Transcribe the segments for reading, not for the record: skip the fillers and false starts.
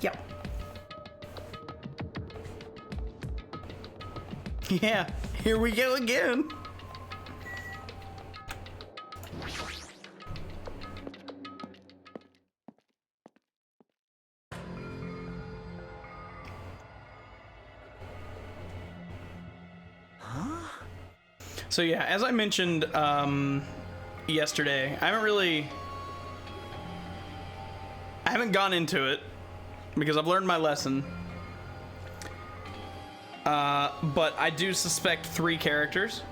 Yep. Yeah, here we go again. So yeah, as I mentioned yesterday, I haven't gone into it because I've learned my lesson. But I do suspect 3 characters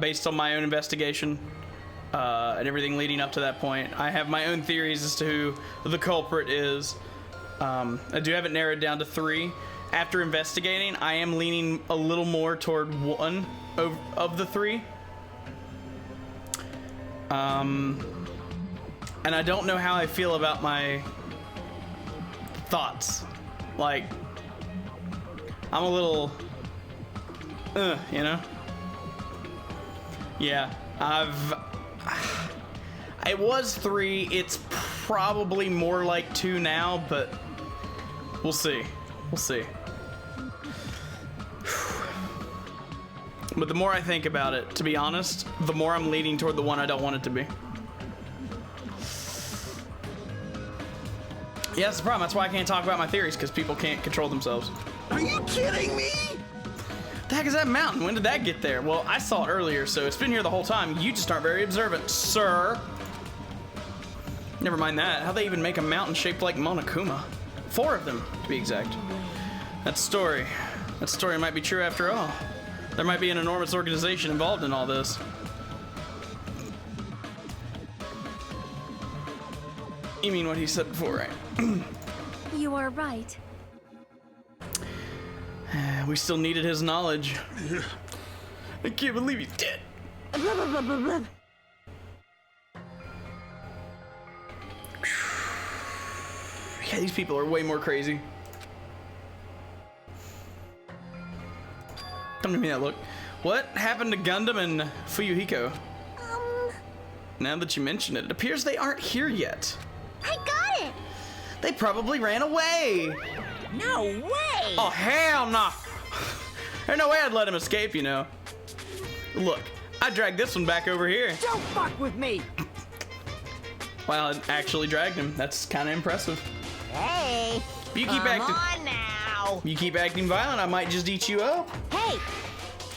based on my own investigation and everything leading up to that point. I have my own theories as to who the culprit is. I do have it narrowed down to 3. After investigating, I am leaning a little more toward one of the 3. And I don't know how I feel about my thoughts. Like, I'm a little, you know? Yeah, it was 3. It's probably more like 2 now, but we'll see. We'll see. But the more I think about it, to be honest, the more I'm leaning toward the one I don't want it to be. Yeah, that's the problem. That's why I can't talk about my theories, because people can't control themselves. Are you kidding me? The heck is that mountain? When did that get there? Well, I saw it earlier, so it's been here the whole time. You just aren't very observant, sir. Never mind that. How'd they even make a mountain shaped like Monokuma? 4 of them, to be exact. That story might be true after all. There might be an enormous organization involved in all this. You mean what he said before, right? You are right. We still needed his knowledge. I can't believe he's dead. Yeah, these people are way more crazy. Don't give me that look. What happened to Gundam and Fuyuhiko? Now that you mention it, it appears they aren't here yet. I got it! They probably ran away. No way! Oh, hell no. There's no way I'd let him escape, you know. Look, I dragged this one back over here. Don't fuck with me! Well, it actually dragged him. That's kind of impressive. Hey! You keep acting. Come on now! You keep acting violent, I might just eat you up. Hey!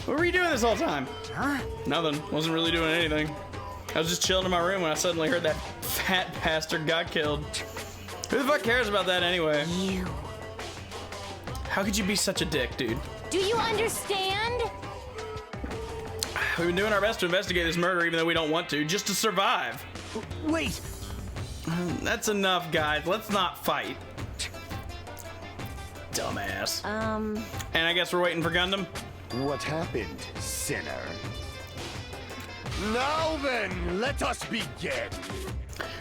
What were you doing this whole time? Huh? Nothing. Wasn't really doing anything. I was just chilling in my room when I suddenly heard that fat bastard got killed. Who the fuck cares about that anyway? You. How could you be such a dick, dude? Do you understand? We've been doing our best to investigate this murder even though we don't want to, just to survive. Wait! That's enough, guys. Let's not fight. Dumbass. And I guess we're waiting for Gundam? What happened, sinner? Now then, let us begin.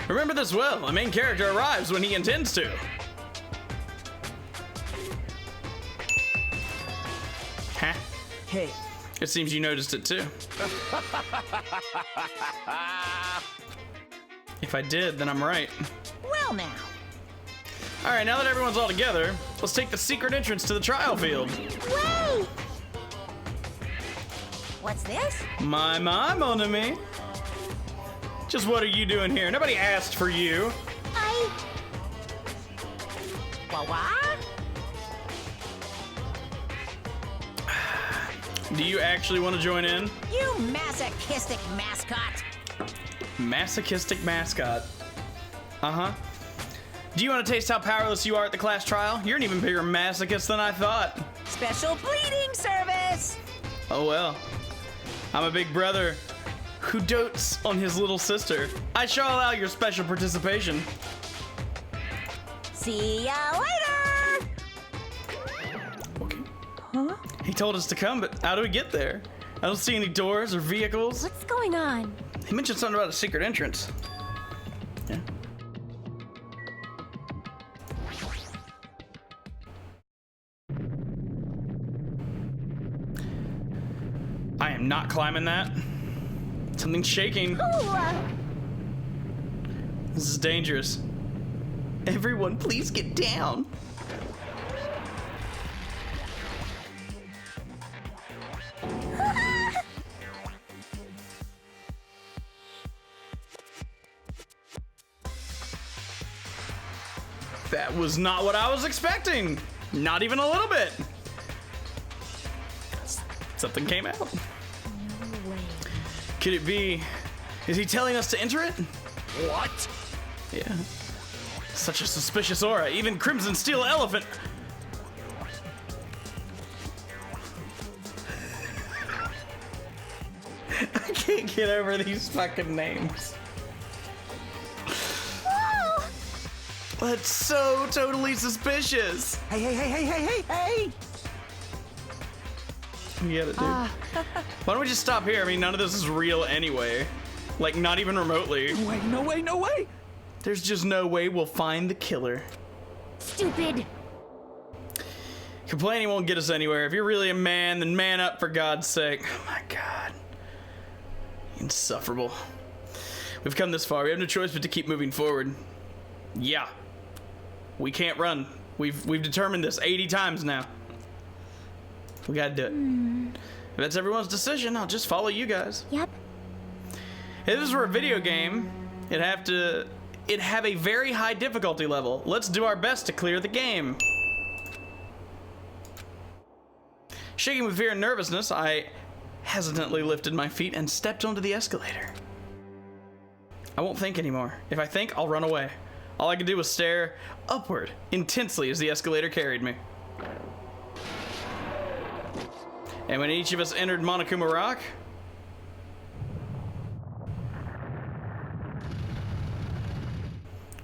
Remember this well. The main character arrives when he intends to. Huh? Hey. It seems you noticed it too. If I did, then I'm right. Well now. All right, now that everyone's all together, let's take the secret entrance to the trial field. Wait! What's this? My, mon ami. Just what are you doing here? Nobody asked for you. What? Do you actually want to join in? You masochistic mascot. Masochistic mascot. Uh-huh. Do you want to taste how powerless you are at the class trial? You're an even bigger masochist than I thought. Special bleeding service. Oh well. I'm a big brother who dotes on his little sister. I shall allow your special participation. See ya later. Okay. Huh? He told us to come, but how do we get there? I don't see any doors or vehicles. What's going on? He mentioned something about a secret entrance. Yeah. I am not climbing that. Something's shaking. Ooh, This is dangerous. Everyone, please get down. That was not what I was expecting. Not even a little bit. Something came out. No way. Could it be? Is he telling us to enter it? What? Yeah. Such a suspicious aura. Even Crimson Steel Elephant. I can't get over these fucking names. Whoa! That's so totally suspicious. Hey, hey, hey, hey, hey, hey, hey! You get it, dude. Why don't we just stop here? I mean, none of this is real anyway. Like, not even remotely. Wait, no way, no way! There's just no way we'll find the killer. Stupid. Complaining won't get us anywhere. If you're really a man, then man up, for God's sake. Oh my God. Insufferable. We've come this far. We have no choice but to keep moving forward. Yeah. We can't run. We've determined this 80 times now. We gotta do it. If that's everyone's decision, I'll just follow you guys. Yep. If this were a video game, it'd have a very high difficulty level. Let's do our best to clear the game. Shaking with fear and nervousness, I hesitantly lifted my feet and stepped onto the escalator. I won't think anymore. If I think, I'll run away. All I could do was stare upward intensely as the escalator carried me. And when each of us entered Monokuma Rock,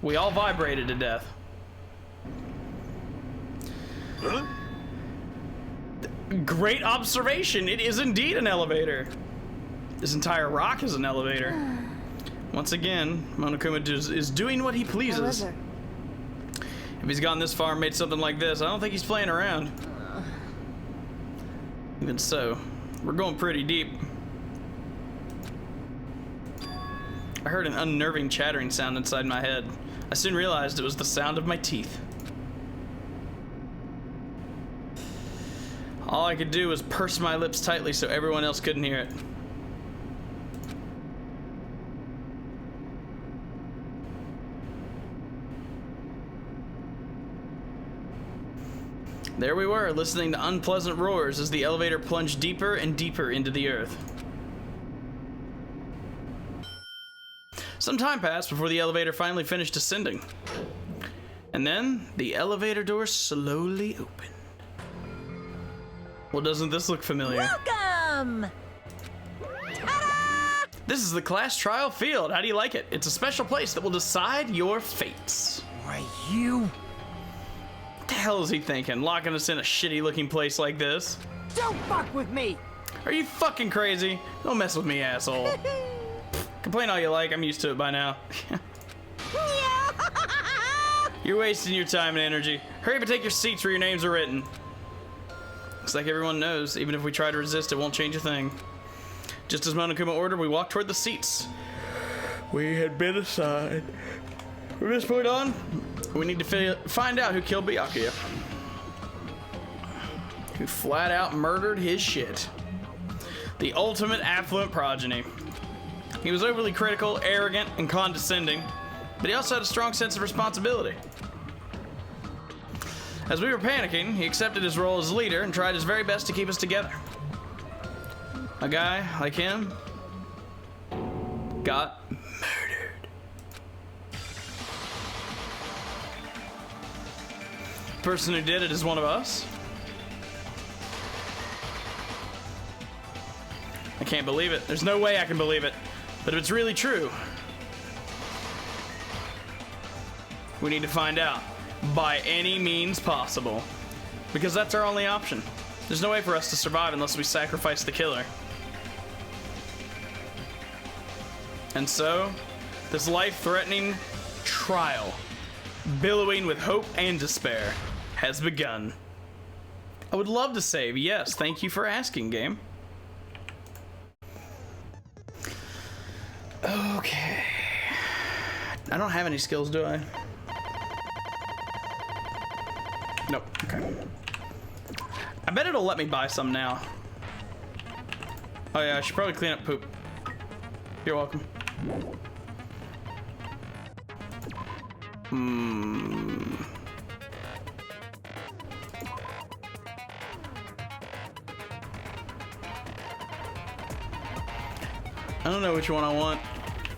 we all vibrated to death. Huh? Great observation. It is indeed an elevator. This entire rock is an elevator. Once again, Monokuma is doing what he pleases. However, If he's gone this far and made something like this, I don't think he's playing around. Even so, we're going pretty deep. I heard an unnerving chattering sound inside my head. I soon realized it was the sound of my teeth. All I could do was purse my lips tightly so everyone else couldn't hear it. There we were, listening to unpleasant roars as the elevator plunged deeper and deeper into the earth. Some time passed before the elevator finally finished descending. And then, the elevator door slowly opened. Well, doesn't this look familiar? Welcome! Ta-da! This is the class trial field. How do you like it? It's a special place that will decide your fates. Why, you... What the hell is he thinking? Locking us in a shitty looking place like this? Don't fuck with me! Are you fucking crazy? Don't mess with me, asshole. Complain all you like, I'm used to it by now. You're wasting your time and energy. Hurry up and take your seats where your names are written. Looks like everyone knows, even if we try to resist, it won't change a thing. Just as Monokuma ordered, we walked toward the seats we had been assigned. From this point on, we need to find out who killed Byakuya. Who flat out murdered his shit. The ultimate affluent progeny. He was overly critical, arrogant, and condescending, but he also had a strong sense of responsibility. As we were panicking, he accepted his role as leader and tried his very best to keep us together. A guy like him got murdered. The person who did it is one of us. I can't believe it. There's no way I can believe it. But if it's really true, we need to find out by any means possible. Because that's our only option. There's no way for us to survive unless we sacrifice the killer. And so, this life-threatening trial, billowing with hope and despair, has begun. I would love to save, yes, thank you for asking, game. Okay. I don't have any skills, do I? Nope. Okay. I bet it'll let me buy some now. Oh yeah, I should probably clean up poop. You're welcome. I don't know which one I want.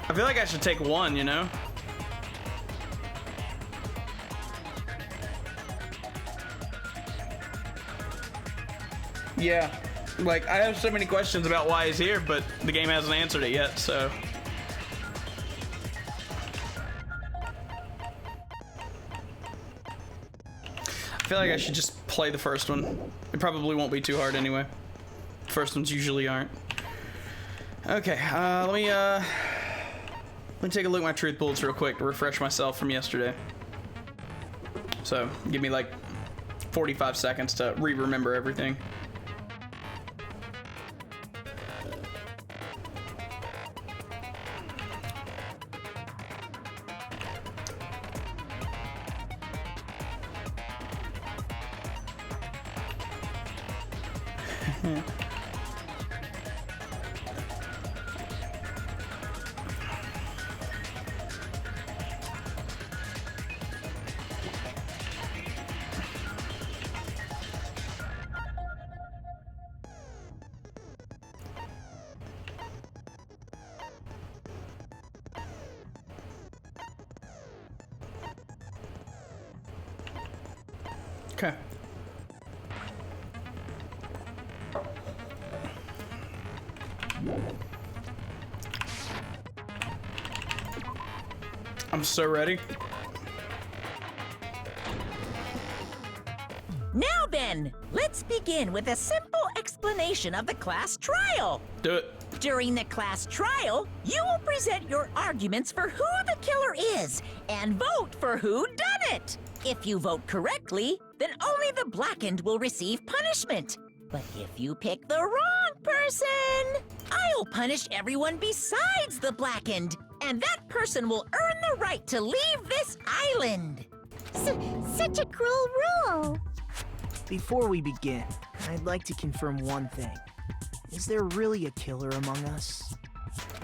I feel like I should take one, you know? Yeah. Like, I have so many questions about why he's here, but the game hasn't answered it yet, so. I feel like I should just play the first one. It probably won't be too hard anyway. First ones usually aren't. Okay, let me take a look at my truth bullets real quick to refresh myself from yesterday. So, give me like 45 seconds to re-remember everything. Okay. I'm so ready. Now then, let's begin with a simple explanation of the class trial. Do it. During the class trial, you will present your arguments for who the killer is and vote for who done it. If you vote correctly, then only the blackened will receive punishment. But if you pick the wrong person, I'll punish everyone besides the blackened, and that person will earn the right to leave this island. Such a cruel rule. Before we begin, I'd like to confirm one thing. Is there really a killer among us?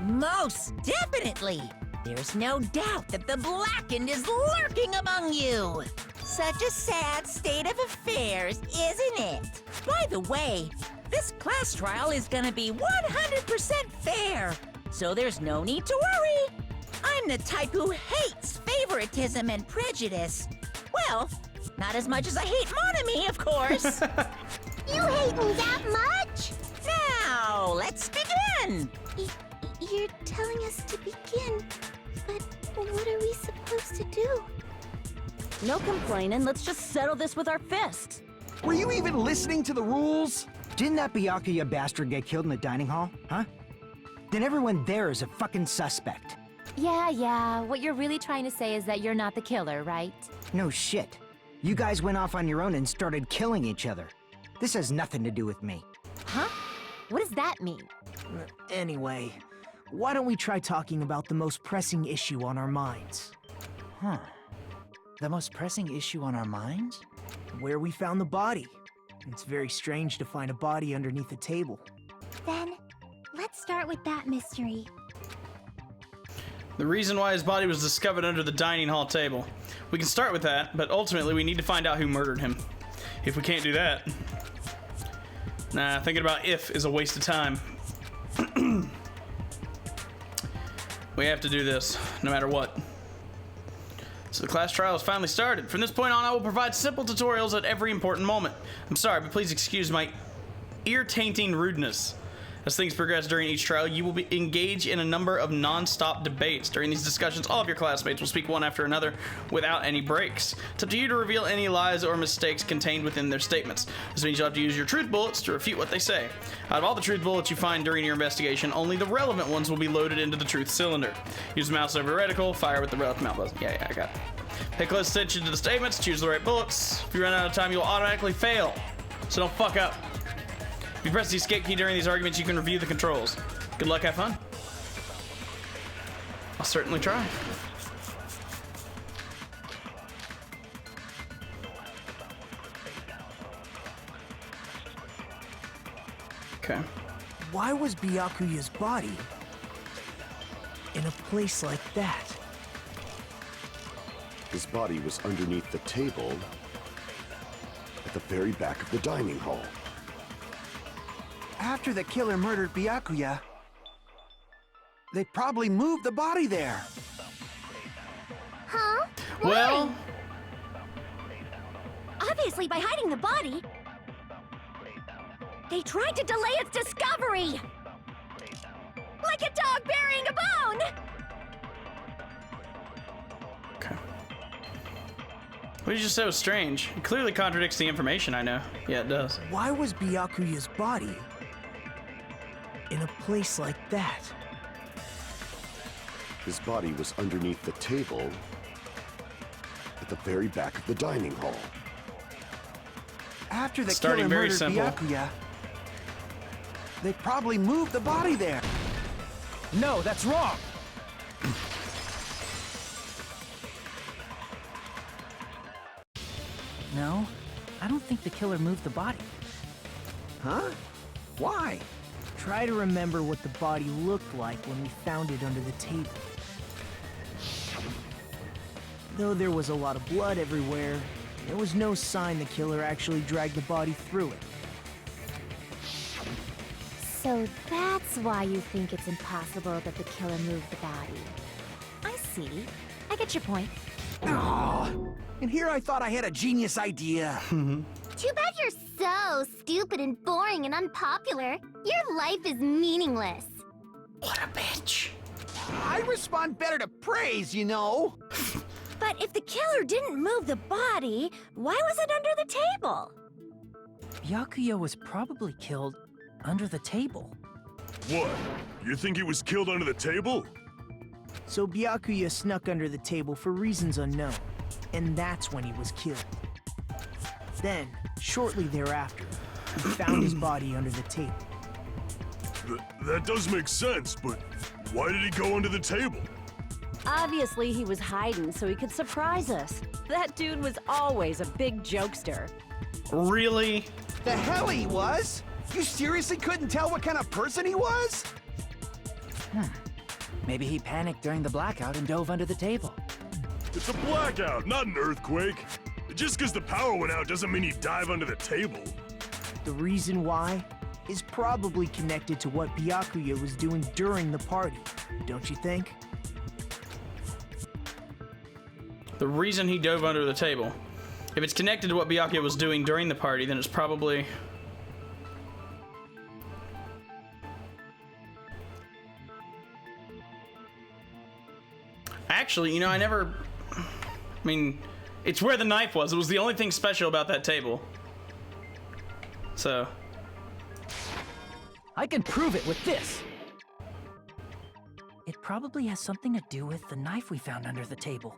Most definitely. There's no doubt that the blackened is lurking among you. Such a sad state of affairs, isn't it? By the way, this class trial is gonna be 100% fair, so there's no need to worry. I'm the type who hates favoritism and prejudice. Well, not as much as I hate Monami, of course. You hate me that much? Now, let's begin. You're telling us to begin, but what are we supposed to do? No complaining, let's just settle this with our fists. Were you even listening to the rules? Didn't that Byakuya bastard get killed in the dining hall, huh? Then everyone there is a fucking suspect. Yeah, what you're really trying to say is that you're not the killer, right? No shit. You guys went off on your own and started killing each other. This has nothing to do with me. Huh? What does that mean? Anyway, why don't we try talking about the most pressing issue on our minds? Huh. The most pressing issue on our minds? Where we found the body. It's very strange to find a body underneath a table. Then, let's start with that mystery. The reason why his body was discovered under the dining hall table. We can start with that, but ultimately we need to find out who murdered him. If we can't do that... Nah, thinking about if is a waste of time. We have to do this, no matter what. So the class trial has finally started. From this point on, I will provide simple tutorials at every important moment. I'm sorry, but please excuse my ear-tainting rudeness. As things progress during each trial, you will be engaged in a number of non-stop debates. During these discussions, all of your classmates will speak one after another without any breaks. It's up to you to reveal any lies or mistakes contained within their statements. This means you'll have to use your truth bullets to refute what they say. Out of all the truth bullets you find during your investigation, only the relevant ones will be loaded into the truth cylinder. Use the mouse over reticle, fire with the relevant mouse button. Yeah, I got it. Pay close attention to the statements, choose the right bullets. If you run out of time, you'll automatically fail. So don't fuck up. If you press the escape key during these arguments, you can review the controls. Good luck, have fun. I'll certainly try. Okay. Why was Byakuya's body in a place like that? His body was underneath the table at the very back of the dining hall. After the killer murdered Byakuya, they probably moved the body there. Huh? Well, Obviously, by hiding the body, they tried to delay its discovery! Like a dog burying a bone! okay. What did you just say was strange? It clearly contradicts the information I know. Yeah, it does. Why was Byakuya's body in a place like that? His body was underneath the table at the very back of the dining hall. After the Starting killer very murdered simple. Byakuya, they probably moved the body there. No, that's wrong! No, I don't think the killer moved the body. Huh? Why? Try to remember what the body looked like when we found it under the table. Though there was a lot of blood everywhere, there was no sign the killer actually dragged the body through it. So that's why you think it's impossible that the killer moved the body. I see. I get your point. Aw, and here I thought I had a genius idea. Too bad you're so stupid and boring and unpopular. Your life is meaningless. What a bitch. I respond better to praise, you know. But if the killer didn't move the body, why was it under the table? Byakuya was probably killed under the table. What? You think he was killed under the table? So Byakuya snuck under the table for reasons unknown, and that's when he was killed. Then, shortly thereafter, he found his body under the table. That does make sense, but why did he go under the table? Obviously, he was hiding so he could surprise us. That dude was always a big jokester. Really? The hell he was? You seriously couldn't tell what kind of person he was? Maybe he panicked during the blackout and dove under the table. It's a blackout, not an earthquake. Just because the power went out doesn't mean he'd dive under the table. The reason why is probably connected to what Byakuya was doing during the party, don't you think? The reason he dove under the table. If it's connected to what Byakuya was doing during the party, then it's probably... Actually, you know, I mean, it's where the knife was. It was the only thing special about that table. So... I can prove it with this. It probably has something to do with the knife we found under the table.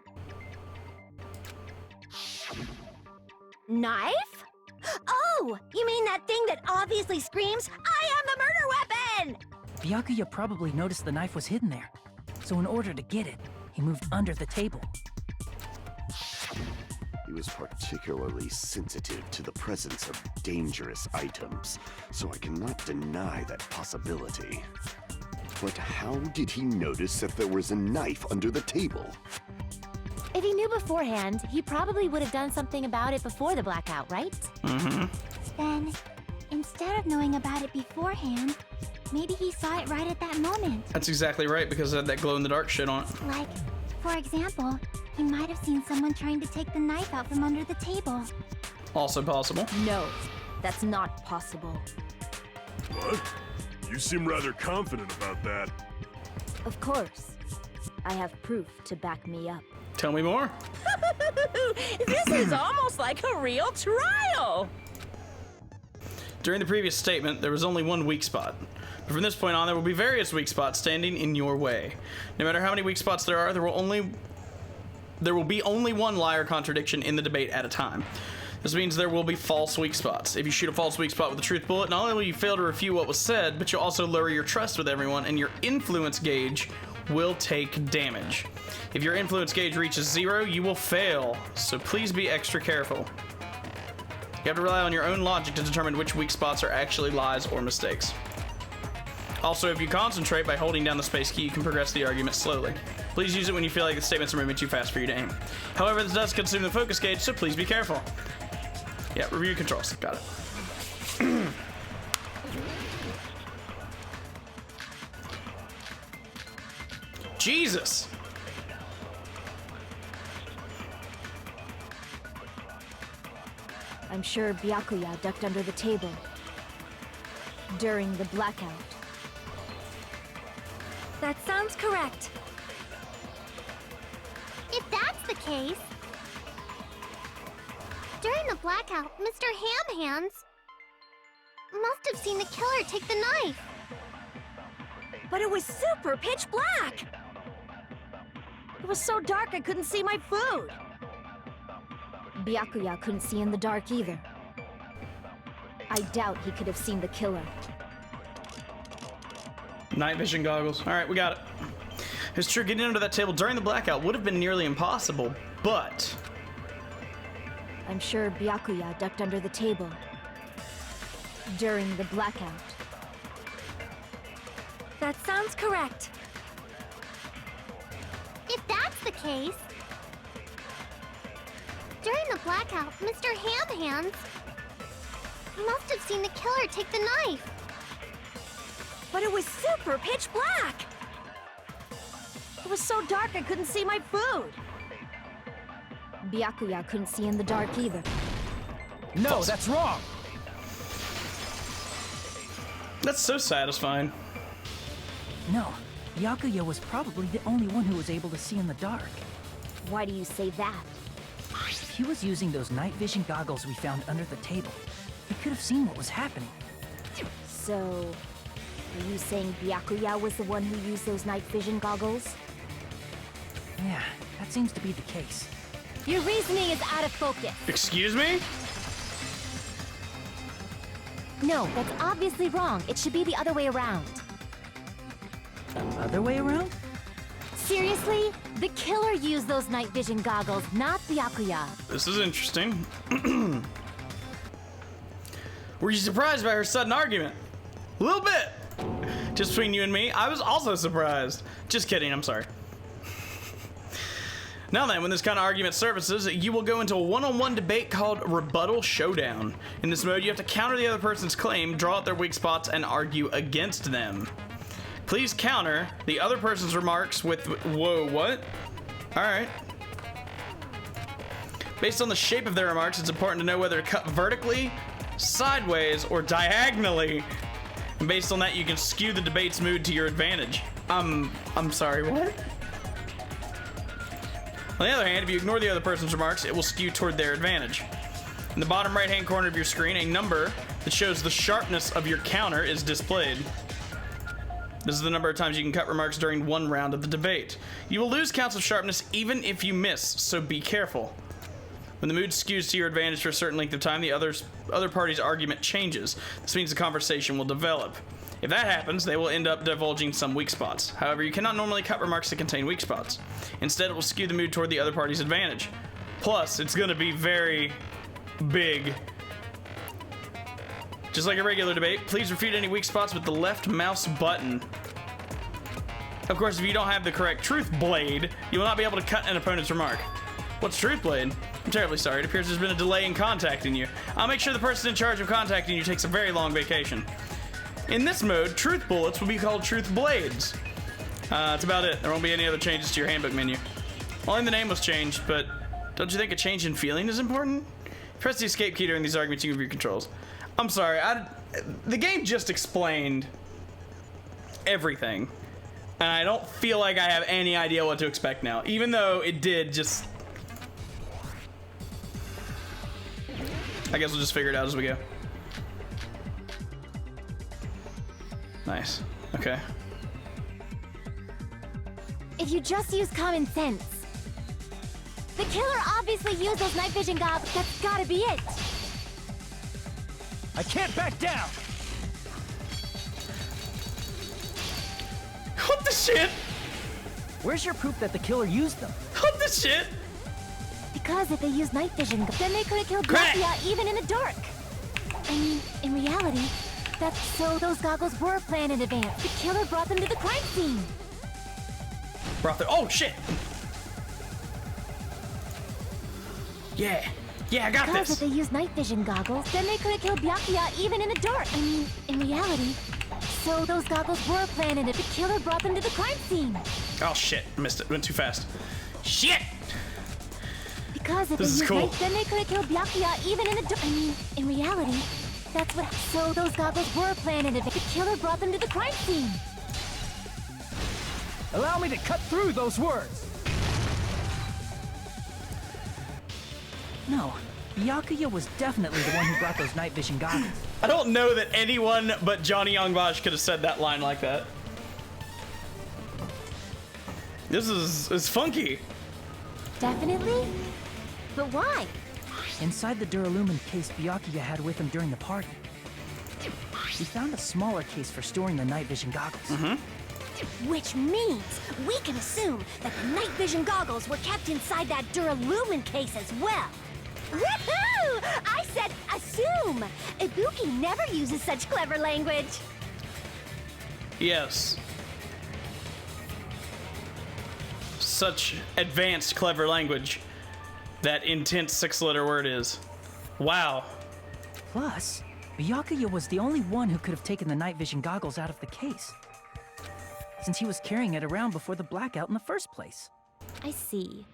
Knife? Oh, you mean that thing that obviously screams, "I am the murder weapon!" Byakuya probably noticed the knife was hidden there. So in order to get it, he moved under the table. He was particularly sensitive to the presence of dangerous items, so I cannot deny that possibility. But how did he notice that there was a knife under the table? If he knew beforehand, he probably would have done something about it before the blackout, right? Mm-hmm. Then, instead of knowing about it beforehand, maybe he saw it right at that moment. That's exactly right, because it had that glow-in-the-dark shit on it. Like, for example, he might have seen someone trying to take the knife out from under the table. Also possible. No, that's not possible. What? You seem rather confident about that. Of course. I have proof to back me up. Tell me more. This is almost like a real trial! During the previous statement, there was only one weak spot. But from this point on, there will be various weak spots standing in your way. No matter how many weak spots there are, there will be only one liar contradiction in the debate at a time. This means there will be false weak spots. If you shoot a false weak spot with a truth bullet, not only will you fail to refute what was said, but you'll also lower your trust with everyone, and your influence gauge will take damage. If your influence gauge reaches 0, you will fail, so please be extra careful. You have to rely on your own logic to determine which weak spots are actually lies or mistakes. Also, if you concentrate by holding down the space key, you can progress the argument slowly. Please use it when you feel like the statements are moving too fast for you to aim. However, this does consume the focus gauge, so please be careful. Yeah, review controls. Got it. Jesus! I'm sure Byakuya ducked under the table during the blackout. That sounds correct. If that's the case... During the blackout, Mr. Ham Hands must have seen the killer take the knife. But it was super pitch black! It was so dark I couldn't see my food. Byakuya couldn't see in the dark either. I doubt he could have seen the killer. Night vision goggles. All right, we got it. It's true, getting under that table during the blackout would have been nearly impossible, but... I'm sure Byakuya ducked under the table during the blackout. That sounds correct. If that's the case... During the blackout, Mr. Ham Hands must have seen the killer take the knife. But it was super pitch black! It was so dark I couldn't see my food. Byakuya couldn't see in the dark either. No, that's wrong! That's so satisfying. No, Byakuya was probably the only one who was able to see in the dark. Why do you say that? He was using those night vision goggles we found under the table. He could have seen what was happening. So, are you saying Byakuya was the one who used those night vision goggles? Yeah, that seems to be the case. Your reasoning is out of focus. Excuse me? No, that's obviously wrong. It should be the other way around. The other way around? Seriously? The killer used those night vision goggles, not Byakuya. This is interesting. Were you surprised by her sudden argument? A little bit. Just between you and me, I was also surprised. Just kidding, I'm sorry. Now then, when this kind of argument surfaces, you will go into a one-on-one debate called Rebuttal Showdown. In this mode, you have to counter the other person's claim, draw out their weak spots, and argue against them. Please counter the other person's remarks with, whoa, what? All right. Based on the shape of their remarks, it's important to know whether to cut vertically, sideways, or diagonally. And based on that, you can skew the debate's mood to your advantage. I'm sorry, what? On the other hand, if you ignore the other person's remarks, it will skew toward their advantage. In the bottom right-hand corner of your screen, a number that shows the sharpness of your counter is displayed. This is the number of times you can cut remarks during one round of the debate. You will lose counts of sharpness even if you miss, so be careful. When the mood skews to your advantage for a certain length of time, the other party's argument changes. This means the conversation will develop. If that happens, they will end up divulging some weak spots. However, you cannot normally cut remarks that contain weak spots. Instead, it will skew the mood toward the other party's advantage. Plus, it's going to be very big. Just like a regular debate, please refute any weak spots with the left mouse button. Of course, if you don't have the correct truth blade, you will not be able to cut an opponent's remark. What's truth blade? I'm terribly sorry. It appears there's been a delay in contacting you. I'll make sure the person in charge of contacting you takes a very long vacation. In this mode, truth bullets will be called truth blades. That's about it. There won't be any other changes to your handbook menu. Only the name was changed, but don't you think a change in feeling is important? Press the escape key during these arguments, you can view controls. I'm sorry, the game just explained everything. And I don't feel like I have any idea what to expect now, even though it did just... I guess we'll just figure it out as we go. Nice. Okay. If you just use common sense. The killer obviously used those night vision goggles. That's gotta be it. I can't back down! What the shit? Where's your proof that the killer used them? What the shit? Because if they used night vision, then they could have killed Crack! Byakuya even in the dark. I mean, in reality, that's so those goggles were planned in advance. The killer brought them to the crime scene. Oh shit! Yeah, I got Because this. if they used night vision goggles, then they could have killed Byakuya even in the dark. I mean, in reality, so those goggles were planned in it. The killer brought them to the crime scene. Oh shit, missed it. Went too fast. Shit! Because if This is they used cool. night, then they could have killed Byakuya even in the dark. I mean, in reality, that's what. So those goggles were planned in it. The killer brought them to the crime scene. Allow me to cut through those words. No, Byakuya was definitely the one who brought those night vision goggles. I don't know that anyone but Johnny Youngbosh could have said that line like that. This is funky. Definitely? But why? Inside the Duralumin case Byakuya had with him during the party, we found a smaller case for storing the night vision goggles. Which means we can assume that the night vision goggles were kept inside that Duralumin case as well. Woohoo! I said assume! Ibuki never uses such clever language. Yes. Such advanced, clever language. That intense 6-letter word is. Wow. Plus, Byakuya was the only one who could have taken the night vision goggles out of the case, since he was carrying it around before the blackout in the first place. I see.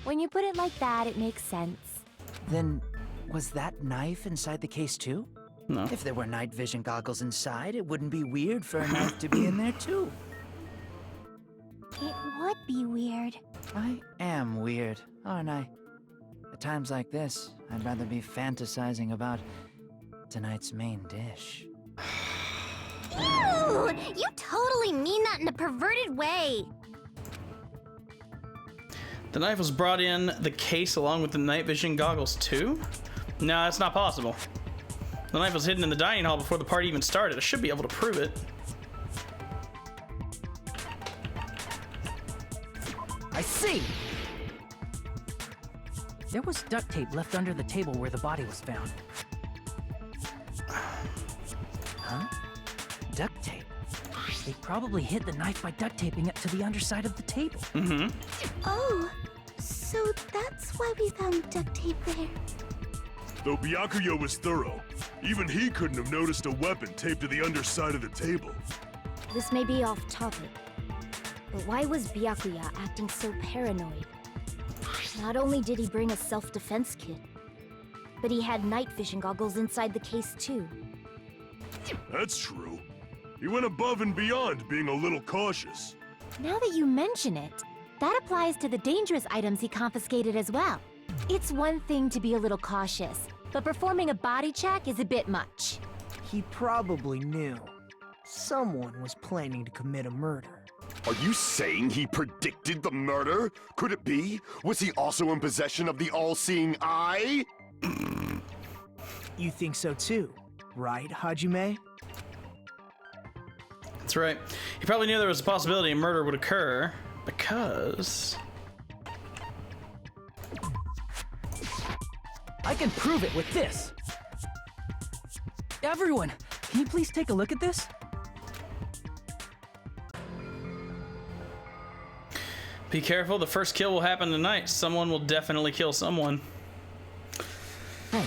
When you put it like that, it makes sense. Then, was that knife inside the case too? No. If there were night vision goggles inside, it wouldn't be weird for a knife to be in there too. It would be weird. I am weird, aren't I? At times like this, I'd rather be fantasizing about tonight's main dish. Ew! You totally mean that in a perverted way. The knife was brought in the case along with the night vision goggles too? No, that's not possible. The knife was hidden in the dining hall before the party even started. I should be able to prove it. I see! There was duct tape left under the table where the body was found. Huh? Duct tape? They probably hid the knife by duct taping it to the underside of the table. Oh, so that's why we found duct tape there. Though Byakuya was thorough, even he couldn't have noticed a weapon taped to the underside of the table. This may be off topic, but why was Byakuya acting so paranoid? Not only did he bring a self-defense kit, but he had night vision goggles inside the case too. That's true. He went above and beyond, being a little cautious. Now that you mention it, that applies to the dangerous items he confiscated as well. It's one thing to be a little cautious, but performing a body check is a bit much. He probably knew. Someone was planning to commit a murder. Are you saying he predicted the murder? Could it be? Was he also in possession of the all-seeing eye? You think so too, right, Hajime? That's right. He probably knew there was a possibility a murder would occur because... I can prove it with this! Everyone, can you please take a look at this? Be careful, the first kill will happen tonight. Someone will definitely kill someone. Hey,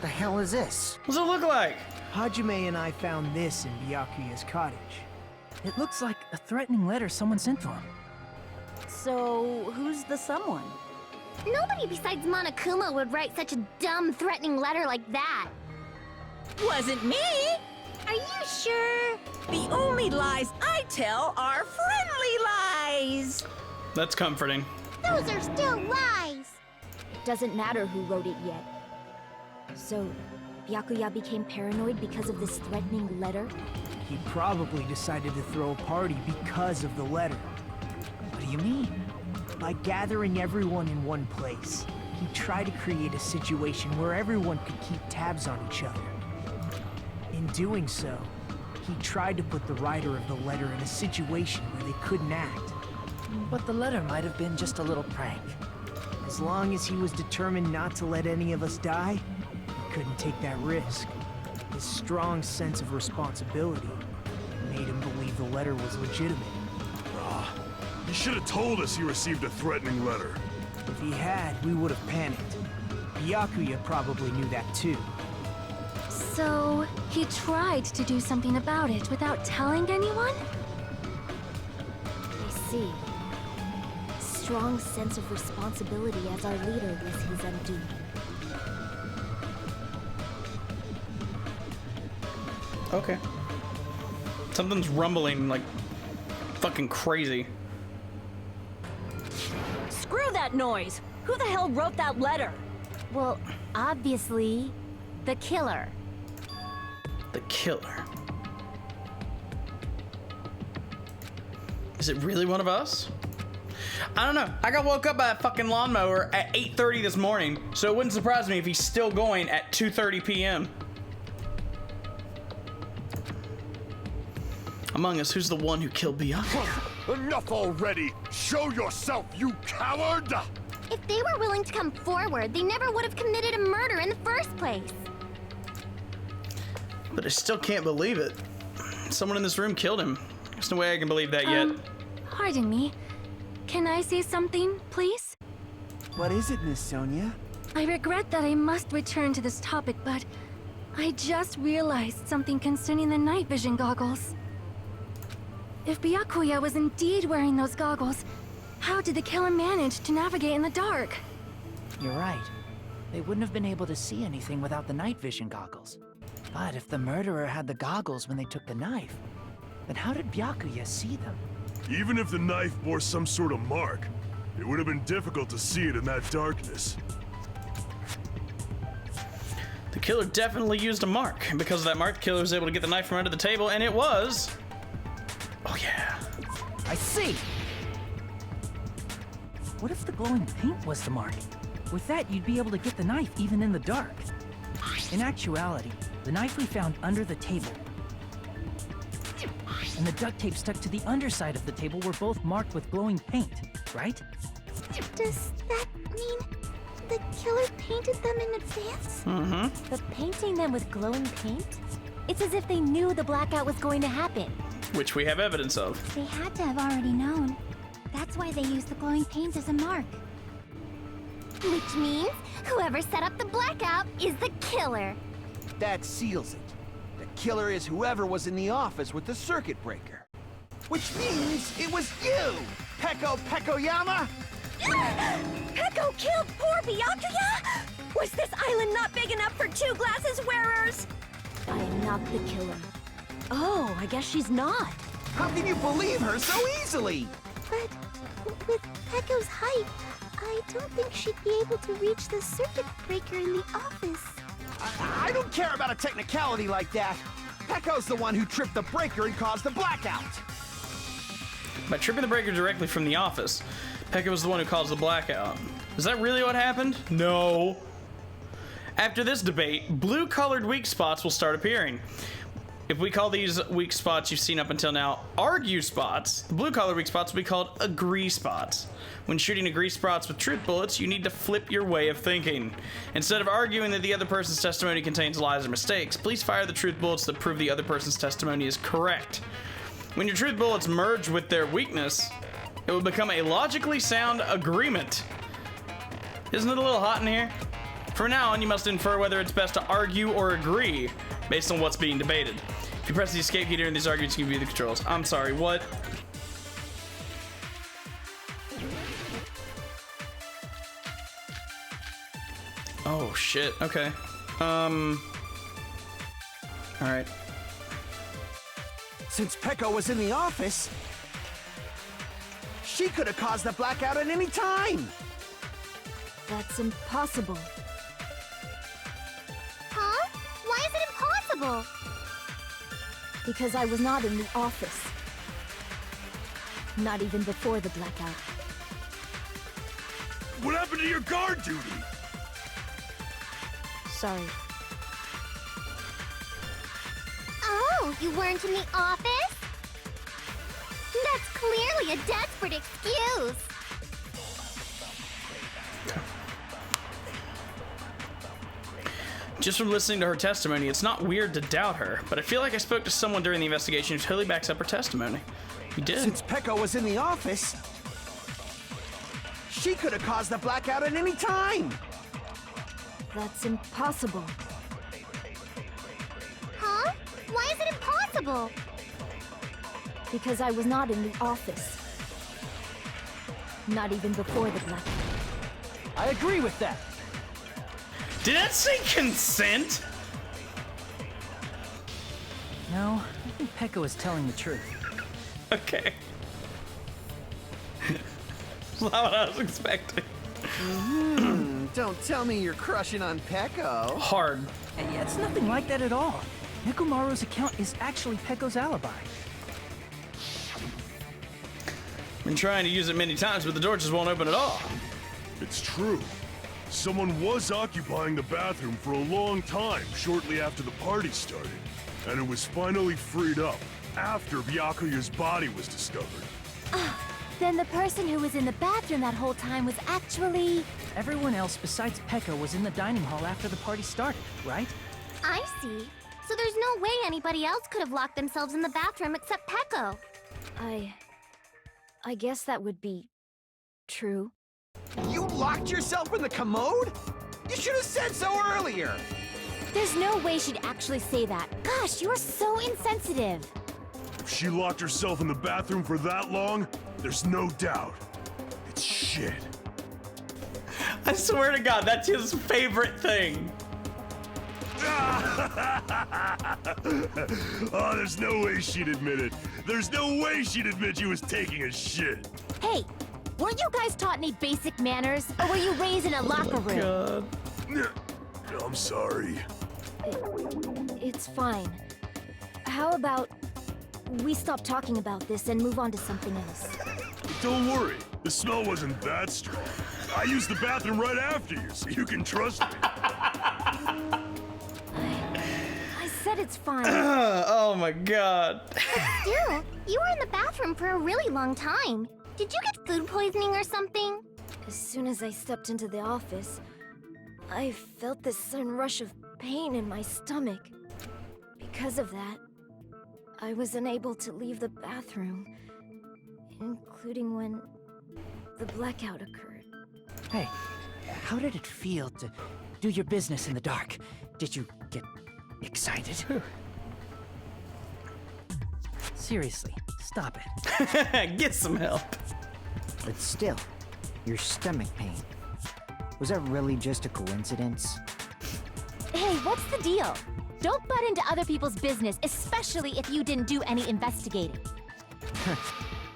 the hell is this? What does it look like? Hajime and I found this in Byakuya's cottage. It looks like a threatening letter someone sent to him. So, who's the someone? Nobody besides Monokuma would write such a dumb, threatening letter like that. Wasn't me! Are you sure? The only lies I tell are friendly lies! That's comforting. Those are still lies. It doesn't matter who wrote it yet. So, Byakuya became paranoid because of this threatening letter? He probably decided to throw a party because of the letter. What do you mean? By gathering everyone in one place, he tried to create a situation where everyone could keep tabs on each other. In doing so, he tried to put the writer of the letter in a situation where they couldn't act. But the letter might have been just a little prank. As long as he was determined not to let any of us die, he couldn't take that risk. His strong sense of responsibility made him believe the letter was legitimate. He should have told us he received a threatening letter. If he had, we would have panicked. Byakuya probably knew that too. So, he tried to do something about it without telling anyone? I see. Strong sense of responsibility as our leader was his undoing. Okay. Something's rumbling like fucking crazy. Screw that noise! Who the hell wrote that letter? Well, obviously, the killer. The killer. Is it really one of us? I don't know. I got woke up by that fucking lawnmower at 8:30 this morning, so it wouldn't surprise me if he's still going at 2:30 p.m. Among us, who's the one who killed Byakuya? Enough already! Show yourself, you coward! If they were willing to come forward, they never would have committed a murder in the first place. But I still can't believe it. Someone in this room killed him. There's no way I can believe that yet. Pardon me. Can I say something, please? What is it, Miss Sonia? I regret that I must return to this topic, but I just realized something concerning the night vision goggles. If Byakuya was indeed wearing those goggles, how did the killer manage to navigate in the dark? You're right. They wouldn't have been able to see anything without the night vision goggles. But if the murderer had the goggles when they took the knife, then how did Byakuya see them? Even if the knife bore some sort of mark, it would have been difficult to see it in that darkness. The killer definitely used a mark. And because of that mark, the killer was able to get the knife from under the table, and it was... Oh yeah. I see! What if the glowing paint was the mark? With that, you'd be able to get the knife even in the dark. In actuality, the knife we found under the table and the duct tape stuck to the underside of the table were both marked with glowing paint, right? Does that mean the killer painted them in advance? Mm-hmm. But painting them with glowing paint? It's as if they knew the blackout was going to happen. Which we have evidence of. They had to have already known. That's why they used the glowing paint as a mark. Which means whoever set up the blackout is the killer. That seals it. The killer is whoever was in the office with the circuit breaker. Which means it was you, Peko Pekoyama! Peko killed poor Byakuya? Was this island not big enough for two glasses wearers? I am not the killer. Oh, I guess she's not. How can you believe her so easily? But with Peko's height, I don't think she'd be able to reach the circuit breaker in the office. I don't care about a technicality like that. Peko's the one who tripped the breaker and caused the blackout. By tripping the breaker directly from the office, Pekka was the one who caused the blackout. Is that really what happened? No. After this debate, blue-colored weak spots will start appearing. If we call these weak spots you've seen up until now argue spots, the blue-colored weak spots will be called agree spots. When shooting agree spots with truth bullets, you need to flip your way of thinking. Instead of arguing that the other person's testimony contains lies or mistakes, please fire the truth bullets that prove the other person's testimony is correct. When your truth bullets merge with their weakness, it will become a logically sound agreement. Isn't it a little hot in here? From now on, you must infer whether it's best to argue or agree based on what's being debated. If you press the escape key during these arguments, you can view the controls. I'm sorry, what? Oh, shit. Okay. Alright. Since Peko was in the office, she could have caused the blackout at any time. That's impossible. Huh? Why is it impossible? Because I was not in the office. Not even before the blackout. What happened to your guard duty? Sorry. Oh, you weren't in the office? That's clearly a desperate excuse. Just from listening to her testimony, it's not weird to doubt her, but I feel like I spoke to someone during the investigation who totally backs up her testimony. You did. Since Peko was in the office, she could have caused the blackout at any time. That's impossible. Huh? Why is it impossible? Because I was not in the office. Not even before the blackout. I agree with that. Did that say consent? No, I think Peko is telling the truth. Okay. That's not what I was expecting. Don't tell me you're crushing on Peko. Hard. Hey, it's nothing like that at all. Nekomaru's account is actually Peko's alibi. Been trying to use it many times, but the door just won't open at all. It's true. Someone was occupying the bathroom for a long time shortly after the party started. And it was finally freed up after Byakuya's body was discovered. Then the person who was in the bathroom that whole time was actually... Everyone else besides Peko was in the dining hall after the party started, right? I see. So there's no way anybody else could have locked themselves in the bathroom except Peko. I guess that would be true. You locked yourself in the commode? You should have said so earlier. There's no way she'd actually say that. Gosh, you're so insensitive. If she locked herself in the bathroom for that long, there's no doubt. It's shit. I swear to God, that's his favorite thing. Oh, there's no way she'd admit it. There's no way she'd admit she was taking a shit. Hey, weren't you guys taught any basic manners? Or were you raised in a locker room? God. I'm sorry. It's fine. How about we stop talking about this and move on to something else? Don't worry, the smell wasn't that strong. I used the bathroom right after you, so you can trust me. I said it's fine. Oh my God. Still, you were in the bathroom for a really long time. Did you get food poisoning or something? As soon as I stepped into the office, I felt this sudden rush of pain in my stomach. Because of that, I was unable to leave the bathroom, including when the blackout occurred. Hey, how did it feel to do your business in the dark? Did you get excited? Seriously, stop it. Get some help. But still, your stomach pain. Was that really just a coincidence? Hey, what's the deal? Don't butt into other people's business, especially if you didn't do any investigating.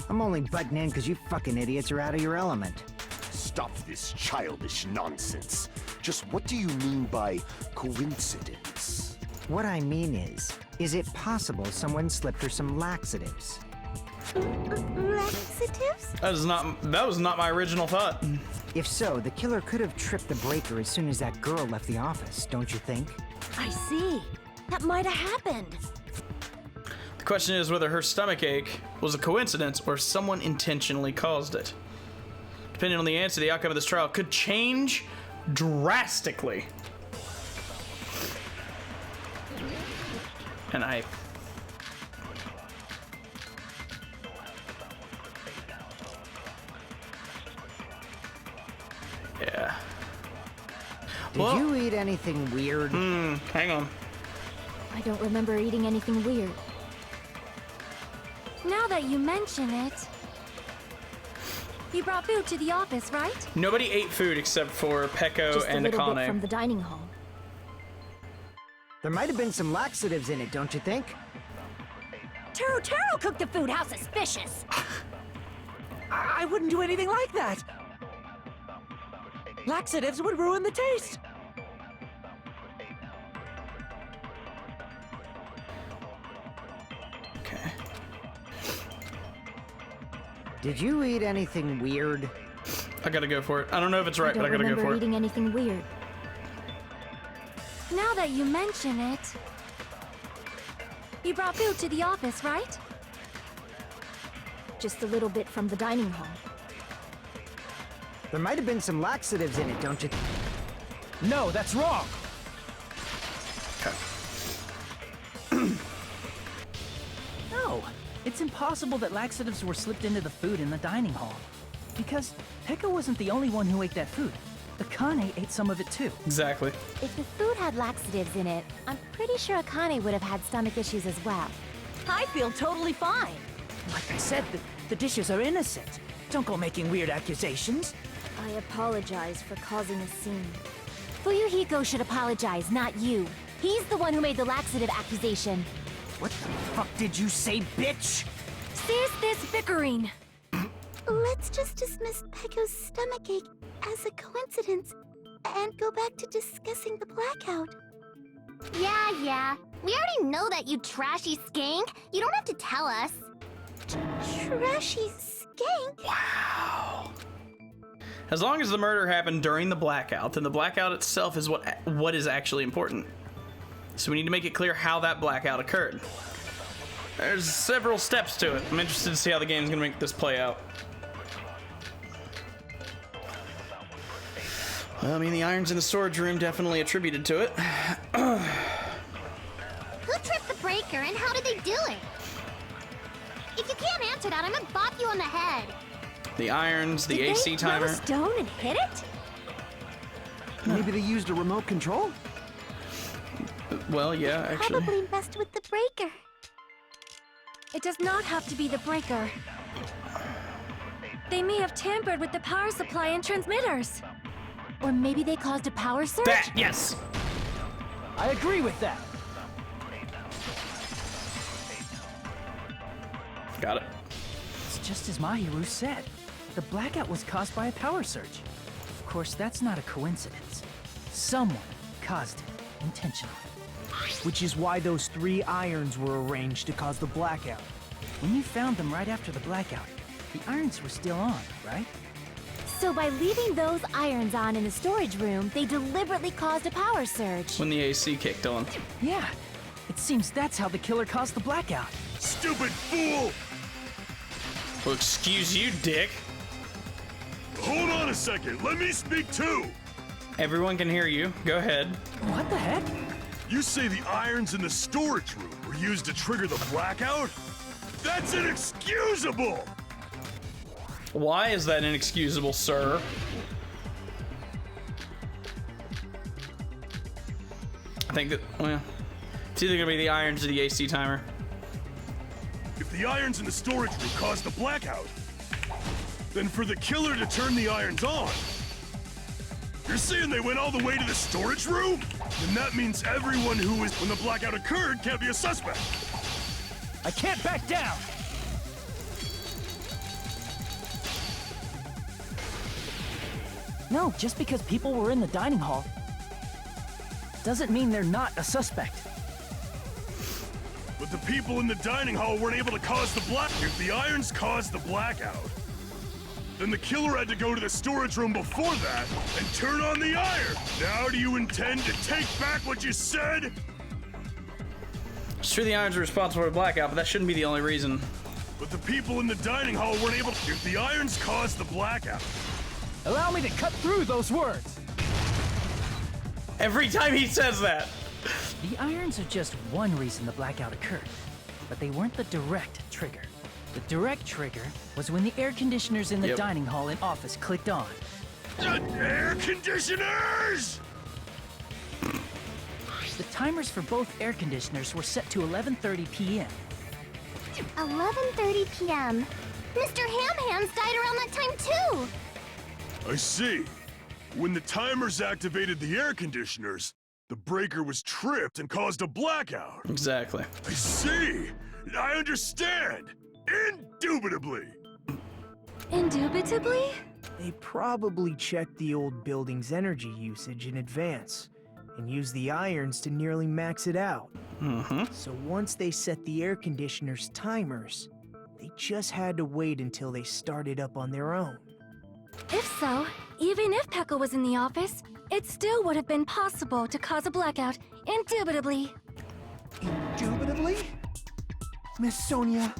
I'm only butting in because you fucking idiots are out of your element. Stop this childish nonsense. Just what do you mean by coincidence? What I mean is it possible someone slipped her some laxatives? Laxatives? That was not my original thought. If so, the killer could have tripped the breaker as soon as that girl left the office, don't you think? I see. That might have happened. The question is whether her stomach ache was a coincidence or someone intentionally caused it. Depending on the answer, the outcome of this trial could change drastically. And yeah. Did you eat anything weird? Hang on. I don't remember eating anything weird. Now that you mention it... You brought food to the office, right? Nobody ate food except for Peko Just and a little bit Akane. from the dining hall. There might have been some laxatives in it, don't you think? Taro cooked the food. How suspicious! I wouldn't do anything like that. Laxatives would ruin the taste. Okay. Did you eat anything weird? I gotta go for it. I don't know if it's right, I but I don't gotta go remember for it. eating anything weird. Now that you mention it... You brought food to the office, right? Just a little bit from the dining hall. There might have been some laxatives in it, don't you? No, that's wrong. It's impossible that laxatives were slipped into the food in the dining hall. Because Pekka wasn't the only one who ate that food. Akane ate some of it too. Exactly. If the food had laxatives in it, I'm pretty sure Akane would have had stomach issues as well. I feel totally fine. Like I said, the dishes are innocent. Don't go making weird accusations. I apologize for causing a scene. Fuyuhiko should apologize, not you. He's the one who made the laxative accusation. What the fuck did you say, bitch? Cease this bickering! Let's just dismiss Pecco's stomachache as a coincidence and go back to discussing the blackout. Yeah. We already know that, you trashy skank. You don't have to tell us. Trashy skank? Wow. As long as the murder happened during the blackout, then the blackout itself is what is actually important. So we need to make it clear how that blackout occurred. There's several steps to it. I'm interested to see how the game's gonna make this play out. Well, I mean, the irons in the storage room definitely attributed to it. Who tripped the breaker and how did they do it? If you can't answer that, I'm gonna bop you on the head. The irons, the AC timer. Did they throw a stone and hit it? Maybe they used a remote control? Well, yeah, actually. Probably messed with the breaker. It does not have to be the breaker. They may have tampered with the power supply and transmitters. Or maybe they caused a power surge? That, yes! I agree with that. Got it. It's just as Mahiru said. The blackout was caused by a power surge. Of course, that's not a coincidence. Someone caused it intentionally. Which is why those 3 irons were arranged to cause the blackout. When you found them right after the blackout, the irons were still on, right? So by leaving those irons on in the storage room, they deliberately caused a power surge. When the AC kicked on. Yeah. It seems that's how the killer caused the blackout. Stupid fool! Well, excuse you, dick. Hold on a second, let me speak too! Everyone can hear you. Go ahead. What the heck? You say the irons in the storage room were used to trigger the blackout? That's inexcusable! Why is that inexcusable, sir? I think that, well, it's either gonna be the irons or the AC timer. If the irons in the storage room caused the blackout, then for the killer to turn the irons on, you're saying they went all the way to the storage room? Then that means everyone who was when the blackout occurred can't be a suspect. I can't back down! No, just because people were in the dining hall doesn't mean they're not a suspect. But the people in the dining hall weren't able to cause the If the irons caused the blackout, then the killer had to go to the storage room before that and turn on the iron. Now do you intend to take back what you said? It's true the irons are responsible for the blackout, but that shouldn't be the only reason. But the people in the dining hall weren't able to. If the irons caused the blackout, Allow me to cut through those words! Every time he says that. The irons are just one reason the blackout occurred, but they weren't the direct trigger. The direct trigger was when the air conditioners in the Yep. dining hall and office clicked on. air conditioners! The timers for both air conditioners were set to 11:30 p.m. 11:30 p.m. Mr. Ham-Hands died around that time too! I see. When the timers activated the air conditioners, the breaker was tripped and caused a blackout. Exactly. I see. I understand. Indubitably. Indubitably? They probably checked the old building's energy usage in advance and used the irons to nearly max it out. So once they set the air conditioner's timers, they just had to wait until they started up on their own. If so, even if Pekka was in the office, it still would have been possible to cause a blackout, indubitably. Indubitably? Miss Sonia,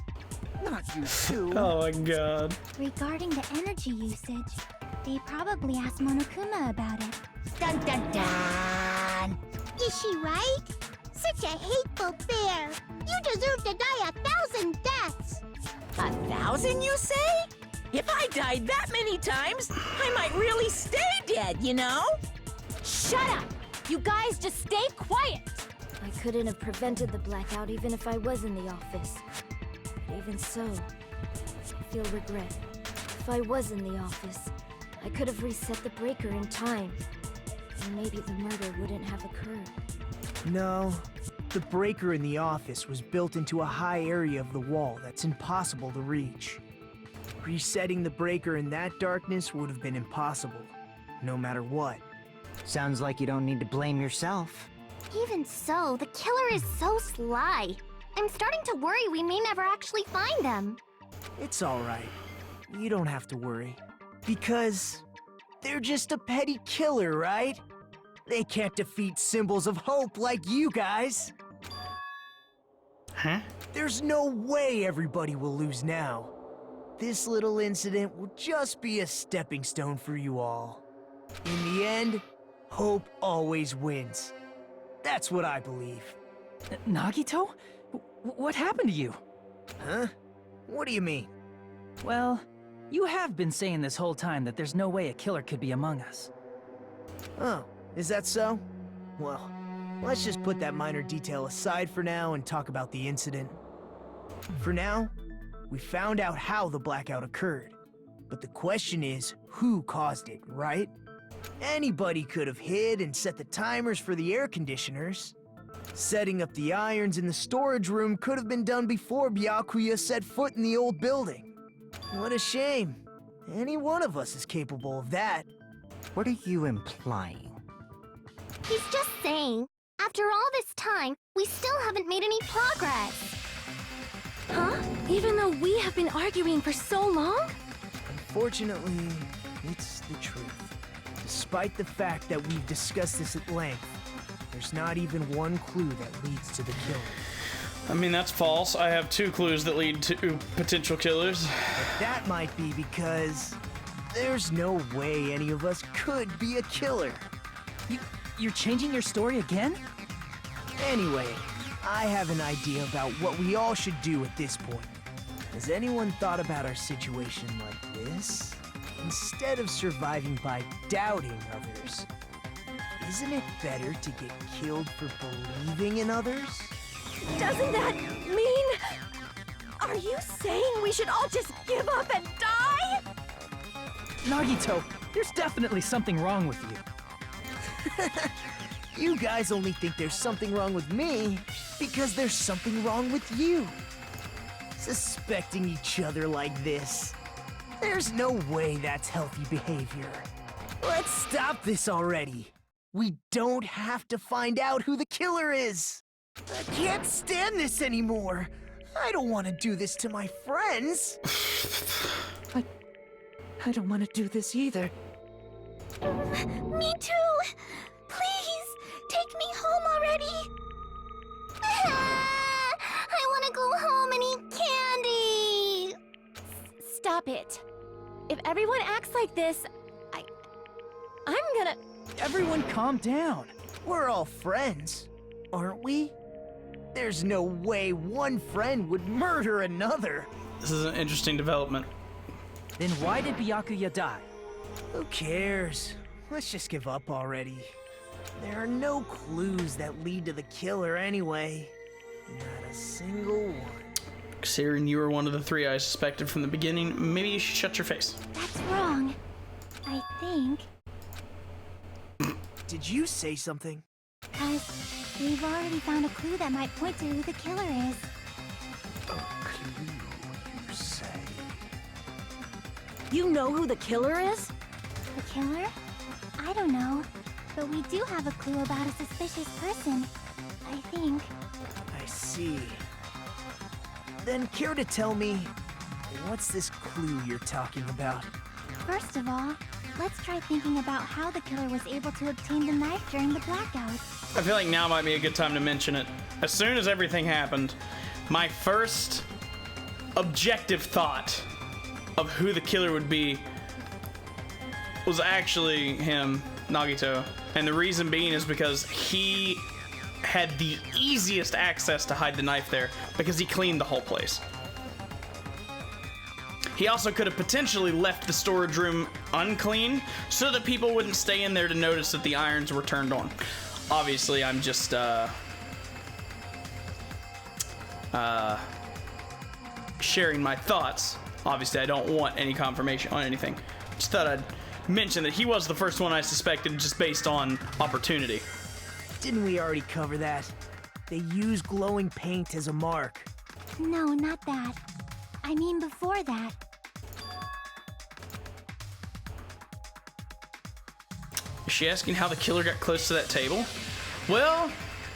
not you too. Oh my god. Regarding the energy usage, they probably asked Monokuma about it. Dun dun dun! Is she right? such a hateful bear. You deserve to die 1,000 deaths. 1,000, you say? If I died that many times, I might really stay dead, you know? Shut up! You guys just stay quiet! I couldn't have prevented the blackout even if I was in the office. But even so, I feel regret. If I was in the office, I could have reset the breaker in time. And maybe the murder wouldn't have occurred. No, the breaker in the office was built into a high area of the wall that's impossible to reach. Resetting the breaker in that darkness would have been impossible, no matter what. Sounds like you don't need to blame yourself. Even so, the killer is so sly. I'm starting to worry we may never actually find them. It's alright. You don't have to worry. Because they're just a petty killer, right? They can't defeat symbols of hope like you guys. Huh? There's no way everybody will lose now. This little incident will just be a stepping stone for you all. In the end, hope always wins. That's what I believe. Nagito? What happened to you? Huh? What do you mean? Well, you have been saying this whole time that there's no way a killer could be among us. Oh, is that so? Well, let's just put that minor detail aside for now and talk about the incident. For now, we found out how the blackout occurred. But the question is, who caused it, right? Anybody could have hid and set the timers for the air conditioners. Setting up the irons in the storage room could have been done before Byakuya set foot in the old building. What a shame. Any one of us is capable of that. What are you implying? He's just saying, after all this time, we still haven't made any progress. Huh? Even though we have been arguing for so long? Unfortunately, it's the truth. Despite the fact that we've discussed this at length, there's not even one clue that leads to the killer. I mean, that's false. I have 2 clues that lead to potential killers. But that might be because there's no way any of us could be a killer. You're changing your story again? Anyway, I have an idea about what we all should do at this point. Has anyone thought about our situation like this? Instead of surviving by doubting others, isn't it better to get killed for believing in others? Doesn't that mean... Are you saying we should all just give up and die? Nagito, there's definitely something wrong with you. You guys only think there's something wrong with me because there's something wrong with you. Suspecting each other like this. There's no way that's healthy behavior. Let's stop this already. We don't have to find out who the killer is. I can't stand this anymore. I don't want to do this to my friends. I don't want to do this either. Me too! Please, take me home already! I want to go home and eat candy! Stop it. If everyone acts like this, I'm gonna... Everyone calm down. We're all friends, aren't we? There's no way one friend would murder another. This is an interesting development. Then why did Byakuya die? Who cares? Let's just give up already. There are no clues that lead to the killer anyway. Not a single one. Siren, you were one of the 3 I suspected from the beginning. Maybe you should shut your face. That's wrong. I think. Did you say something? We've already found a clue that might point to who the killer is. A clue, you say? You know who the killer is? The killer? I don't know. But we do have a clue about a suspicious person. I think. I see. Then care to tell me, what's this clue you're talking about? First of all, let's try thinking about how the killer was able to obtain the knife during the blackout. I feel like now might be a good time to mention it. As soon as everything happened, my first objective thought of who the killer would be was actually him, Nagito. And the reason being is because he had the easiest access to hide the knife there because he cleaned the whole place. He also could have potentially left the storage room unclean so that people wouldn't stay in there to notice that the irons were turned on. Obviously, I'm just sharing my thoughts. Obviously, I don't want any confirmation on anything. Just thought I'd mention that he was the first one I suspected just based on opportunity. Didn't we already cover that? They use glowing paint as a mark. No, not that. I mean before that. Is she asking how the killer got close to that table? Well,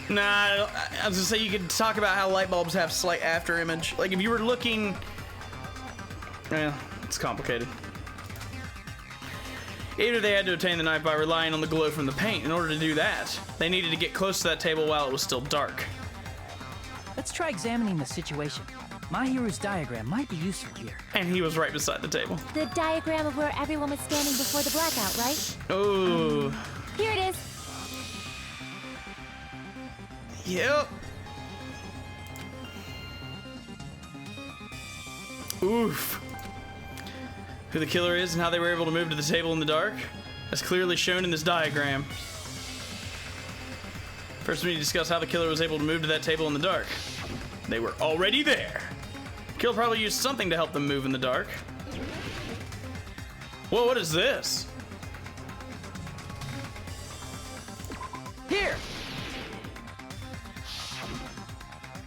nah, I was gonna say you could talk about how light bulbs have slight after image. Like if you were looking, well, it's complicated. Either they had to obtain the knife by relying on the glow from the paint. In order to do that, they needed to get close to that table while it was still dark. Let's try examining the situation. My hero's diagram might be useful here. And he was right beside the table. The diagram of where everyone was standing before the blackout, right? Oh. Here it is. Yep. Oof. Who the killer is and how they were able to move to the table in the dark, as clearly shown in this diagram. First, we need to discuss how the killer was able to move to that table in the dark. They were already there. The killer probably used something to help them move in the dark. Whoa, what is this? Here!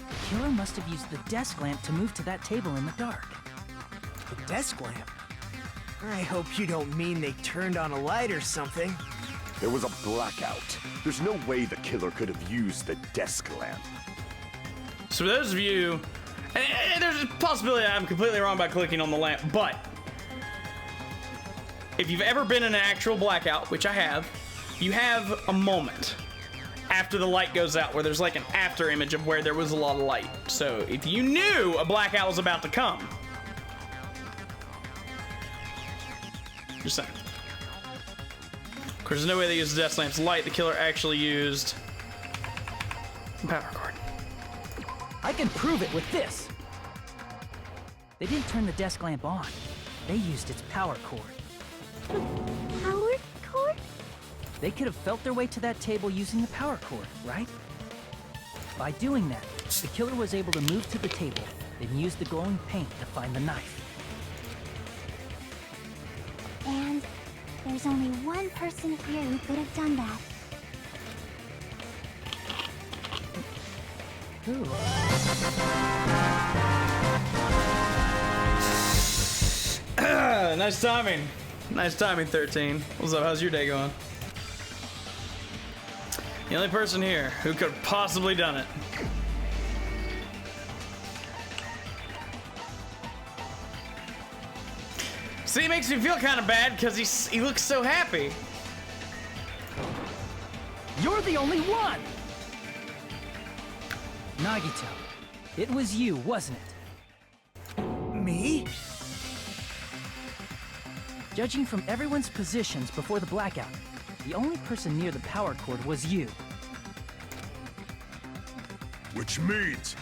The killer must have used the desk lamp to move to that table in the dark. The desk lamp? I hope you don't mean they turned on a light or something. There was a blackout. There's no way the killer could have used the desk lamp. So for those of you, and there's a possibility I'm completely wrong by clicking on the lamp, but if you've ever been in an actual blackout, which I have, you have a moment after the light goes out where there's like an after image of where there was a lot of light. So if you knew a blackout was about to come, just saying. Of course, there's no way they used the desk lamp's light. The killer actually used some power cord. I can prove it with this. They didn't turn the desk lamp on. They used its power cord. Power cord? They could have felt their way to that table using the power cord, right? By doing that, the killer was able to move to the table, then use the glowing paint to find the knife. And there's only one person here who could have done that. Ooh. Nice timing. Nice timing, 13. What's up? How's your day going? The only person here who could have possibly done it. See, it makes me feel kind of bad because he looks so happy. You're the only one! Nagito, it was you, wasn't it? Me? Judging from everyone's positions before the blackout, the only person near the power cord was you. Which means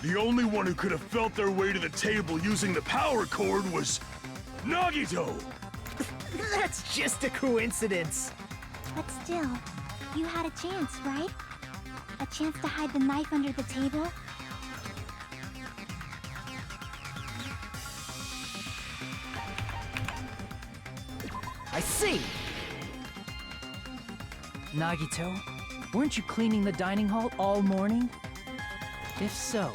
the only one who could have felt their way to the table using the power cord was Nagito! That's just a coincidence. But still, you had a chance, right? A chance to hide the knife under the table? I see. Nagito, weren't you cleaning the dining hall all morning? If so,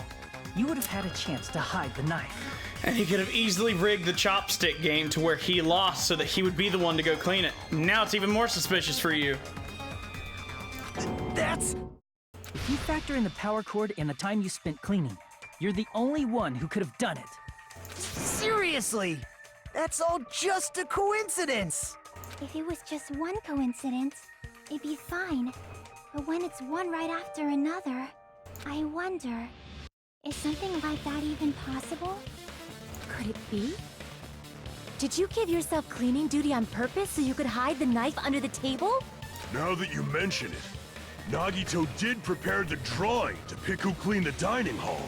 you would have had a chance to hide the knife. And he could have easily rigged the chopstick game to where he lost so that he would be the one to go clean it. Now it's even more suspicious for you. That's... If you factor in the power cord and the time you spent cleaning, you're the only one who could have done it. Seriously! That's all just a coincidence! If it was just one coincidence, it'd be fine. But when it's one right after another, I wonder, is something like that even possible? Could it be? Did you give yourself cleaning duty on purpose so you could hide the knife under the table? Now that you mention it, Nagito did prepare the drawing to pick who cleaned the dining hall.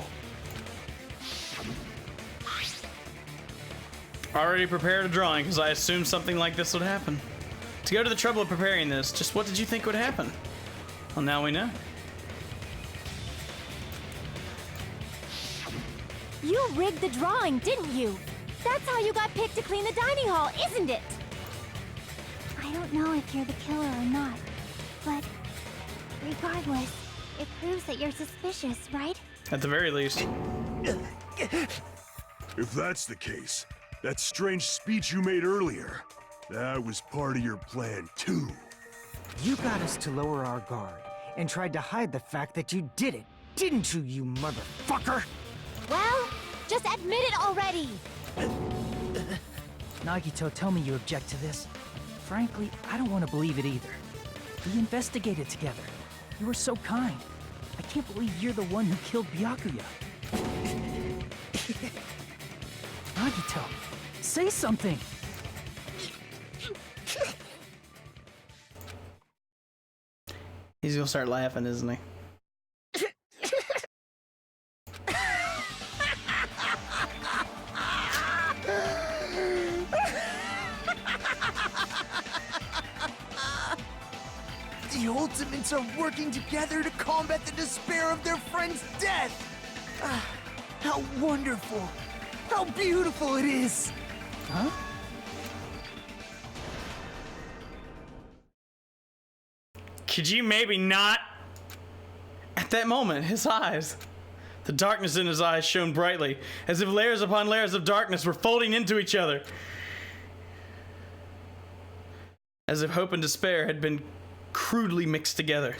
Already prepared a drawing because I assumed something like this would happen. To go to the trouble of preparing this, just what did you think would happen? Well, now we know. You rigged the drawing, didn't you? That's how you got picked to clean the dining hall, isn't it? I don't know if you're the killer or not, but regardless, it proves that you're suspicious, right? At the very least. If that's the case, that strange speech you made earlier, that was part of your plan too. You got us to lower our guard and tried to hide the fact that you did it, didn't you, you motherfucker? Well, just admit it already! Nagito, tell me you object to this. Frankly, I don't want to believe it either. We investigated together. You were so kind. I can't believe you're the one who killed Byakuya. Nagito, say something! He's gonna start laughing, isn't he? The Ultimates are working together to combat the despair of their friend's death! Ah, how wonderful! How beautiful it is! Huh? Could you maybe not? At that moment, his eyes. The darkness in his eyes shone brightly, as if layers upon layers of darkness were folding into each other. As if hope and despair had been crudely mixed together.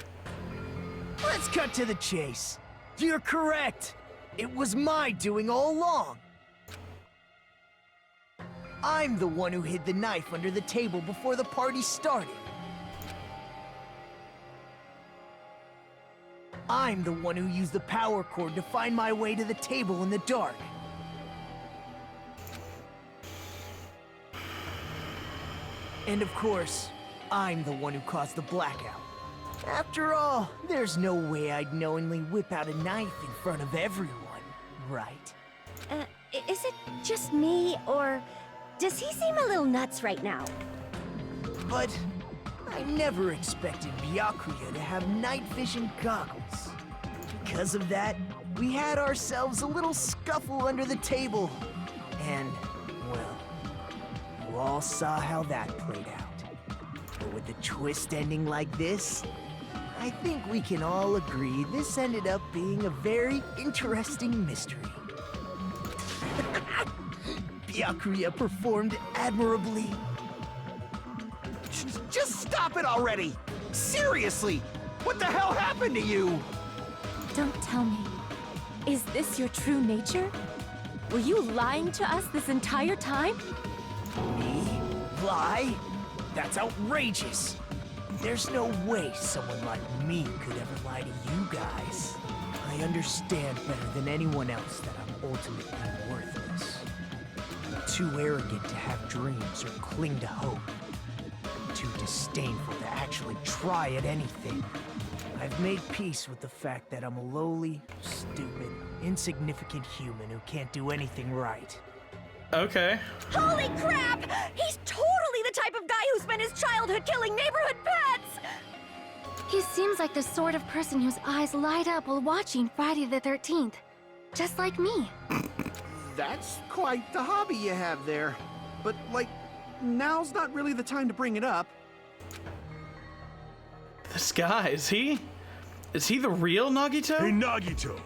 Let's cut to the chase. You're correct. It was my doing all along. I'm the one who hid the knife under the table before the party started. I'm the one who used the power cord to find my way to the table in the dark. And of course, I'm the one who caused the blackout. After all, there's no way I'd knowingly whip out a knife in front of everyone, right? Is it just me, or does he seem a little nuts right now? But I never expected Byakuya to have night vision goggles. Because of that, we had ourselves a little scuffle under the table. And, well, you all saw how that played out. But with the twist ending like this, I think we can all agree this ended up being a very interesting mystery. Byakuya performed admirably. Just stop it already! Seriously! What the hell happened to you? Don't tell me. Is this your true nature? Were you lying to us this entire time? Me? Lie? That's outrageous! There's no way someone like me could ever lie to you guys. I understand better than anyone else that I'm ultimately worthless. Too arrogant to have dreams or cling to hope. Too disdainful to actually try at anything. I've made peace with the fact that I'm a lowly, stupid, insignificant human who can't do anything right. Okay. Holy crap! He's totally the type of guy who spent his childhood killing neighborhood pets! He seems like the sort of person whose eyes light up while watching Friday the 13th. Just like me. That's quite the hobby you have there. But, like, now's not really the time to bring it up. This guy, is he the real Nagito? Hey, Nagito!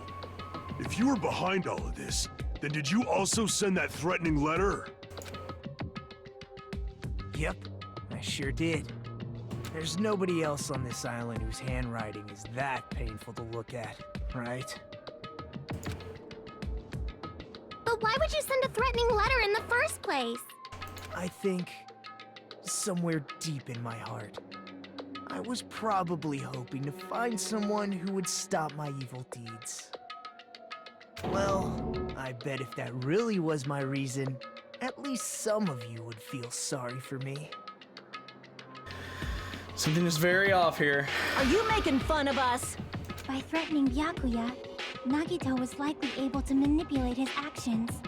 If you were behind all of this, then did you also send that threatening letter? Yep, I sure did. There's nobody else on this island whose handwriting is that painful to look at, right? But why would you send a threatening letter in the first place? I think, somewhere deep in my heart, I was probably hoping to find someone who would stop my evil deeds. Well, I bet if that really was my reason, at least some of you would feel sorry for me. Something is very off here. Are you making fun of us? By threatening Byakuya, Nagito was likely able to manipulate his actions.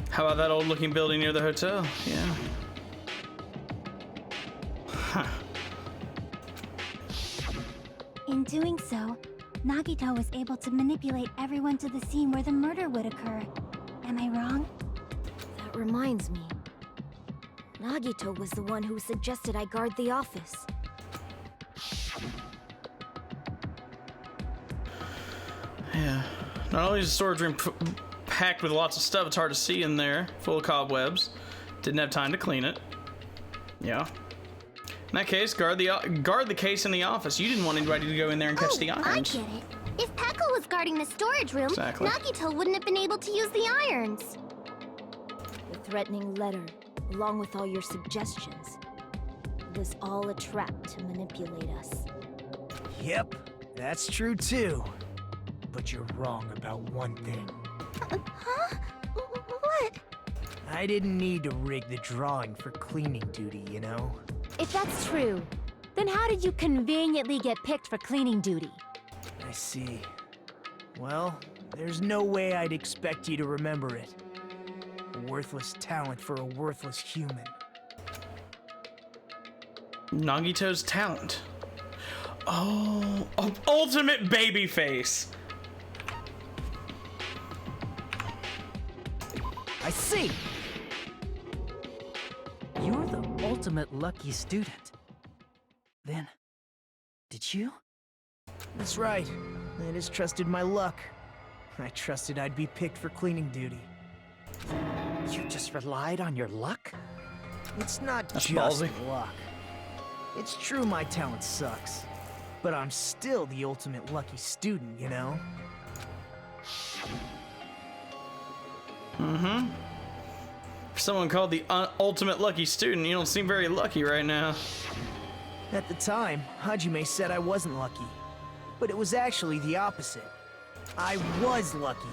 How about that old-looking building near the hotel? Yeah. Huh. In doing so, Nagito was able to manipulate everyone to the scene where the murder would occur. Am I wrong? That reminds me. Nagito was the one who suggested I guard the office. Yeah. Not only is the storage room packed with lots of stuff, it's hard to see in there, full of cobwebs. Didn't have time to clean it. Yeah. In that case, guard the case in the office. You didn't want anybody to go in there and catch the irons. I get it. If Pekka was guarding the storage room, Exactly. Nagito wouldn't have been able to use the irons. The threatening letter, along with all your suggestions, was all a trap to manipulate us. Yep, that's true too. But you're wrong about one thing. Huh? What? I didn't need to rig the drawing for cleaning duty, you know? If that's true, then how did you conveniently get picked for cleaning duty? I see. Well, there's no way I'd expect you to remember it. A worthless talent for a worthless human. Nagito's talent. Oh, ultimate babyface. I see! You're the ultimate lucky student. Then, did you? That's right. I just trusted my luck. I trusted I'd be picked for cleaning duty. You just relied on your luck? It's not That's just ballsy. luck. It's true my talent sucks. But I'm still the ultimate lucky student, you know? Mm-hmm. For someone called the ultimate lucky student, you don't seem very lucky right now. At the time, Hajime said I wasn't lucky. But it was actually the opposite. I was lucky.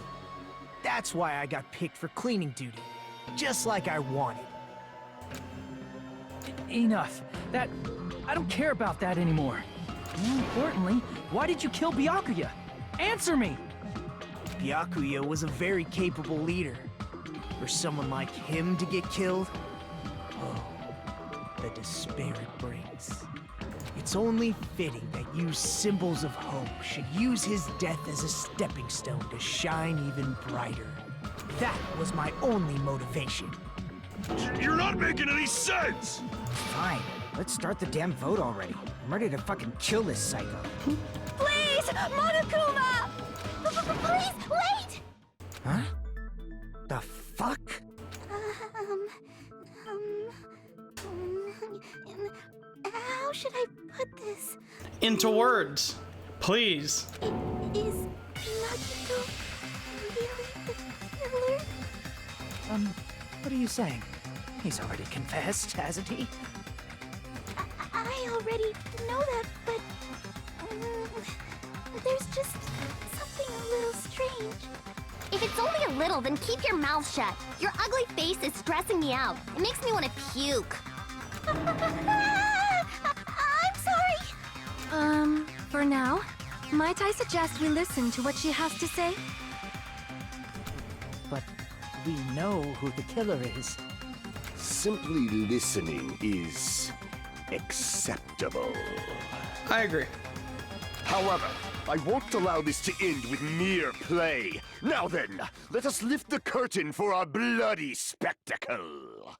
That's why I got picked for cleaning duty. Just like I wanted. Enough. I don't care about that anymore. More importantly, why did you kill Byakuya? Answer me! Byakuya was a very capable leader. For someone like him to get killed, oh, the despair it brings. It's only fitting that you symbols of hope should use his death as a stepping stone to shine even brighter. That was my only motivation. You're not making any sense! Fine, let's start the damn vote already. I'm ready to fucking kill this psycho. Please, Monokuma! Please, wait! Huh? The fuck? How should I put this? Into words, please. Is Nagito really the killer? What are you saying? He's already confessed, hasn't he? I already know that, but there's just something a little strange. If it's only a little, then keep your mouth shut. Your ugly face is stressing me out. It makes me want to puke. I'm sorry. For now, might I suggest we listen to what she has to say? But we know who the killer is. Simply listening is acceptable. I agree. However, I won't allow this to end with mere play. Now then, let us lift the curtain for our bloody spectacle.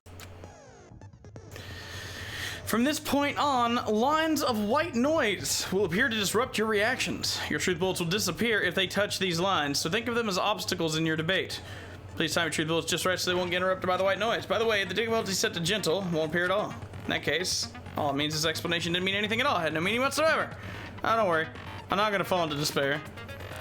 From this point on, lines of white noise will appear to disrupt your reactions. Your truth bullets will disappear if they touch these lines, so think of them as obstacles in your debate. Please time your truth bullets just right so they won't get interrupted by the white noise. By the way, the difficulty set to gentle won't appear at all. In that case, all it means this explanation didn't mean anything at all. It had no meaning whatsoever. Oh, don't worry. I'm not gonna fall into despair.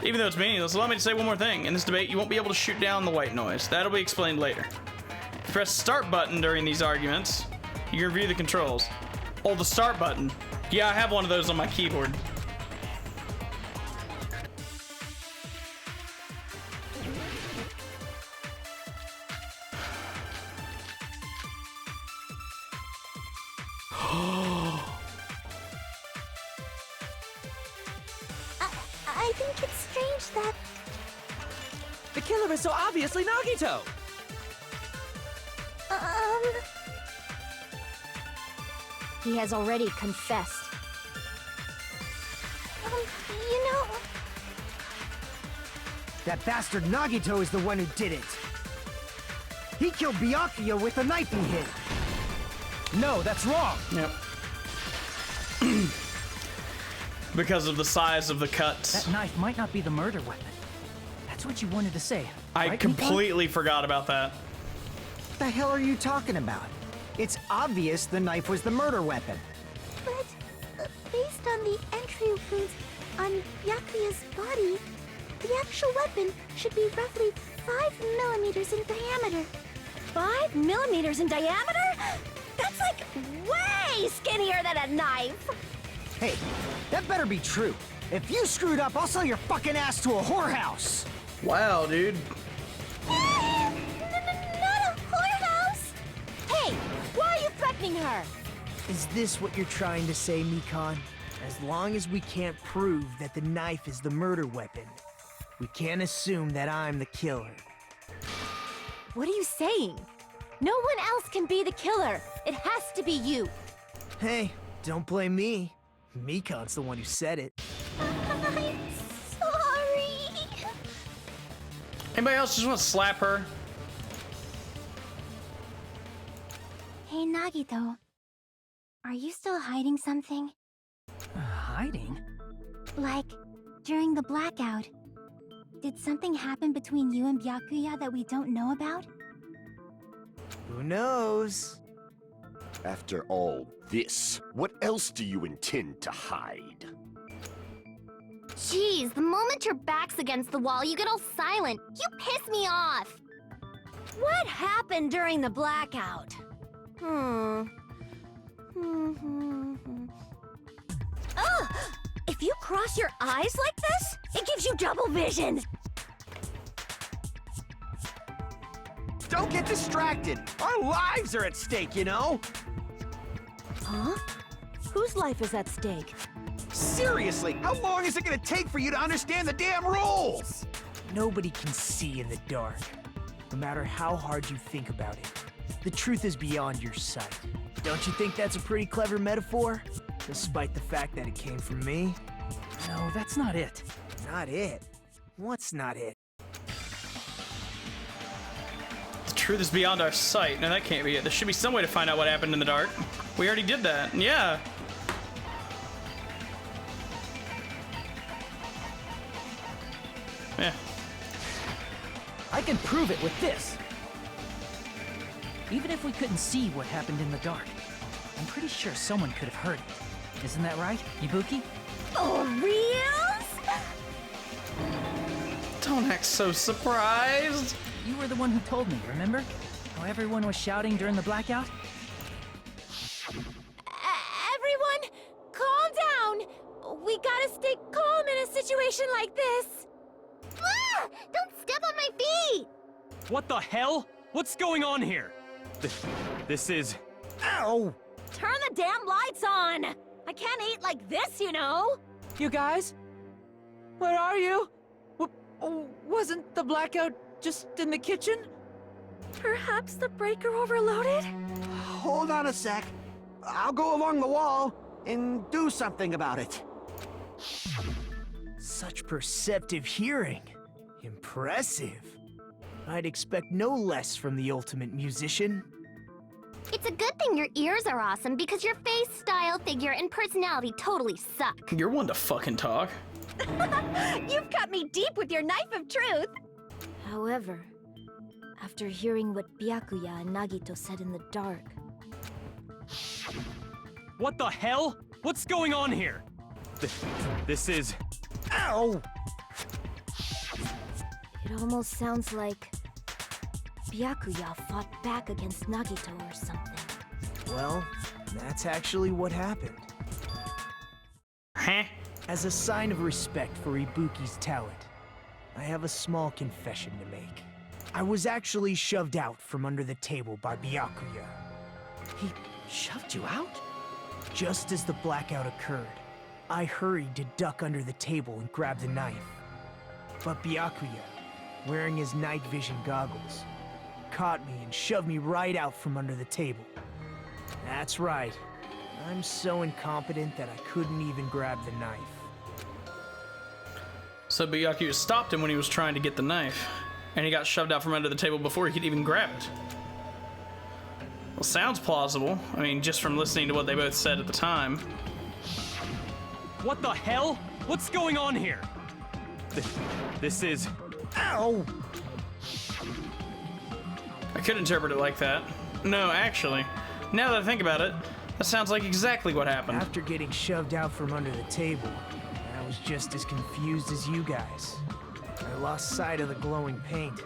Even though it's meaningless, allow me to say one more thing. In this debate, you won't be able to shoot down the white noise. That'll be explained later. If you press the start button during these arguments, you can review the controls. Oh, the start button. Yeah, I have one of those on my keyboard. I think it's strange that... The killer is so obviously Nagito! He has already confessed. You know... That bastard Nagito is the one who did it. He killed Byakuya with the knife he hid. No, that's wrong! Yep. Because of the size of the cuts. That knife might not be the murder weapon. That's what you wanted to say. I right, completely forgot about that. What the hell are you talking about? It's obvious the knife was the murder weapon. But, based on the entry wounds on Byakuya's body, the actual weapon should be roughly 5 millimeters in diameter. 5 millimeters in diameter? That's like way skinnier than a knife! Hey, that better be true. If you screwed up, I'll sell your fucking ass to a whorehouse. Wow, dude. Not a whorehouse! Hey, why are you threatening her? Is this what you're trying to say, Mikan? As long as we can't prove that the knife is the murder weapon, we can't assume that I'm the killer. What are you saying? No one else can be the killer. It has to be you. Hey, don't blame me. Mikan's the one who said it. I'm sorry. Anybody else just want to slap her? Hey, Nagito. Are you still hiding something? Hiding? Like, during the blackout, did something happen between you and Byakuya that we don't know about? Who knows? After all this, what else do you intend to hide? Jeez, the moment your back's against the wall, you get all silent. You piss me off. What happened during the blackout? Ugh! If you cross your eyes like this, it gives you double vision. Don't get distracted. Our lives are at stake, you know? Huh? Whose life is at stake? Seriously, how long is it gonna take for you to understand the damn rules? Nobody can see in the dark, no matter how hard you think about it. The truth is beyond your sight. Don't you think that's a pretty clever metaphor? Despite the fact that it came from me? No, that's not it. Not it? What's not it? The truth is beyond our sight. No, that can't be it. There should be some way to find out what happened in the dark. We already did that. Yeah. Yeah. I can prove it with this. Even if we couldn't see what happened in the dark, I'm pretty sure someone could have heard it. Isn't that right, Ibuki? For reals? Don't act so surprised. You were the one who told me, remember? How everyone was shouting during the blackout? Everyone, calm down. We gotta stay calm in a situation like this. Ah! Don't step on my feet! What the hell? What's going on here? This is... Ow! Turn the damn lights on! I can't eat like this, you know! You guys? Where are you? Wasn't the blackout just in the kitchen? Perhaps the breaker overloaded? Hold on a sec. I'll go along the wall and do something about it. Such perceptive hearing. Impressive. I'd expect no less from the ultimate musician. It's a good thing your ears are awesome because your face, style, figure, and personality totally suck. You're one to fucking talk. You've cut me deep with your knife of truth! However, after hearing what Byakuya and Nagito said in the dark... What the hell? What's going on here? This is... Ow! It almost sounds like... Byakuya fought back against Nagito or something. Well, that's actually what happened. Huh? As a sign of respect for Ibuki's talent, I have a small confession to make. I was actually shoved out from under the table by Byakuya. He shoved you out? Just as the blackout occurred, I hurried to duck under the table and grab the knife. But Byakuya, wearing his night vision goggles, caught me and shoved me right out from under the table. That's right. I'm so incompetent that I couldn't even grab the knife. So Byakuya stopped him when he was trying to get the knife, and he got shoved out from under the table before he could even grab it. Well, sounds plausible. I mean, just from listening to what they both said at the time. What the hell? What's going on here? This is... Ow! I could interpret it like that. No, actually, now that I think about it, that sounds like exactly what happened. After getting shoved out from under the table, I was just as confused as you guys. I lost sight of the glowing paint,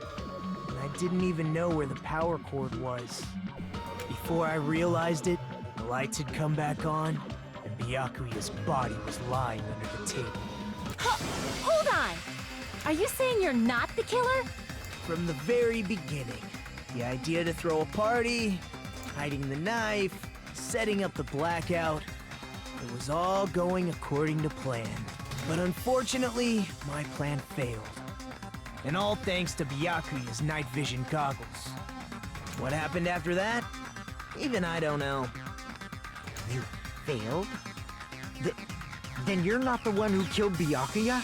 and I didn't even know where the power cord was. Before I realized it, the lights had come back on, and Byakuya's body was lying under the table. Hold on! Are you saying you're not the killer? From the very beginning, the idea to throw a party, hiding the knife, setting up the blackout, it was all going according to plan. But unfortunately, my plan failed. And all thanks to Byakuya's night vision goggles. What happened after that? Even I don't know. You failed? Then you're not the one who killed Byakuya?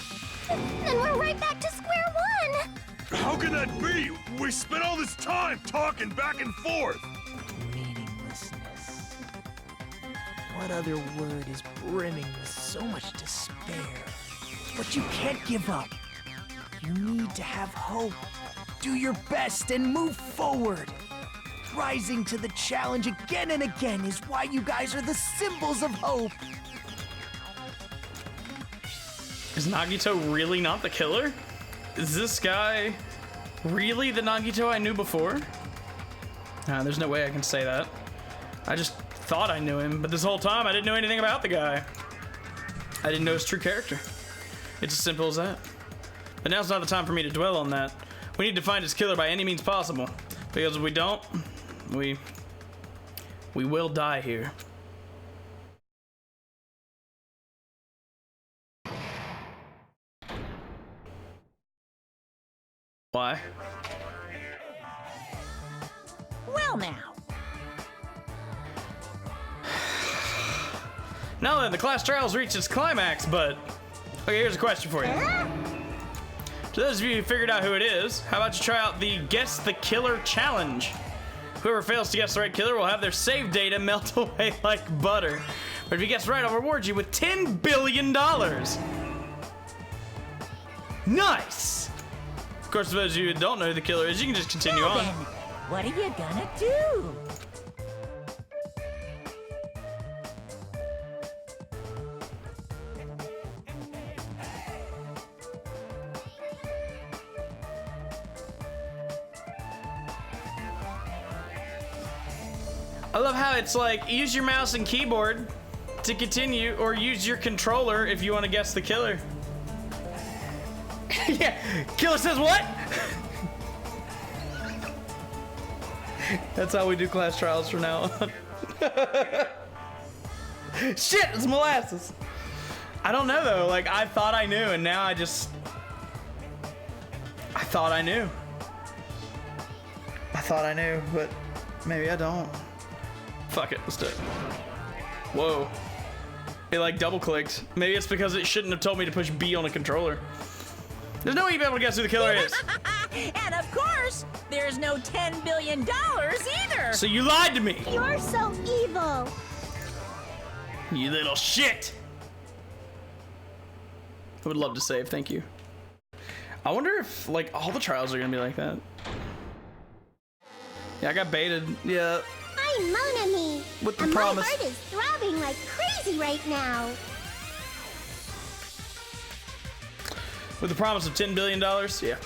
Then we're right back to square one! How can that be? We spent all this time talking back and forth! Meaninglessness. What other word is brimming with so much despair? But you can't give up. You need to have hope. Do your best and move forward. Rising to the challenge again and again is why you guys are the symbols of hope. Is Nagito really not the killer? Is this guy really the Nagito I knew before? There's no way I can say that. I just thought I knew him, but this whole time I didn't know anything about the guy. I didn't know his true character. It's as simple as that. But now's not the time for me to dwell on that. We need to find his killer by any means possible. Because if we don't, we will die here. Why? Well now. Now then, the class trials reached its climax, but... Okay, here's a question for you. To those of you who figured out who it is, how about you try out the Guess the Killer Challenge? Whoever fails to guess the right killer will have their save data melt away like butter. But if you guess right, I'll reward you with $10 billion. Nice! Of course, for those of you who don't know who the killer is, you can just continue Now on. then, what are you gonna do? I love how it's like, use your mouse and keyboard to continue, or use your controller if you want to guess the killer. Yeah, killer says what? That's how we do class trials from now on. Shit, it's molasses. I don't know though, like I thought I knew and now I thought I knew. I thought I knew, but maybe I don't. Fuck it, let's do it. Whoa. It like double clicked. Maybe it's because it shouldn't have told me to push B on a controller. There's no way you'll be able to guess who the killer is. And of course, there's no $10 billion either. So you lied to me. You're so evil. You little shit. I would love to save, thank you. I wonder if like all the trials are gonna be like that. Yeah, I got baited. Yeah. I'm Monami. With the and promise. My heart is throbbing like crazy right now. With the promise of $10 billion, yeah.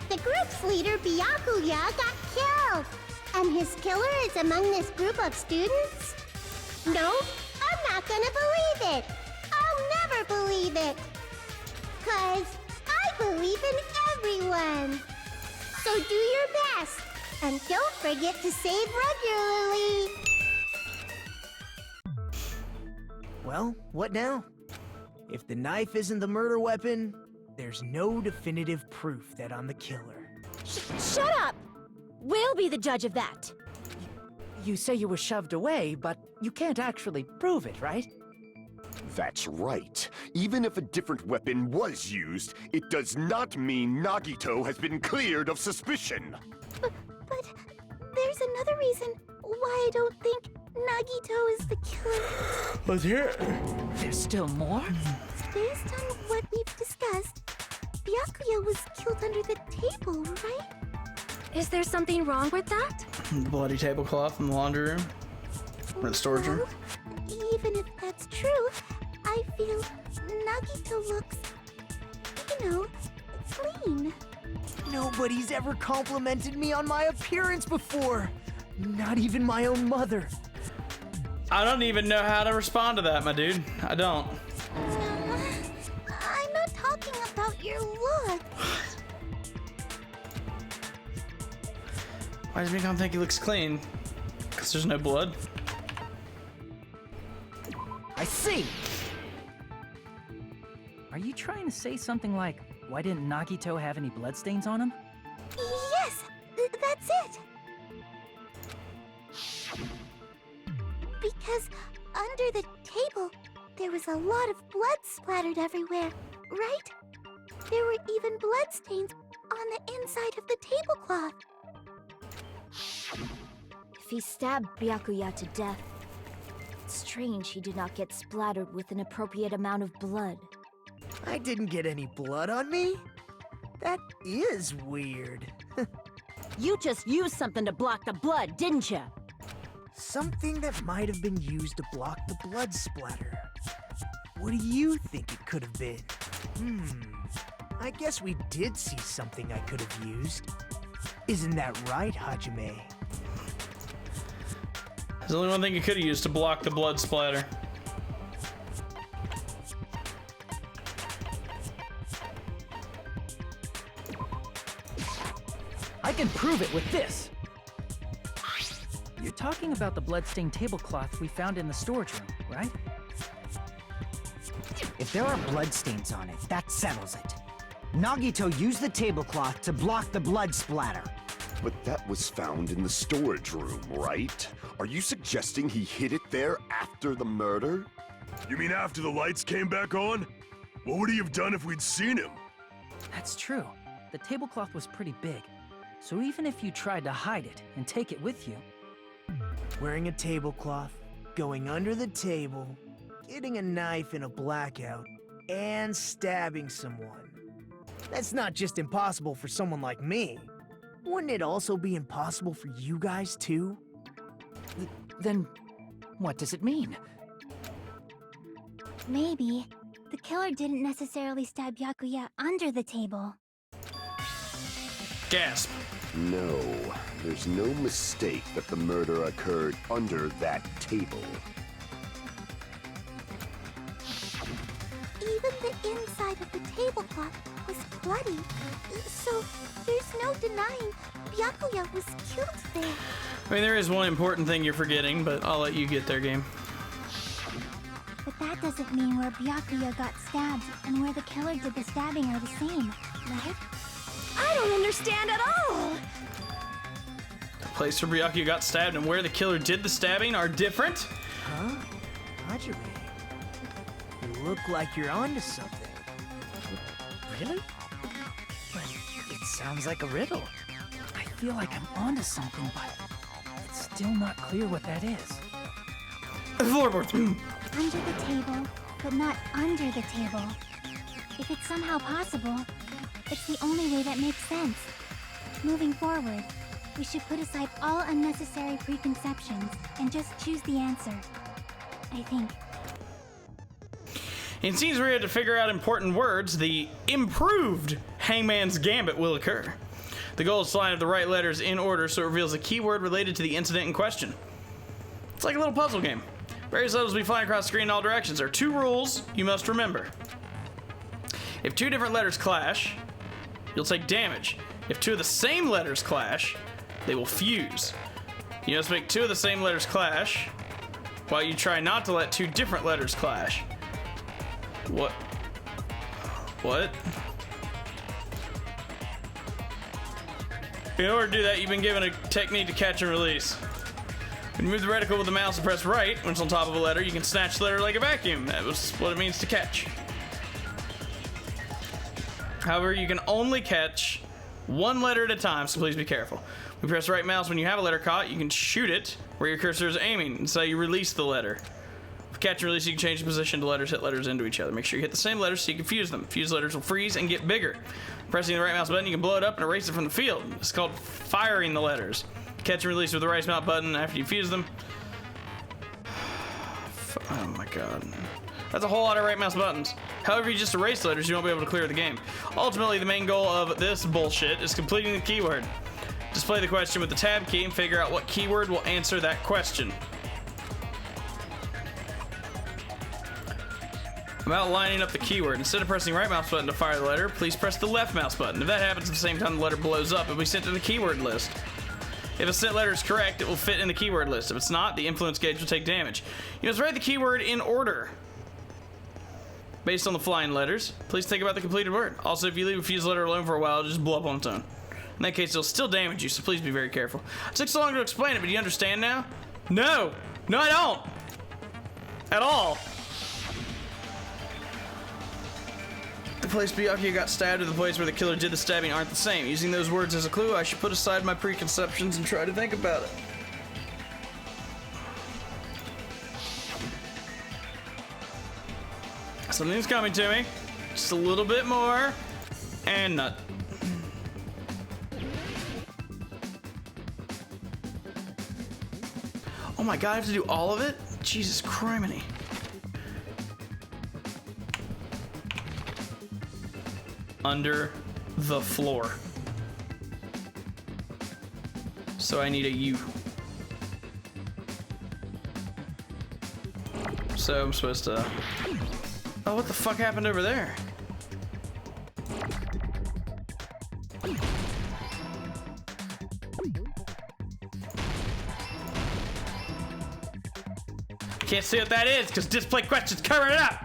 The group's leader, Byakuya, got killed. And his killer is among this group of students? No, I'm not gonna believe it. I'll never believe it. 'Cause I believe in everyone. So do your best. And don't forget to save regularly. Well, what now? If the knife isn't the murder weapon, there's no definitive proof that I'm the killer. Shut up! We'll be the judge of that. You say you were shoved away, but you can't actually prove it, right? That's right. Even if a different weapon was used, it does not mean Nagito has been cleared of suspicion. But there's another reason why I don't think Nagito is the killer. Let's hear it. There's still more? Based on what we've discussed, Byakuya was killed under the table, right? Is there something wrong with that? Bloody tablecloth in the laundry room? Or the storage room? Even if that's true, I feel Nagito looks, clean. Nobody's ever complimented me on my appearance before. Not even my own mother. I don't even know how to respond to that, my dude. I don't. I'm not talking about your looks. Why does Mikon think he looks clean? Because there's no blood? I see! Are you trying to say something like, why didn't Nagito have any bloodstains on him? Yes, that's it. Because under the table, there was a lot of blood splattered everywhere, right? There were even bloodstains on the inside of the tablecloth. If he stabbed Byakuya to death, it's strange he did not get splattered with an appropriate amount of blood. I didn't get any blood on me? That is weird. You just used something to block the blood, didn't you? Something that might have been used to block the blood splatter. What do you think it could have been? I guess we did see something I could have used. Isn't that right, Hajime? There's only one thing you could have used to block the blood splatter. I can prove it with this! You're talking about the bloodstained tablecloth we found in the storage room, right? If there are bloodstains on it, that settles it. Nagito used the tablecloth to block the blood splatter. But that was found in the storage room, right? Are you suggesting he hid it there after the murder? You mean after the lights came back on? What would he have done if we'd seen him? That's true. The tablecloth was pretty big. So even if you tried to hide it and take it with you... Wearing a tablecloth, going under the table, getting a knife in a blackout, and stabbing someone. That's not just impossible for someone like me. Wouldn't it also be impossible for you guys too? Then, what does it mean? Maybe the killer didn't necessarily stab Byakuya under the table. Gasp. No, there's no mistake that the murder occurred under that table. Even the inside of the tablecloth was bloody. So there's no denying Byakuya was killed there. I mean, there is one important thing you're forgetting, but I'll let you get there, game. But that doesn't mean where Byakuya got stabbed and where the killer did the stabbing are the same, right? I don't understand at all! The place where Byakuya got stabbed and where the killer did the stabbing are different? Huh? Hajime, you look like you're onto something. Really? But it sounds like a riddle. I feel like I'm onto something, but it's still not clear what that is. Floorboards. Under the table, but not under the table. If it's somehow possible, it's the only way that makes sense. Moving forward, we should put aside all unnecessary preconceptions and just choose the answer. I think. In scenes where you have to figure out important words, the improved Hangman's Gambit will occur. The goal is to line up the right letters in order so it reveals a keyword related to the incident in question. It's like a little puzzle game. Various letters will be flying across the screen in all directions. There are 2 rules you must remember. If 2 different letters clash, you'll take damage. If 2 of the same letters clash, they will fuse. You must make 2 of the same letters clash, while you try not to let two different letters clash. What? What? In order to do that, you've been given a technique to catch and release. When you move the reticle with the mouse and press right when it's on top of a letter, you can snatch the letter like a vacuum. That was what it means to catch. However, you can only catch one letter at a time, so please be careful. When you press right mouse when you have a letter caught, you can shoot it where your cursor is aiming, and so you release the letter. For catch and release, you can change the position to letters hit letters into each other. Make sure you hit the same letters so you can fuse them. Fused letters will freeze and get bigger. Pressing the right mouse button, you can blow it up and erase it from the field. It's called firing the letters. Catch and release with the right mouse button after you fuse them. Oh my god. That's a whole lot of right mouse buttons. However, you just erase letters, you won't be able to clear the game. Ultimately, the main goal of this bullshit is completing the keyword. Display the question with the tab key and figure out what keyword will answer that question. About lining up the keyword. Instead of pressing the right mouse button to fire the letter, please press the left mouse button. If that happens at the same time the letter blows up, it will be sent to the keyword list. If a sent letter is correct, it will fit in the keyword list. If it's not, the influence gauge will take damage. You must write the keyword in order based on the flying letters. Please think about the completed word. Also, if you leave a fused letter alone for a while, it'll just blow up on its own. In that case, it'll still damage you, so please be very careful. It took so long to explain it, but do you understand now? No! No, I don't! At all! The place Byakuya got stabbed and the place where the killer did the stabbing aren't the same. Using those words as a clue, I should put aside my preconceptions and try to think about it. Something's coming to me. Just a little bit more. And nut. Oh my god, I have to do all of it? Jesus criminy. Under the floor. So I need a U. So I'm supposed to... Oh, what the fuck happened over there? Can't see what that is because display questions cover it up.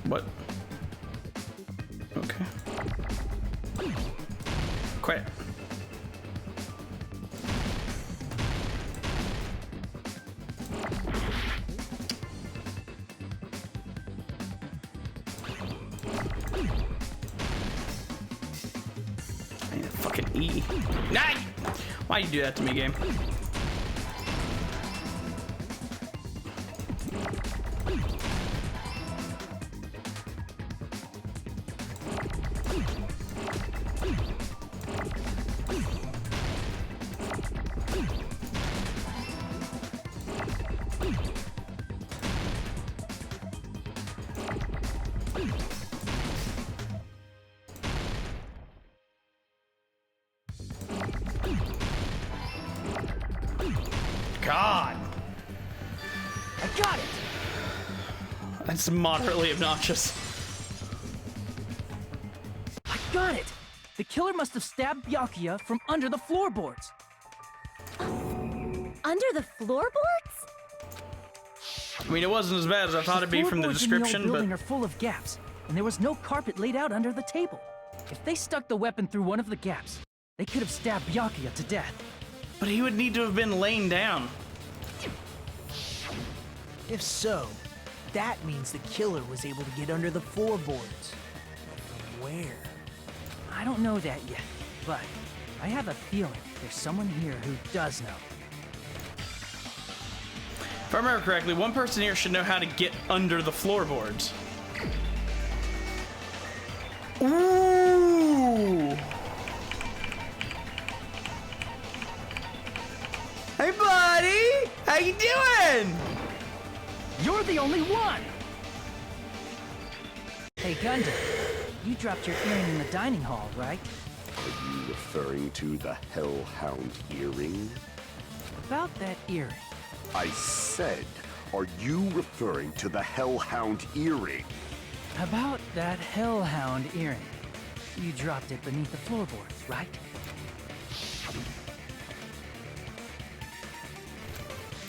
What? Okay. Quit. I need a fucking E. Nah! Why you do that to me, game? God. I got it! That's moderately obnoxious. I got it! The killer must have stabbed Byakuya from under the floorboards. Under the floorboards? I mean, it wasn't as bad as I thought it'd be from the description, in the old building but... are full of gaps, and there was no carpet laid out under the table. If they stuck the weapon through one of the gaps, they could have stabbed Byakuya to death. But he would need to have been laying down. If so, that means the killer was able to get under the floorboards. But where? I don't know that yet, but I have a feeling there's someone here who does know. If I remember correctly, one person here should know how to get under the floorboards. Ooh! Hey, buddy! How you doing? You're the only one! Hey, Gundam, you dropped your earring in the dining hall, right? Are you referring to the Hellhound earring? About that earring. I said, are you referring to the Hellhound earring? About that Hellhound earring. You dropped it beneath the floorboards, right?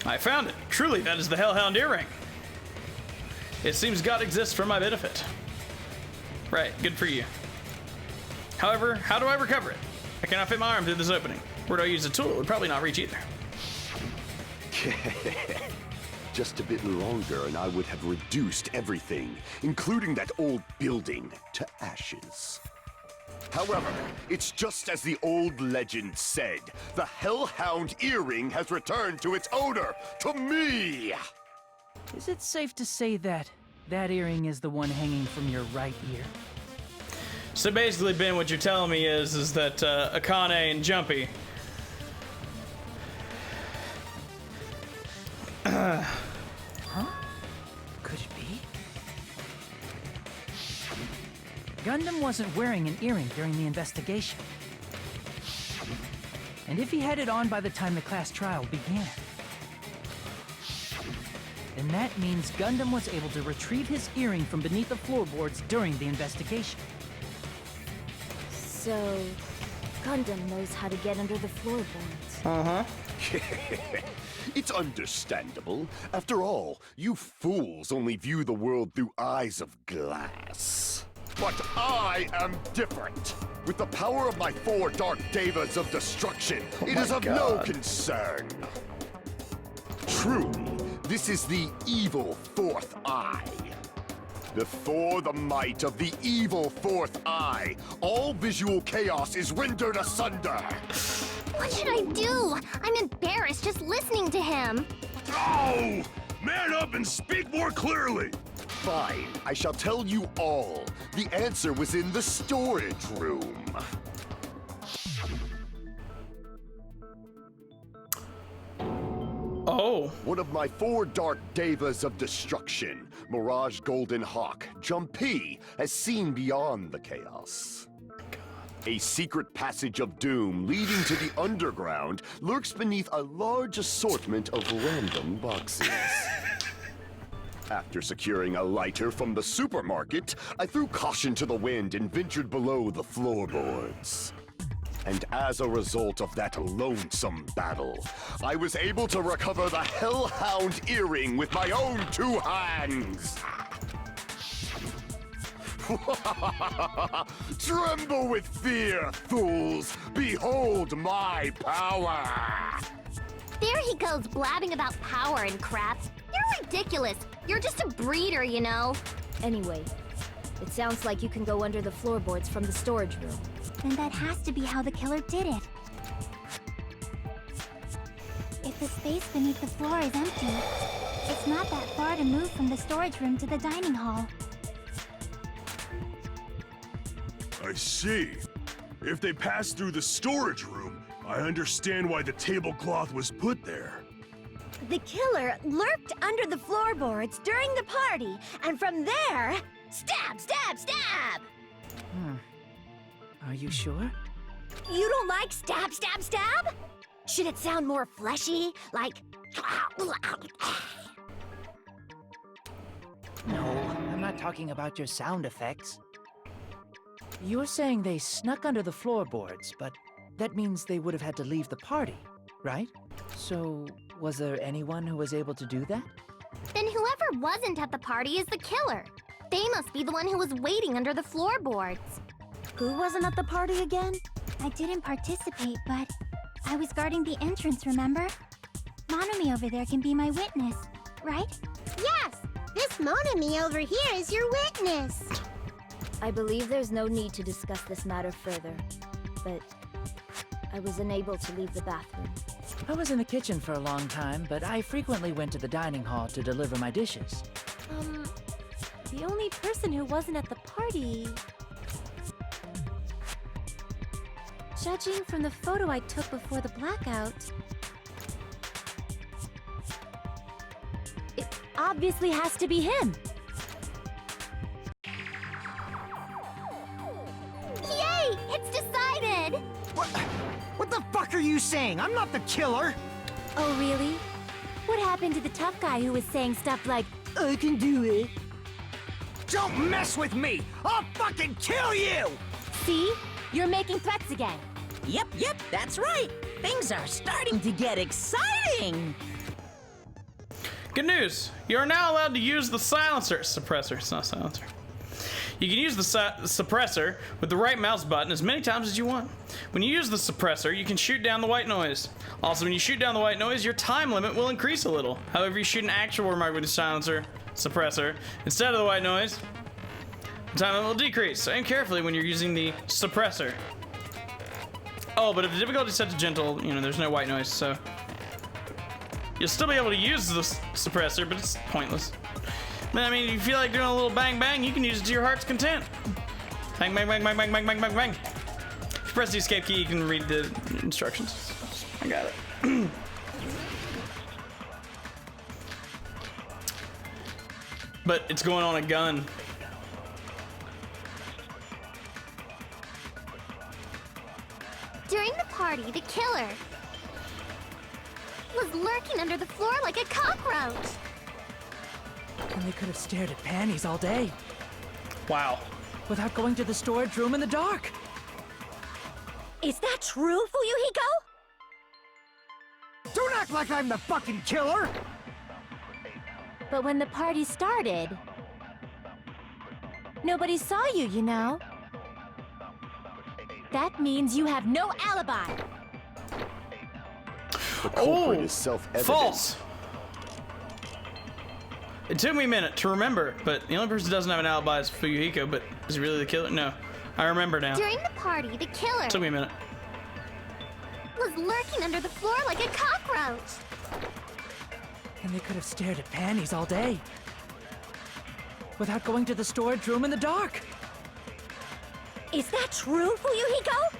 I found it. Truly, that is the Hellhound earring. It seems God exists for my benefit. Right, good for you. However, how do I recover it? I cannot fit my arm through this opening. Where do I use a tool? It would probably not reach either. Just a bit longer and I would have reduced everything, including that old building, to ashes. However, it's just as the old legend said. The Hellhound earring has returned to its owner, to me! Is it safe to say that that earring is the one hanging from your right ear? So basically, Ben, what you're telling me is that Akane and Jumpy Huh? Could it be? Gundam wasn't wearing an earring during the investigation. And if he had it on by the time the class trial began, then that means Gundam was able to retrieve his earring from beneath the floorboards during the investigation. So, Gundam knows how to get under the floorboards. Uh-huh. It's understandable. After all, you fools only view the world through eyes of glass. But I am different. With the power of my 4 dark devas of destruction, it is of no concern. Truly, this is the evil 4th eye. Before the might of the evil 4th eye, all visual chaos is rendered asunder. What should I do? I'm embarrassed just listening to him. Oh! Man up and speak more clearly! Fine, I shall tell you all. The answer was in the storage room. Oh. One of my 4 dark devas of destruction, Mirage Golden Hawk, Jumpy, has seen beyond the chaos. A secret passage of doom leading to the underground lurks beneath a large assortment of random boxes. After securing a lighter from the supermarket, I threw caution to the wind and ventured below the floorboards. And as a result of that lonesome battle, I was able to recover the Hellhound earring with my own 2 hands! Tremble with fear, fools! Behold my power! There he goes blabbing about power and crap. You're ridiculous. You're just a breeder, you know. Anyway, it sounds like you can go under the floorboards from the storage room. Then that has to be how the killer did it. If the space beneath the floor is empty, it's not that far to move from the storage room to the dining hall. I see. If they passed through the storage room, I understand why the tablecloth was put there. The killer lurked under the floorboards during the party, and from there, stab, stab, stab! Are you sure? You don't like stab, stab, stab? Should it sound more fleshy? Like... No, I'm not talking about your sound effects. You're saying they snuck under the floorboards, but that means they would have had to leave the party, right? So, was there anyone who was able to do that? Then whoever wasn't at the party is the killer. They must be the one who was waiting under the floorboards. Who wasn't at the party again? I didn't participate, but I was guarding the entrance, remember? Monomi over there can be my witness, right? Yes! This Monomi over here is your witness! I believe there's no need to discuss this matter further, but I was unable to leave the bathroom. I was in the kitchen for a long time, but I frequently went to the dining hall to deliver my dishes. The only person who wasn't at the party... Judging from the photo I took before the blackout, obviously has to be him. Yay! It's decided! What the fuck are you saying? I'm not the killer! Oh, really? What happened to the tough guy who was saying stuff like, I can do it? Don't mess with me! I'll fucking kill you! see? You're making threats again. Yep, that's right. Things are starting to get exciting. Good news. You are now allowed to use the suppressor. It's not silencer. You can use the suppressor with the right mouse button as many times as you want. When you use the suppressor, you can shoot down the white noise. Also, when you shoot down the white noise, your time limit will increase a little. However, you shoot an actual remark with the suppressor, instead of the white noise, the time limit will decrease. So aim carefully when you're using the suppressor. Oh, but if the difficulty is set to gentle, you know, there's no white noise, so you'll still be able to use the suppressor, but it's pointless. I mean, if you feel like doing a little bang bang, you can use it to your heart's content. Bang bang bang bang bang bang bang bang bang. If you press the escape key, you can read the instructions. I got it. But it's going on a gun. During the party, the killer was lurking under the floor like a cockroach. And they could have stared at panties all day. Wow. Without going to the storage room in the dark. Is that true, Fuyuhiko? Don't act like I'm the fucking killer! But when the party started, nobody saw you, you know? That means you have no alibi. The culprit is self-evident. False. It took me a minute to remember, but the only person who doesn't have an alibi is Fuyuhiko, but is he really the killer? No. I remember now. During the party, the killer Took me a minute. was lurking under the floor like a cockroach. And they could have stared at panties all day. Without going to the storage room in the dark. Is that true, Fuyuhiko?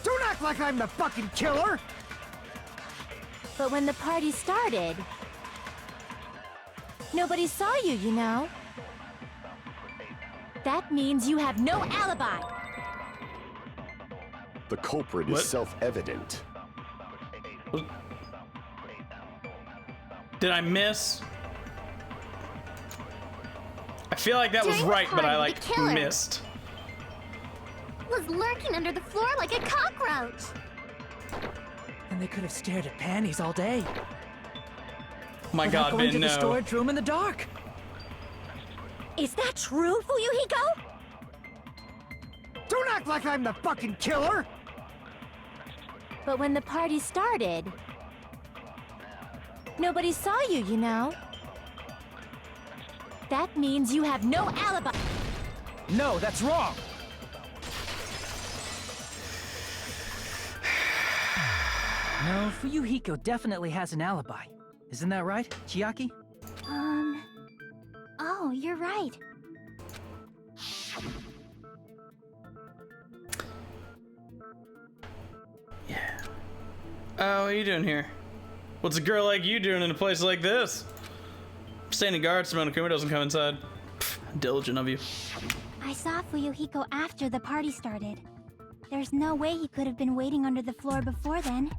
Don't act like I'm the fucking killer! But when the party started, nobody saw you, you know? That means you have no alibi. The culprit What? is self-evident. Did I miss? I feel like that was During the right, but I party, like the killer missed. was lurking under the floor like a cockroach. And they could have stared at panties all day. My Without God, going Ben, to no. the storage room in the dark. Is that true, Fuyuhiko? Don't act like I'm the fucking killer! But when the party started, nobody saw you, you know? That means you have no alibi. No, that's wrong. No, Fuyuhiko definitely has an alibi. Isn't that right, Chiaki? Oh, you're right. Oh, what are you doing here? What's a girl like you doing in a place like this? Standing guard so Monokuma doesn't come inside. Pfft, diligent of you. I saw Fuyuhiko after the party started. There's no way he could have been waiting under the floor before then.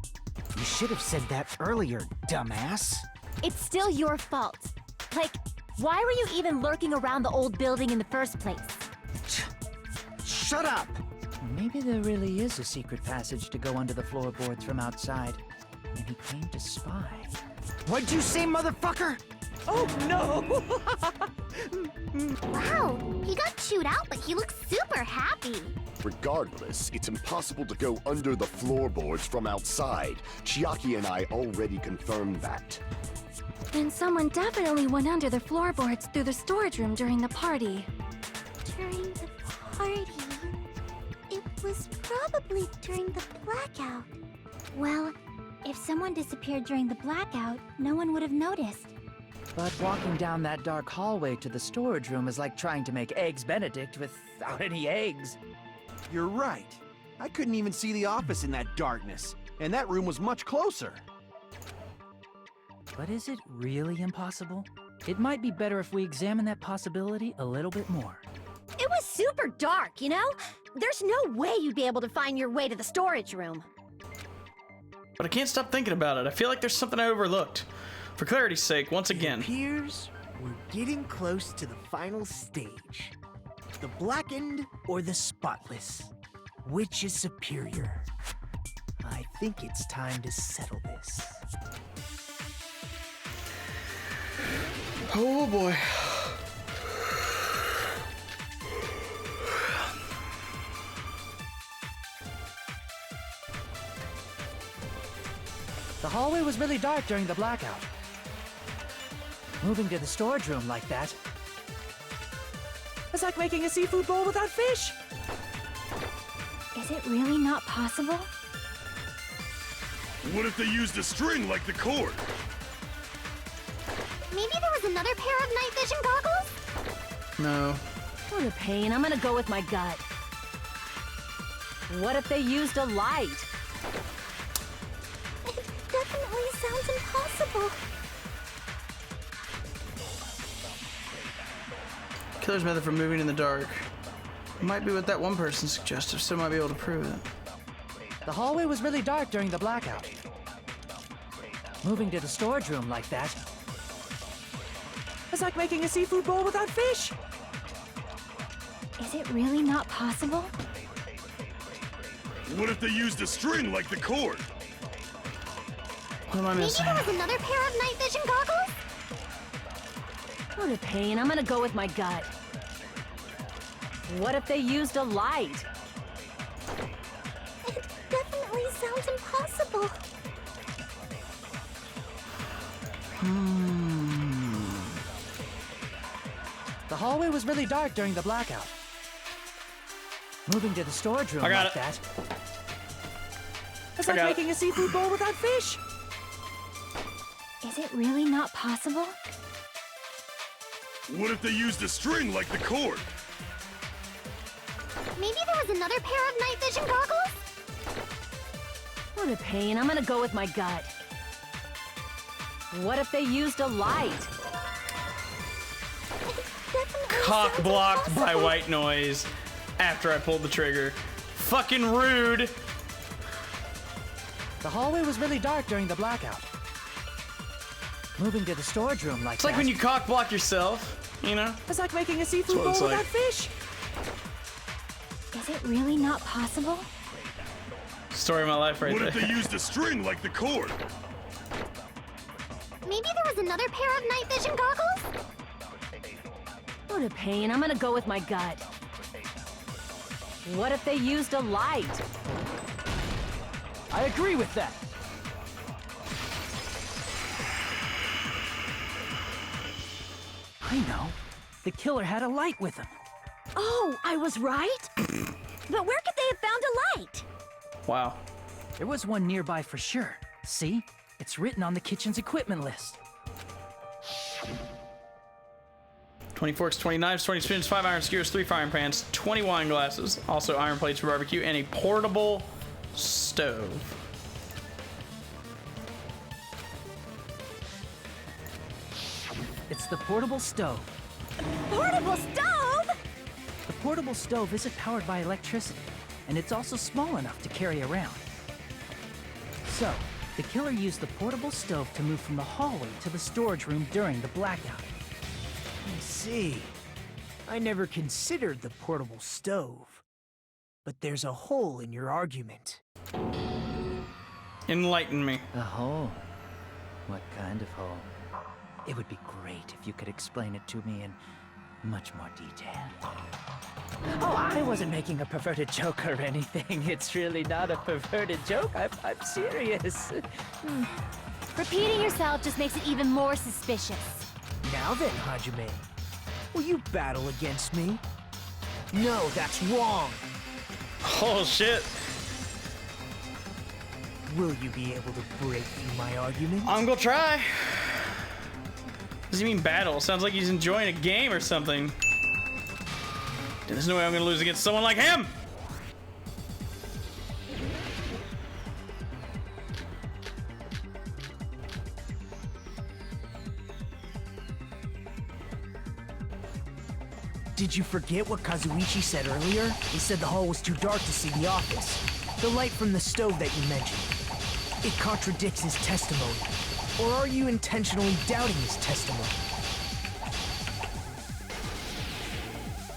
You should have said that earlier, dumbass. It's still your fault. Like, why were you even lurking around the old building in the first place? Shut up! Maybe there really is a secret passage to go under the floorboards from outside. And he came to spy. What'd you say, motherfucker? Oh no! Wow, he got chewed out, but he looks super happy. Regardless, it's impossible to go under the floorboards from outside. Chiaki and I already confirmed that. Then someone definitely went under the floorboards through the storage room during the party. During the party... It was probably during the blackout. Well, if someone disappeared during the blackout, no one would have noticed. But walking down that dark hallway to the storage room is like trying to make Eggs Benedict without any eggs. You're right. I couldn't even see the office in that darkness, and that room was much closer. But is it really impossible? It might be better if we examine that possibility a little bit more. It was super dark, you know? There's no way you'd be able to find your way to the storage room. But I can't stop thinking about it. I feel like there's something I overlooked. For clarity's sake, once again. It appears we're getting close to the final stage. The blackened or the spotless? Which is superior? I think it's time to settle this. Oh boy. The hallway was really dark during the blackout. Moving to the storage room like that. It's like making a seafood bowl without fish. Is it really not possible? What if they used a string like the cord? Maybe there was another pair of night vision goggles? No. What a pain. I'm gonna go with my gut. What if they used a light? It definitely sounds impossible. Killer's method for moving in the dark. Might be what that one person suggested, so might be able to prove it. The hallway was really dark during the blackout. Moving to the storage room like that. It's like making a seafood bowl without fish. Is it really not possible? What if they used a string like the cord? What am I missing? Maybe there was another pair of night vision goggles? What a pain. I'm gonna go with my gut. What if they used a light? It definitely sounds impossible. The hallway was really dark during the blackout. Moving to the storage room I got like it. that. It's I like got it. making a seafood bowl without fish. Is it really not possible? What if they used a string like the cord? Maybe there was another pair of night vision goggles? What a pain. I'm gonna go with my gut. What if they used a light? It definitely Cock sounds blocked by impossible. white noise after I pulled the trigger. Fucking rude. The hallway was really dark during the blackout. Moving to the storage room like It's like that. when you cock block yourself, you know? It's like making a seafood That's what bowl it's like. without fish. Is it really not possible? Story of my life right What if there. they used a string like the cord? Maybe there was another pair of night vision goggles? What a pain. I'm gonna go with my gut. What if they used a light? I agree with that. I know. The killer had a light with him. Oh, I was right? But where could they have found a light? Wow. There was one nearby for sure. See? It's written on the kitchen's equipment list. 20 forks, 20 knives, 20 spoons, 5 iron skewers, 3 frying pans, 20 wine glasses, also iron plates for barbecue, and a portable stove. It's the portable stove. Portable stove? The portable stove isn't powered by electricity, and it's also small enough to carry around. So, the killer used the portable stove to move from the hallway to the storage room during the blackout. I see. I never considered the portable stove. But there's a hole in your argument. Enlighten me. A hole? What kind of hole? It would be great if you could explain it to me in much more detail. Oh, I wasn't making a perverted joke or anything. It's really not a perverted joke. I'm serious. Repeating yourself just makes it even more suspicious. Now then, Hajime, will you battle against me? No, that's wrong. Oh shit. Will you be able to break through my argument? I'm gonna try. What does he mean battle? Sounds like he's enjoying a game or something. There's no way I'm gonna lose against someone like him. Did you forget what Kazuichi said earlier? He said the hall was too dark to see the office. The light from the stove that you mentioned. It contradicts his testimony. Or are you intentionally doubting his testimony?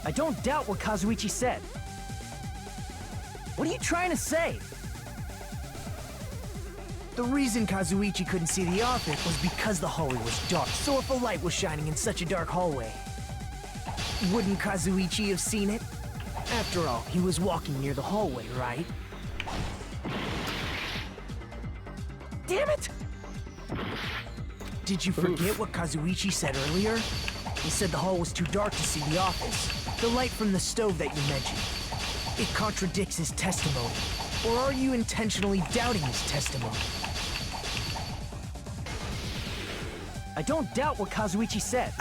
I don't doubt what Kazuichi said. What are you trying to say? The reason Kazuichi couldn't see the office was because the hallway was dark. So if a light was shining in such a dark hallway, wouldn't Kazuichi have seen it? After all, he was walking near the hallway, right? Damn it! Did you forget what Kazuichi said earlier? He said the hall was too dark to see the office. The light from the stove that you mentioned. It contradicts his testimony. Or are you intentionally doubting his testimony? I don't doubt what Kazuichi said.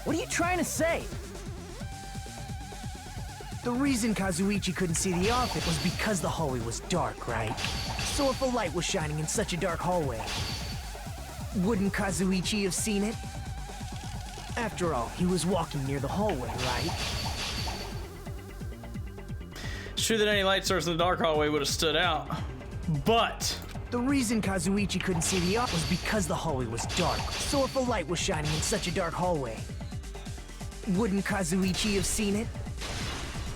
What are you trying to say? The reason Kazuichi couldn't see the office was because the hallway was dark, right? So if a light was shining in such a dark hallway, wouldn't Kazuichi have seen it? After all, he was walking near the hallway, right? It's true that any light source in the dark hallway would have stood out, but the reason Kazuichi couldn't see the office was because the hallway was dark. So if a light was shining in such a dark hallway, wouldn't Kazuichi have seen it?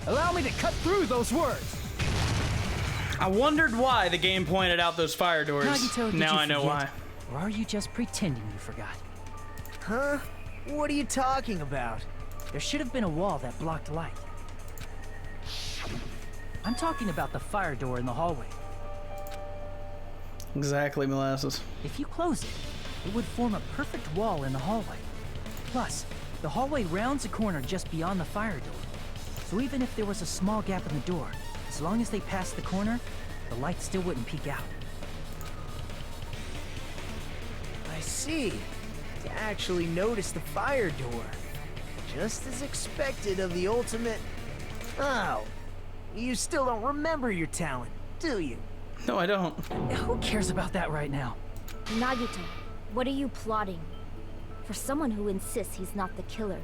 Allow me to cut through those words. I wondered why the game pointed out those fire doors. Nagito, did now you I know forget? why. Or are you just pretending you forgot? Huh? What are you talking about? There should have been a wall that blocked light. I'm talking about the fire door in the hallway. Exactly, Molasses. If you close it, it would form a perfect wall in the hallway. Plus, the hallway rounds a corner just beyond the fire door. So even if there was a small gap in the door, as long as they passed the corner, the light still wouldn't peek out. I see. To actually notice the fire door. Just as expected of the ultimate... Oh, you still don't remember your talent, do you? No, I don't. Who cares about that right now? Nagito, what are you plotting? For someone who insists he's not the killer,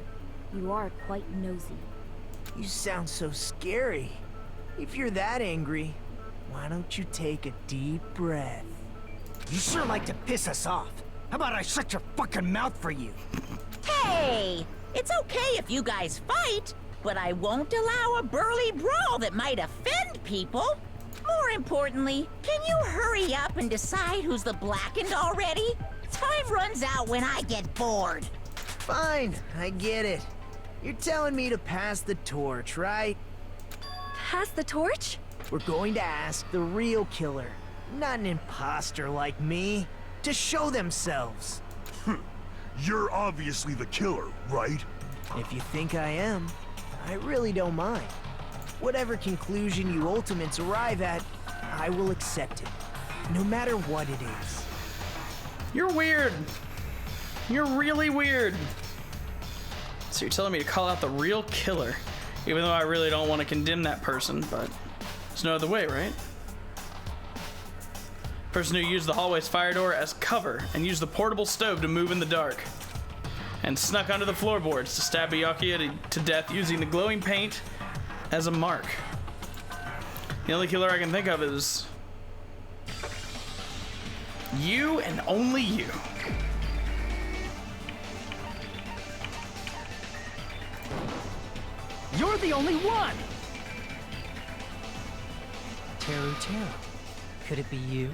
you are quite nosy. You sound so scary. If you're that angry, why don't you take a deep breath? You sure like to piss us off. How about I shut your fucking mouth for you? Hey! It's okay if you guys fight, but I won't allow a burly brawl that might offend people. More importantly, can you hurry up and decide who's the blackened already? Time runs out when I get bored. Fine, I get it. You're telling me to pass the torch, right? Pass the torch? We're going to ask the real killer, not an imposter like me, to show themselves. You're obviously the killer, right? If you think I am, I really don't mind. Whatever conclusion you ultimates arrive at, I will accept it, no matter what it is. You're weird. You're really weird. So you're telling me to call out the real killer, even though I really don't want to condemn that person, but there's no other way, right? Person who used the hallway's fire door as cover and used the portable stove to move in the dark, and snuck under the floorboards to stab Byakuya to death using the glowing paint as a mark. The only killer I can think of is you and only you. You're the only one! Teru. Could it be you?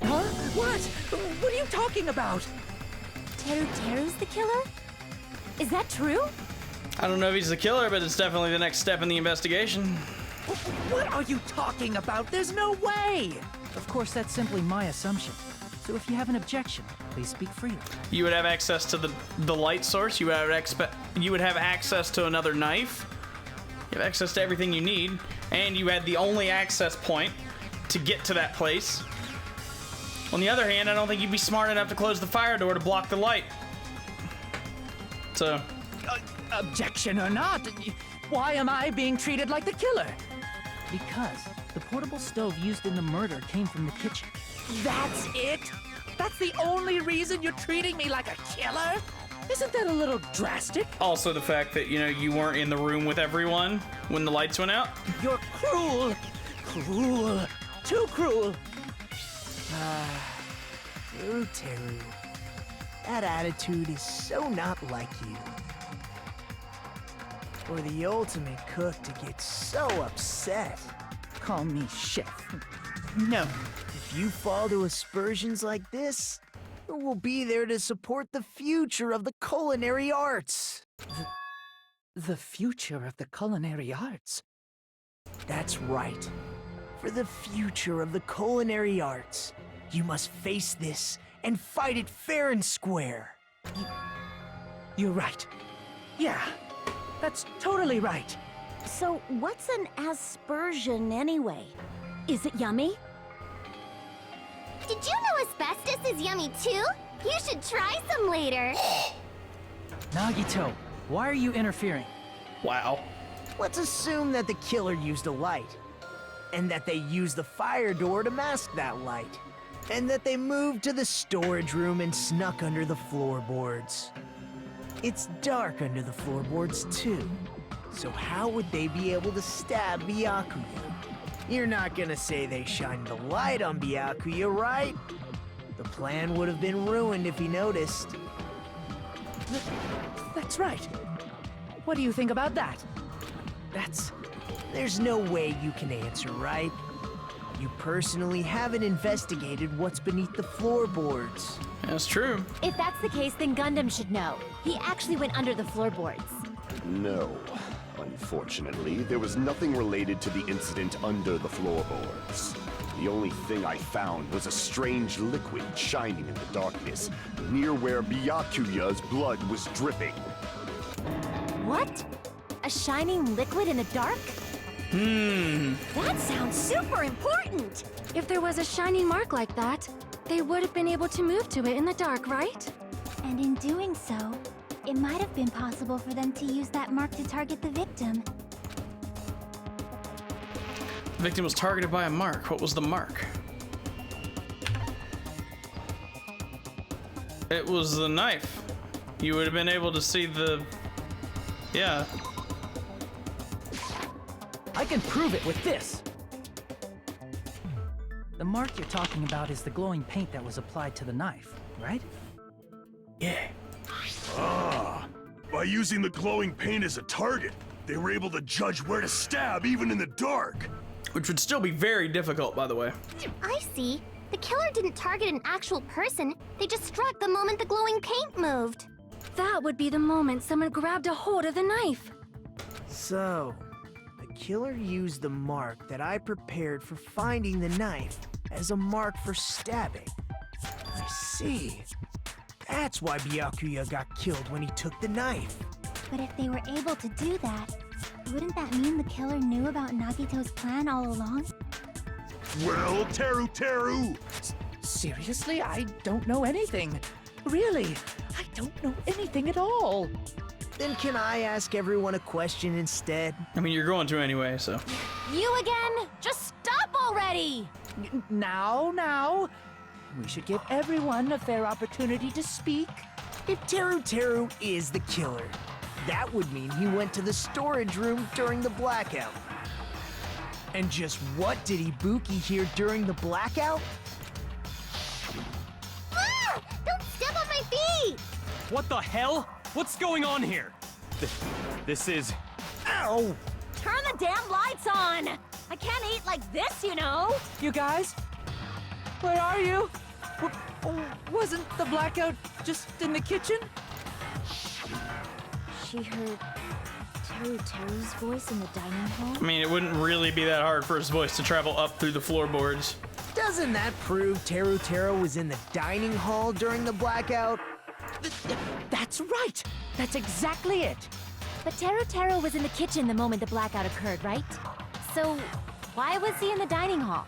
Huh? What? What are you talking about? Teru's the killer? Is that true? I don't know if he's the killer, but it's definitely the next step in the investigation. What are you talking about? There's no way! Of course, that's simply my assumption. So if you have an objection, please speak freely. You would have access to the light source. You would have access to another knife. You have access to everything you need, and you had the only access point to get to that place. On the other hand, I don't think you'd be smart enough to close the fire door to block the light. So, Objection or not, why am I being treated like the killer? Because the portable stove used in the murder came from the kitchen. That's it? That's the only reason you're treating me like a killer? Isn't that a little drastic? Also, the fact that, you know, you weren't in the room with everyone when the lights went out. You're cruel. Cruel. Too cruel. Teru. That attitude is so not like you. For the ultimate cook to get so upset. Call me chef. No. If you fall to aspersions like this, who will be there to support the future of the culinary arts? The future of the culinary arts? That's right. For the future of the culinary arts, you must face this and fight it fair and square. You're right. Yeah, that's totally right. So, what's an aspersion anyway? Is it yummy? Did you know asbestos is yummy too? You should try some later. Nagito, why are you interfering? Wow. Let's assume that the killer used a light, and that they used the fire door to mask that light, and that they moved to the storage room and snuck under the floorboards. It's dark under the floorboards too, so how would they be able to stab Byakuya? You're not gonna say they shined the light on Byakuya, right? The plan would have been ruined if he noticed. That's right. What do you think about that? There's no way you can answer, right? You personally haven't investigated what's beneath the floorboards. That's true. If that's the case, then Gundam should know. He actually went under the floorboards. No. Unfortunately, there was nothing related to the incident under the floorboards. The only thing I found was a strange liquid shining in the darkness, near where Byakuya's blood was dripping. What? A shining liquid in the dark? That sounds super important! If there was a shining mark like that, they would have been able to move to it in the dark, right? And in doing so, it might have been possible for them to use that mark to target the victim. The victim was targeted by a mark. What was the mark? It was the knife. You would have been able to see the... Yeah. I can prove it with this. The mark you're talking about is the glowing paint that was applied to the knife, right? Yeah. Ah, by using the glowing paint as a target, they were able to judge where to stab even in the dark. Which would still be very difficult, by the way. I see. The killer didn't target an actual person. They just struck the moment the glowing paint moved. That would be the moment someone grabbed a hold of the knife. So, the killer used the mark that I prepared for finding the knife as a mark for stabbing. I see. That's why Byakuya got killed when he took the knife. But if they were able to do that, wouldn't that mean the killer knew about Nagito's plan all along? Well, Teru! Seriously? I don't know anything. Really, I don't know anything at all. Then can I ask everyone a question instead? I mean, you're going to anyway, so... You again? Just stop already! Now. We should give everyone a fair opportunity to speak. If Teru is the killer, that would mean he went to the storage room during the blackout. And just what did Ibuki hear during the blackout? Ah! Don't step on my feet! What the hell? What's going on here? This is... Ow! Turn the damn lights on! I can't eat like this, you know! You guys? Where are you? Wasn't the blackout just in the kitchen? She heard Teru's voice in the dining hall? I mean, it wouldn't really be that hard for his voice to travel up through the floorboards. Doesn't that prove Teru was in the dining hall during the blackout? That's right! That's exactly it! But Teru was in the kitchen the moment the blackout occurred, right? So, why was he in the dining hall?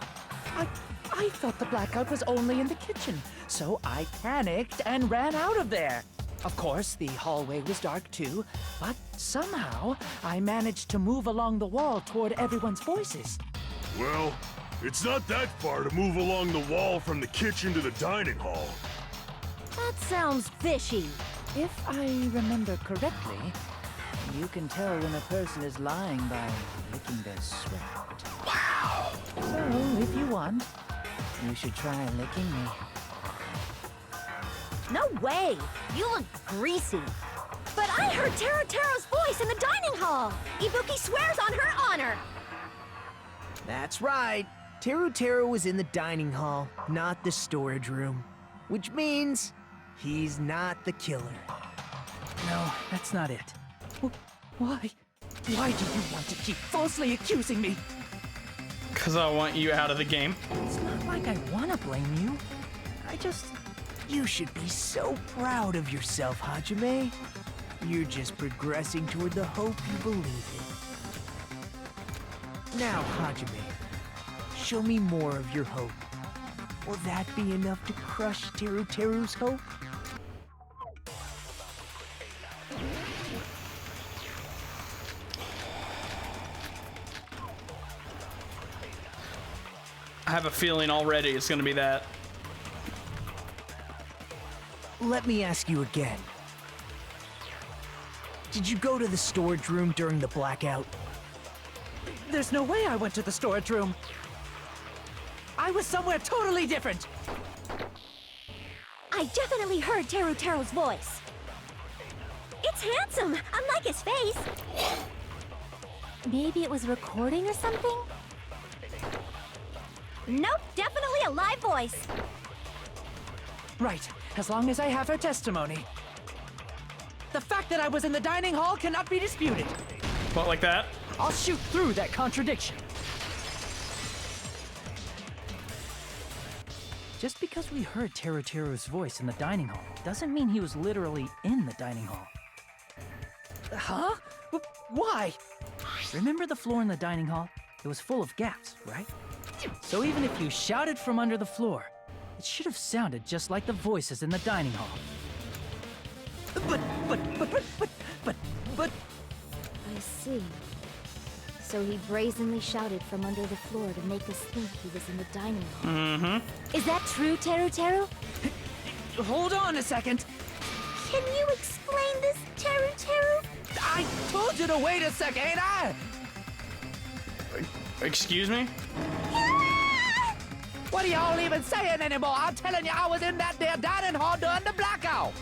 I thought the blackout was only in the kitchen, so I panicked and ran out of there. Of course, the hallway was dark too, but somehow I managed to move along the wall toward everyone's voices. Well, it's not that far to move along the wall from the kitchen to the dining hall. That sounds fishy. If I remember correctly, you can tell when a person is lying by licking their sweat. Wow. So, if you want, you should try licking me. No way! You look greasy. But I heard Teru's voice in the dining hall! Ibuki swears on her honor! That's right. Teru was in the dining hall, not the storage room. Which means he's not the killer. No, that's not it. Why? Why do you want to keep falsely accusing me? Because I want you out of the game. It's not like I want to blame you. You should be so proud of yourself, Hajime. You're just progressing toward the hope you believe in. Now, Hajime, show me more of your hope. Will that be enough to crush Teru's hope? I have a feeling already it's gonna be that. Let me ask you again. Did you go to the storage room during the blackout? There's no way I went to the storage room. I was somewhere totally different. I definitely heard Teru's voice. It's handsome, unlike his face. Maybe it was recording or something? Nope, definitely a live voice. Right, as long as I have her testimony. The fact that I was in the dining hall cannot be disputed. What, like that? I'll shoot through that contradiction. Just because we heard Teru's voice in the dining hall doesn't mean he was literally in the dining hall. Huh? Why? Remember the floor in the dining hall? It was full of gaps, right? So even if you shouted from under the floor, it should have sounded just like the voices in the dining hall. But... I see. So he brazenly shouted from under the floor to make us think he was in the dining hall. Mm-hmm. Is that true, Teru? Hold on a second. Can you explain this, Teru? I told you to wait a second, ain't I? Excuse me? What are y'all even saying anymore? I'm telling you, I was in that there dining hall during the blackout.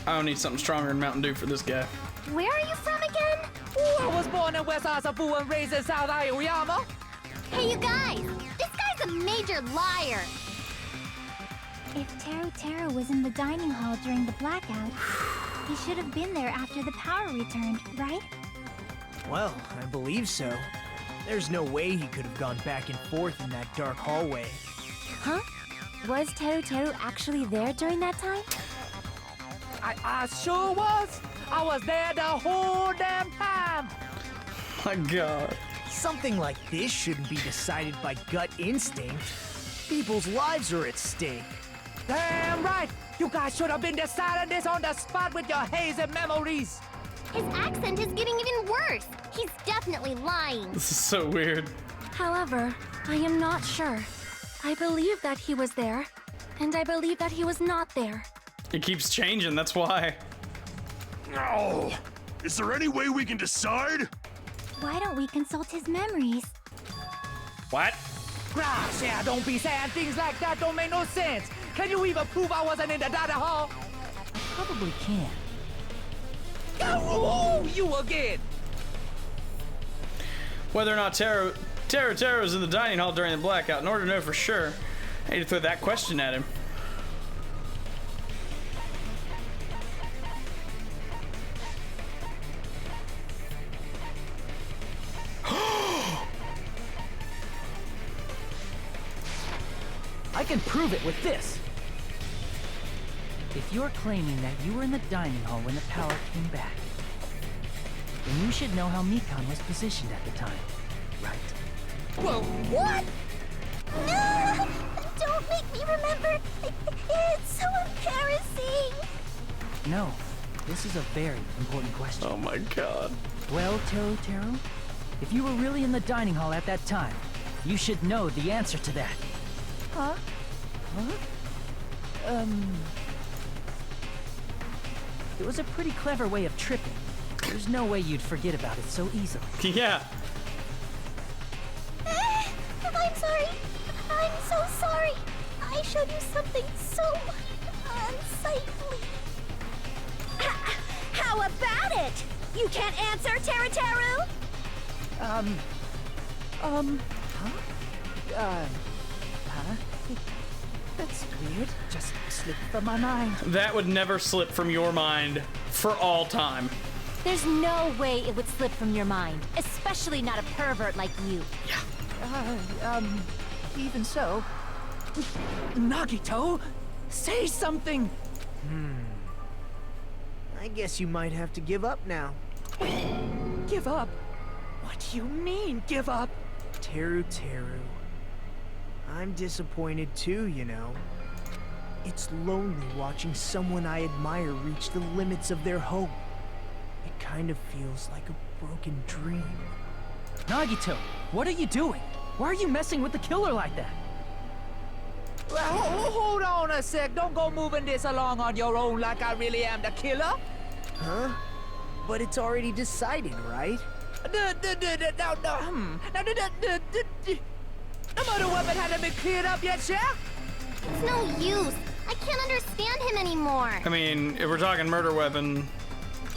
I don't need something stronger than Mountain Dew for this guy. Where are you from again? I was born in West Asabu and raised in South Aoyama. Hey, you guys! This guy's a major liar! If Teru was in the dining hall during the blackout, he should have been there after the power returned, right? Well, I believe so. There's no way he could have gone back and forth in that dark hallway. Huh? Was Teru actually there during that time? I sure was. I was there the whole damn time. My God. Something like this shouldn't be decided by gut instinct. People's lives are at stake. Damn right. You guys should have been deciding this on the spot with your hazy memories. His accent is getting even worse. He's definitely lying. This is so weird. However, I am not sure. I believe that he was there, and I believe that he was not there. It keeps changing, that's why. Oh, is there any way we can decide? Why don't we consult his memories? What? Gosh, yeah, don't be saying things like that. Don't make no sense. Can you even prove I wasn't in the dining hall? I probably can. Oh, you again! Whether or not Teru was in the dining hall during the blackout, in order to know for sure, I need to throw that question at him. I can prove it with this. If you're claiming that you were in the dining hall when the power came back, then you should know how Mikan was positioned at the time, right? Whoa, what? No! Don't make me remember! It's so embarrassing! No, this is a very important question. Oh my God. Well, Teru, if you were really in the dining hall at that time, You should know the answer to that. Huh? It was a pretty clever way of tripping. There's no way you'd forget about it so easily. Yeah. I'm sorry. I'm so sorry. I showed you something so unsightly. How about it? You can't answer, Teru? That's weird. Just slipped from my mind. That would never slip from your mind for all time. There's no way it would slip from your mind, especially not a pervert like you. Even so. Nagito, say something! I guess you might have to give up now. Give up? What do you mean, give up? Teru. I'm disappointed too, you know. It's lonely watching someone I admire reach the limits of their hope. It kind of feels like a broken dream. Nagito, what are you doing? Why are you messing with the killer like that? Well, hold on a sec. Don't go moving this along on your own like I really am the killer. Huh? But it's already decided, right? The murder weapon hasn't been cleared up yet, Chef? It's no use. I can't understand him anymore. I mean, if we're talking murder weapon...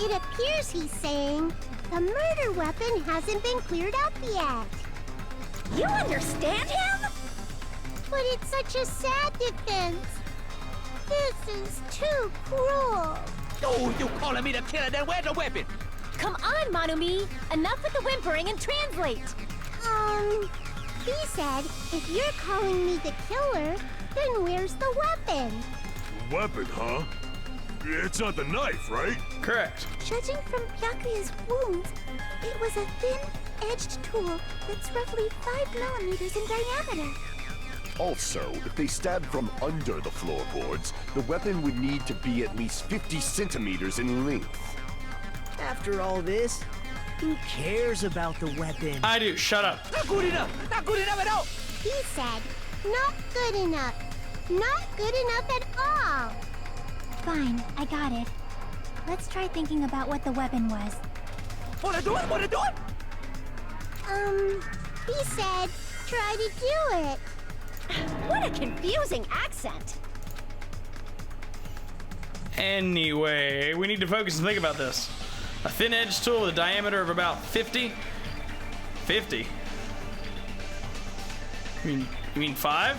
It appears he's saying the murder weapon hasn't been cleared up yet. You understand him? But it's such a sad defense. This is too cruel. Oh, you calling me the killer? Then where's the weapon? Come on, Monumi! Enough with the whimpering and translate! He said, if you're calling me the killer, then where's the weapon? Weapon, huh? It's not the knife, right? Correct. Judging from Byakuya's wounds, it was a thin-edged tool that's roughly 5 millimeters in diameter. Also, if they stabbed from under the floorboards, the weapon would need to be at least 50 centimeters in length. After all this, who cares about the weapon? I do. Shut up. Not good enough! Not good enough at all! He said, not good enough. Not good enough at all. Fine, I got it. Let's try thinking about what the weapon was. Wanna do it? Wanna do it? He said, try to do it. What a confusing accent. Anyway, we need to focus and think about this. A thin-edged tool with a diameter of about 50? 50? You mean 5?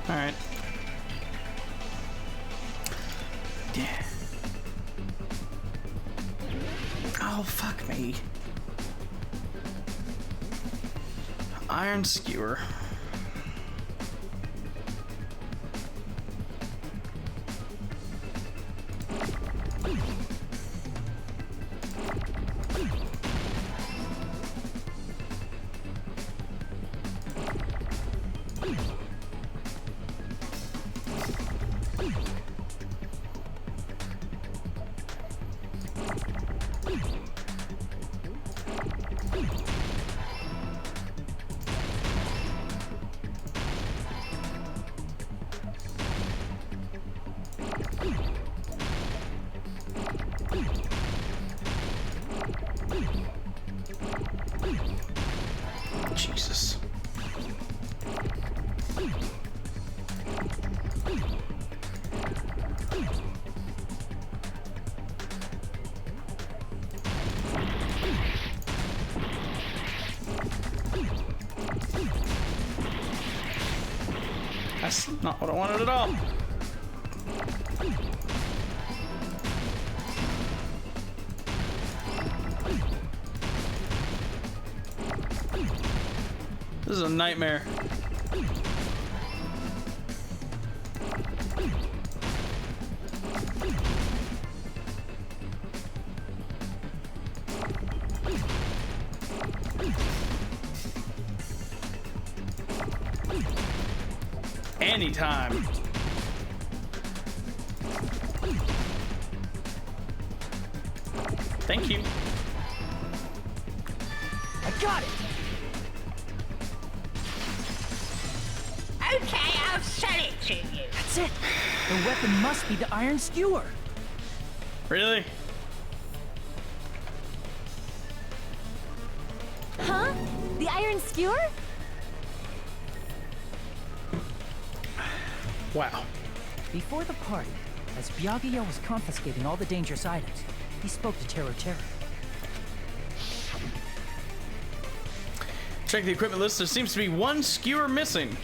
Alright. Yeah. Oh, fuck me. Iron skewer. Jesus. That's not what I wanted at all. This is a nightmare. Anytime. Thank you. I got it! sell it to you. That's it. The weapon must be the iron skewer. Really? Huh? The iron skewer? Wow. Before the party, as Byakuya was confiscating all the dangerous items, he spoke to Teru Teru. Check the equipment list. There seems to be one skewer missing.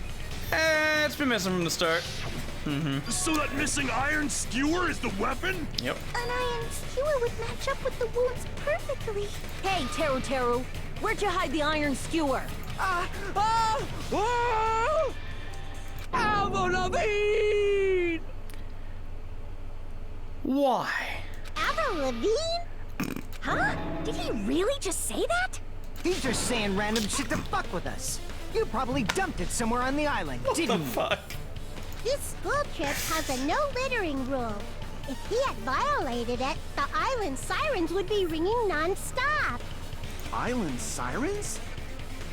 It's been missing from the start. So that missing iron skewer is the weapon? Yep. An iron skewer would match up with the wounds perfectly. Hey, Teru Teru, where'd you hide the iron skewer? Avril Lavigne! Why? Avril Lavigne? Huh? Did he really just say that? He's just saying random shit to fuck with us. You probably dumped it somewhere on the island, What the didn't you? fuck? This school trip has a no littering rule. If he had violated it, the island sirens would be ringing non-stop. Island sirens?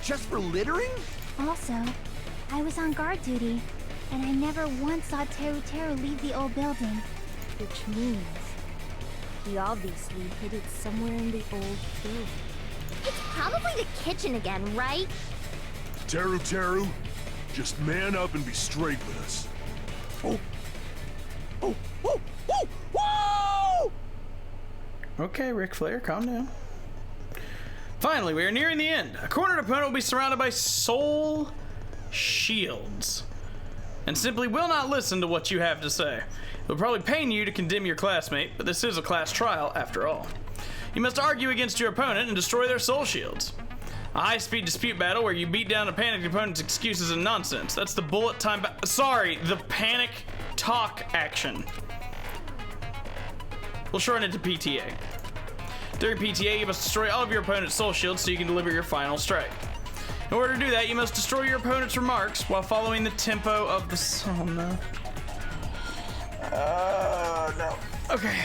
Just for littering? Also, I was on guard duty, and I never once saw Teru Teru leave the old building. Which means he obviously hid it somewhere in the old building. It's probably the kitchen again, right? Teru Teru, just man up and be straight with us. Okay, Ric Flair, calm down. Finally, we are nearing the end. A cornered opponent will be surrounded by soul shields and simply will not listen to what you have to say. It will probably pain you to condemn your classmate, but this is a class trial after all. You must argue against your opponent and destroy their soul shields. A high-speed dispute battle where you beat down a panicked opponent's excuses and nonsense. That's the bullet time the panic talk action. We'll shorten it to PTA. During PTA, you must destroy all of your opponent's soul shields so you can deliver your final strike. In order to do that, you must destroy your opponent's remarks while following the tempo of the song. No. No. Okay.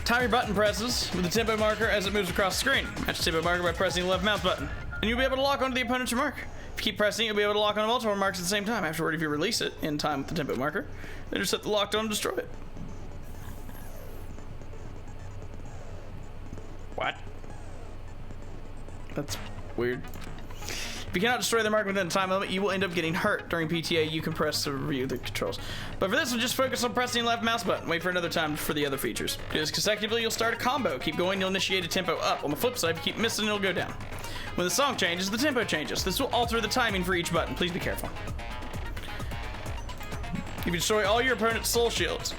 Time your button presses with the tempo marker as it moves across the screen. Match the tempo marker by pressing the left mouse button, and you'll be able to lock onto the opponent's remark. If you keep pressing, you'll be able to lock on multiple remarks at the same time. Afterward, if you release it in time with the tempo marker, then just set the lockdown and destroy it. What? That's weird. If you cannot destroy the mark within the time limit, you will end up getting hurt. During PTA, you can press to review the controls. But for this one, just focus on pressing the left mouse button. Wait for another time for the other features. Do this consecutively, you'll start a combo. Keep going, you'll initiate a tempo up. On the flip side, if you keep missing, it'll go down. When the song changes, the tempo changes. This will alter the timing for each button. Please be careful. If you destroy all your opponent's soul shields,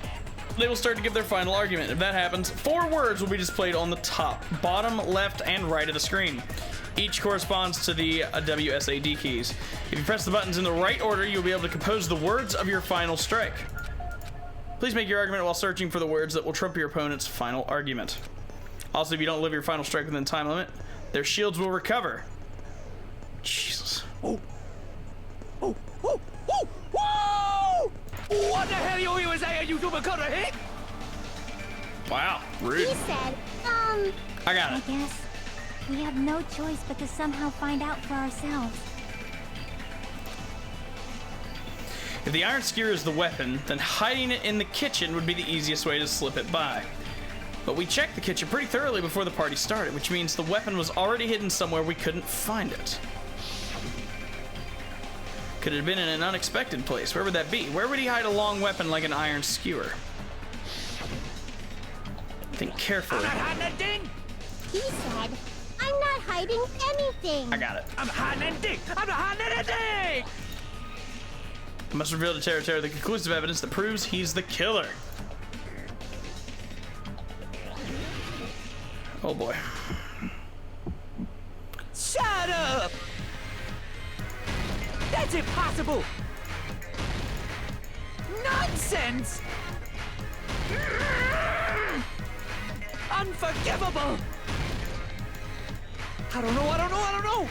they will start to give their final argument. If that happens, 4 words will be displayed on the top, bottom, left, and right of the screen. Each corresponds to the WSAD keys. If you press the buttons in the right order, you'll be able to compose the words of your final strike. Please make your argument while searching for the words that will trump your opponent's final argument. Also, if you don't deliver your final strike within the time limit, their shields will recover. Jesus. What the hell you even saying, you super cutter hick? Wow, rude. He said, I got I it. guess we have no choice but to somehow find out for ourselves. If the iron skewer is the weapon, then hiding it in the kitchen would be the easiest way to slip it by. But we checked the kitchen pretty thoroughly before the party started, which means the weapon was already hidden somewhere we couldn't find it. Could it have been in an unexpected place? Where would that be? Where would he hide a long weapon like an iron skewer? Think carefully. he said, I'm not hiding anything. I got it. I'm hiding anything. I'm not hiding anything. I must reveal to Teru Teru the conclusive evidence that proves he's the killer. Oh boy. Shut up! That's impossible! Nonsense! Unforgivable! I don't know!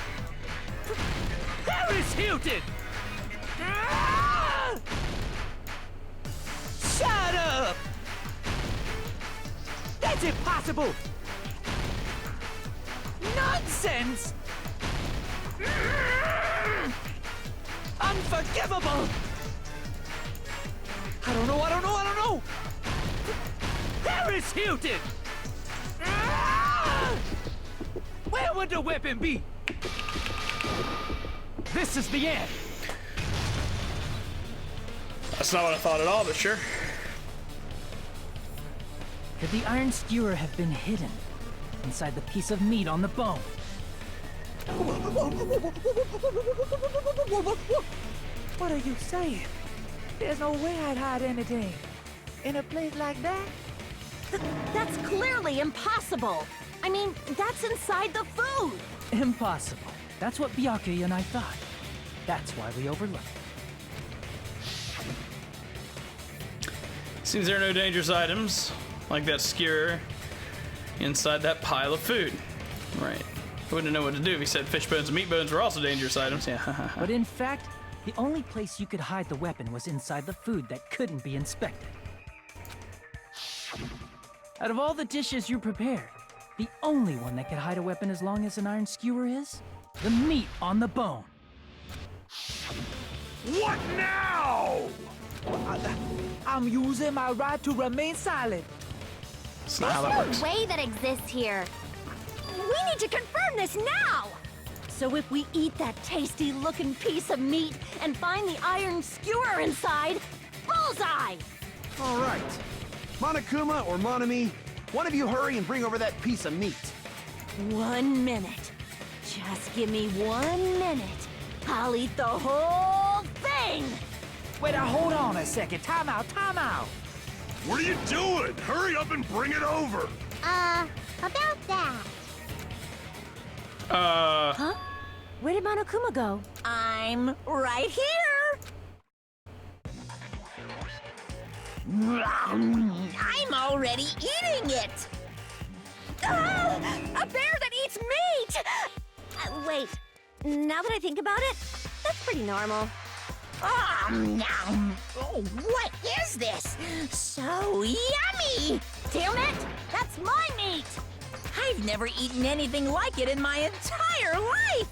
Paris Hilton! Ah! Shut up! That's impossible! Nonsense! Unforgivable! I don't know! Harris Hilton! Ah! Where would the weapon be? This is the end. That's not what I thought at all, but sure. Could the iron skewer have been hidden inside the piece of meat on the bone? What are you saying? There's no way I'd hide anything in a place like that. That's clearly impossible. I mean, that's inside the food. Impossible. That's what Byakuya and I thought. That's why we overlooked it. Seems there are no dangerous items, like that skewer, inside that pile of food. Right. I wouldn't know what to do if he said fish bones and meat bones were also dangerous items. Yeah. But in fact, the only place you could hide the weapon was inside the food that couldn't be inspected. Out of all the dishes you prepared, the only one that could hide a weapon as long as an iron skewer is the meat on the bone. What now? I'm using my right to remain silent. That's not how that works. There's no way that exists here. We need to confirm this now! So if we eat that tasty-looking piece of meat and find the iron skewer inside, bullseye! All right. Monokuma or Monami, one of you hurry and bring over that piece of meat. 1 minute. Just give me 1 minute. I'll eat the whole thing! Wait, hold on a second. Time out. What are you doing? Hurry up and bring it over! About that. Huh? Where did Monokuma go? I'm right here! I'm already eating it! Ah, a bear that eats meat! Wait, now that I think about it, that's pretty normal. Oh, what is this? So yummy! Damn it! That's my meat! I've never eaten anything like it in my entire life!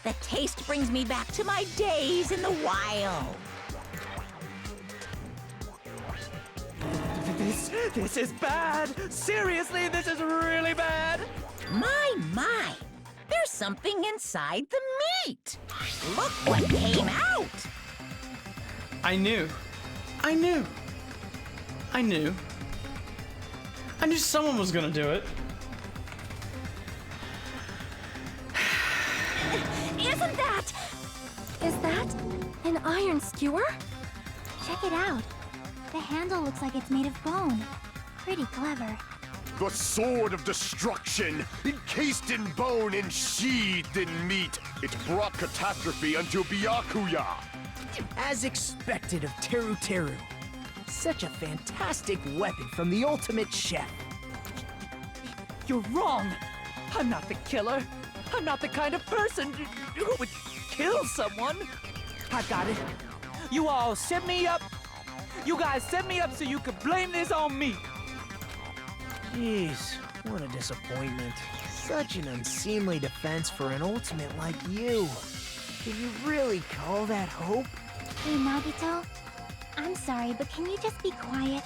The taste brings me back to my days in the wild. This is bad! Seriously, this is really bad! My! There's something inside the meat! Look what came out! I knew someone was gonna do it. Is that an iron skewer? Check it out. The handle looks like it's made of bone. Pretty clever. The sword of destruction, encased in bone and sheathed in meat. It brought catastrophe unto Byakuya. As expected of Teru Teru. Such a fantastic weapon from the ultimate chef. You're wrong! I'm not the killer. I'm not the kind of person who would kill someone. I got it. You all set me up. You guys set me up so you could blame this on me. Jeez, what a disappointment. Such an unseemly defense for an ultimate like you. Can you really call that hope? Hey, Nagito. I'm sorry, but can you just be quiet?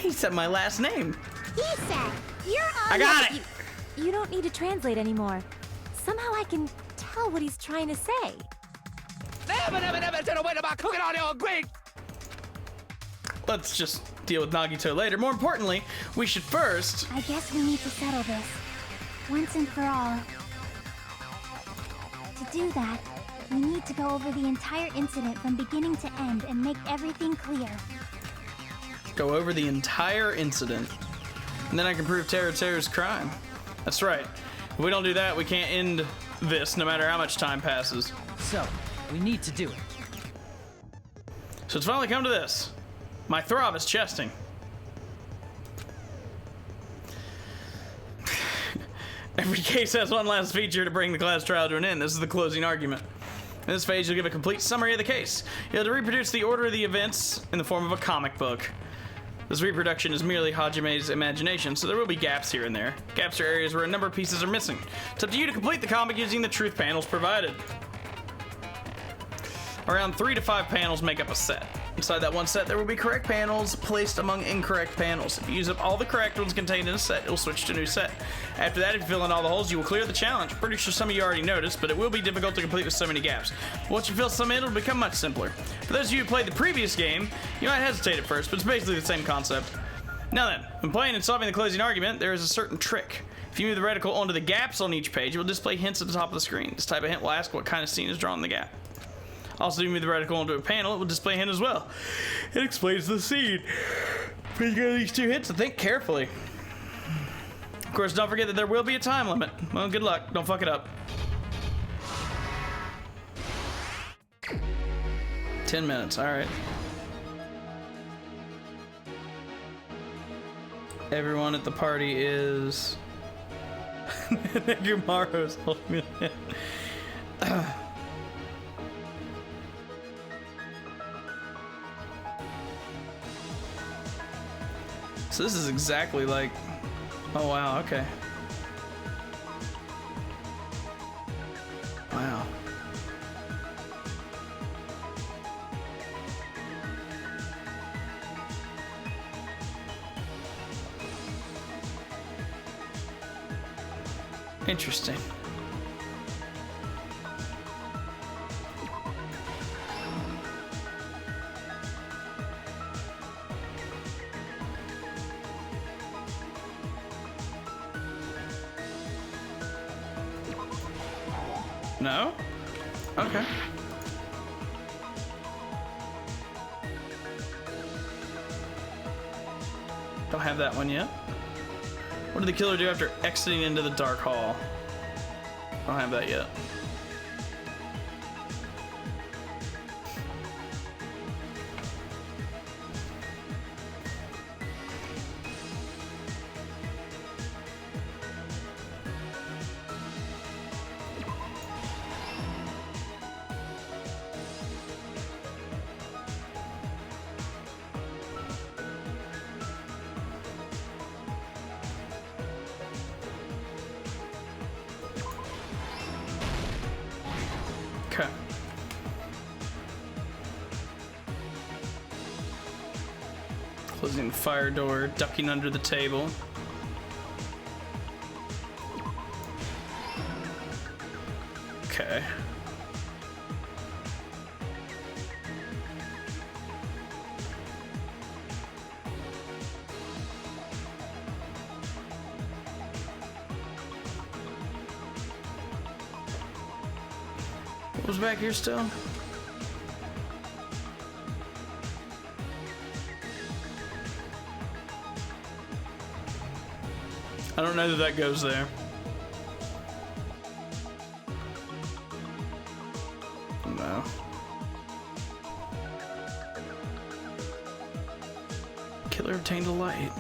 He said my last name. He said, you're on. I got it! You don't need to translate anymore. Somehow I can tell what he's trying to say. Never said a word about cooking on your grate. Let's just deal with Nagito later. More importantly, we should first... I guess we need to settle this. Once and for all. To do that, we need to go over the entire incident from beginning to end and make everything clear. Go over the entire incident. And then I can prove Teru Teru's crime. That's right. If we don't do that, we can't end this no matter how much time passes. So, we need to do it. So it's finally come to this. My throb is chesting. Every case has one last feature to bring the class trial to an end. This is the closing argument. In this phase, you'll give a complete summary of the case. You'll have to reproduce the order of the events in the form of a comic book. This reproduction is merely Hajime's imagination, so there will be gaps here and there. Gaps are areas where a number of pieces are missing. It's up to you to complete the comic using the truth panels provided. Around 3 to 5 panels make up a set. Inside that one set, there will be correct panels placed among incorrect panels. If you use up all the correct ones contained in a set, it will switch to a new set. After that, if you fill in all the holes, you will clear the challenge. Pretty sure some of you already noticed, but it will be difficult to complete with so many gaps. Once you fill some in, it'll become much simpler. For those of you who played the previous game, you might hesitate at first, but it's basically the same concept. Now then, when playing and solving the closing argument, there is a certain trick. If you move the reticle onto the gaps on each page, it will display hints at the top of the screen. This type of hint will ask what kind of scene is drawn in the gap. Also, if you move the reticle onto a panel, it will display a hint as well. It explains the scene. But you got these 2 hints, so think carefully. Of course, don't forget that there will be a time limit. Well, good luck. Don't fuck it up. 10 minutes, alright. Everyone at the party is... Negumaro's holding me in. So this is exactly like... Oh wow, okay. Wow. Interesting. No? Okay. Don't have that one yet. What did the killer do after exiting into the dark hall? Don't have that yet. Okay. Closing the fire door, ducking under the table. Okay. What was back here still? I don't know that that goes there. No. Killer obtained a light.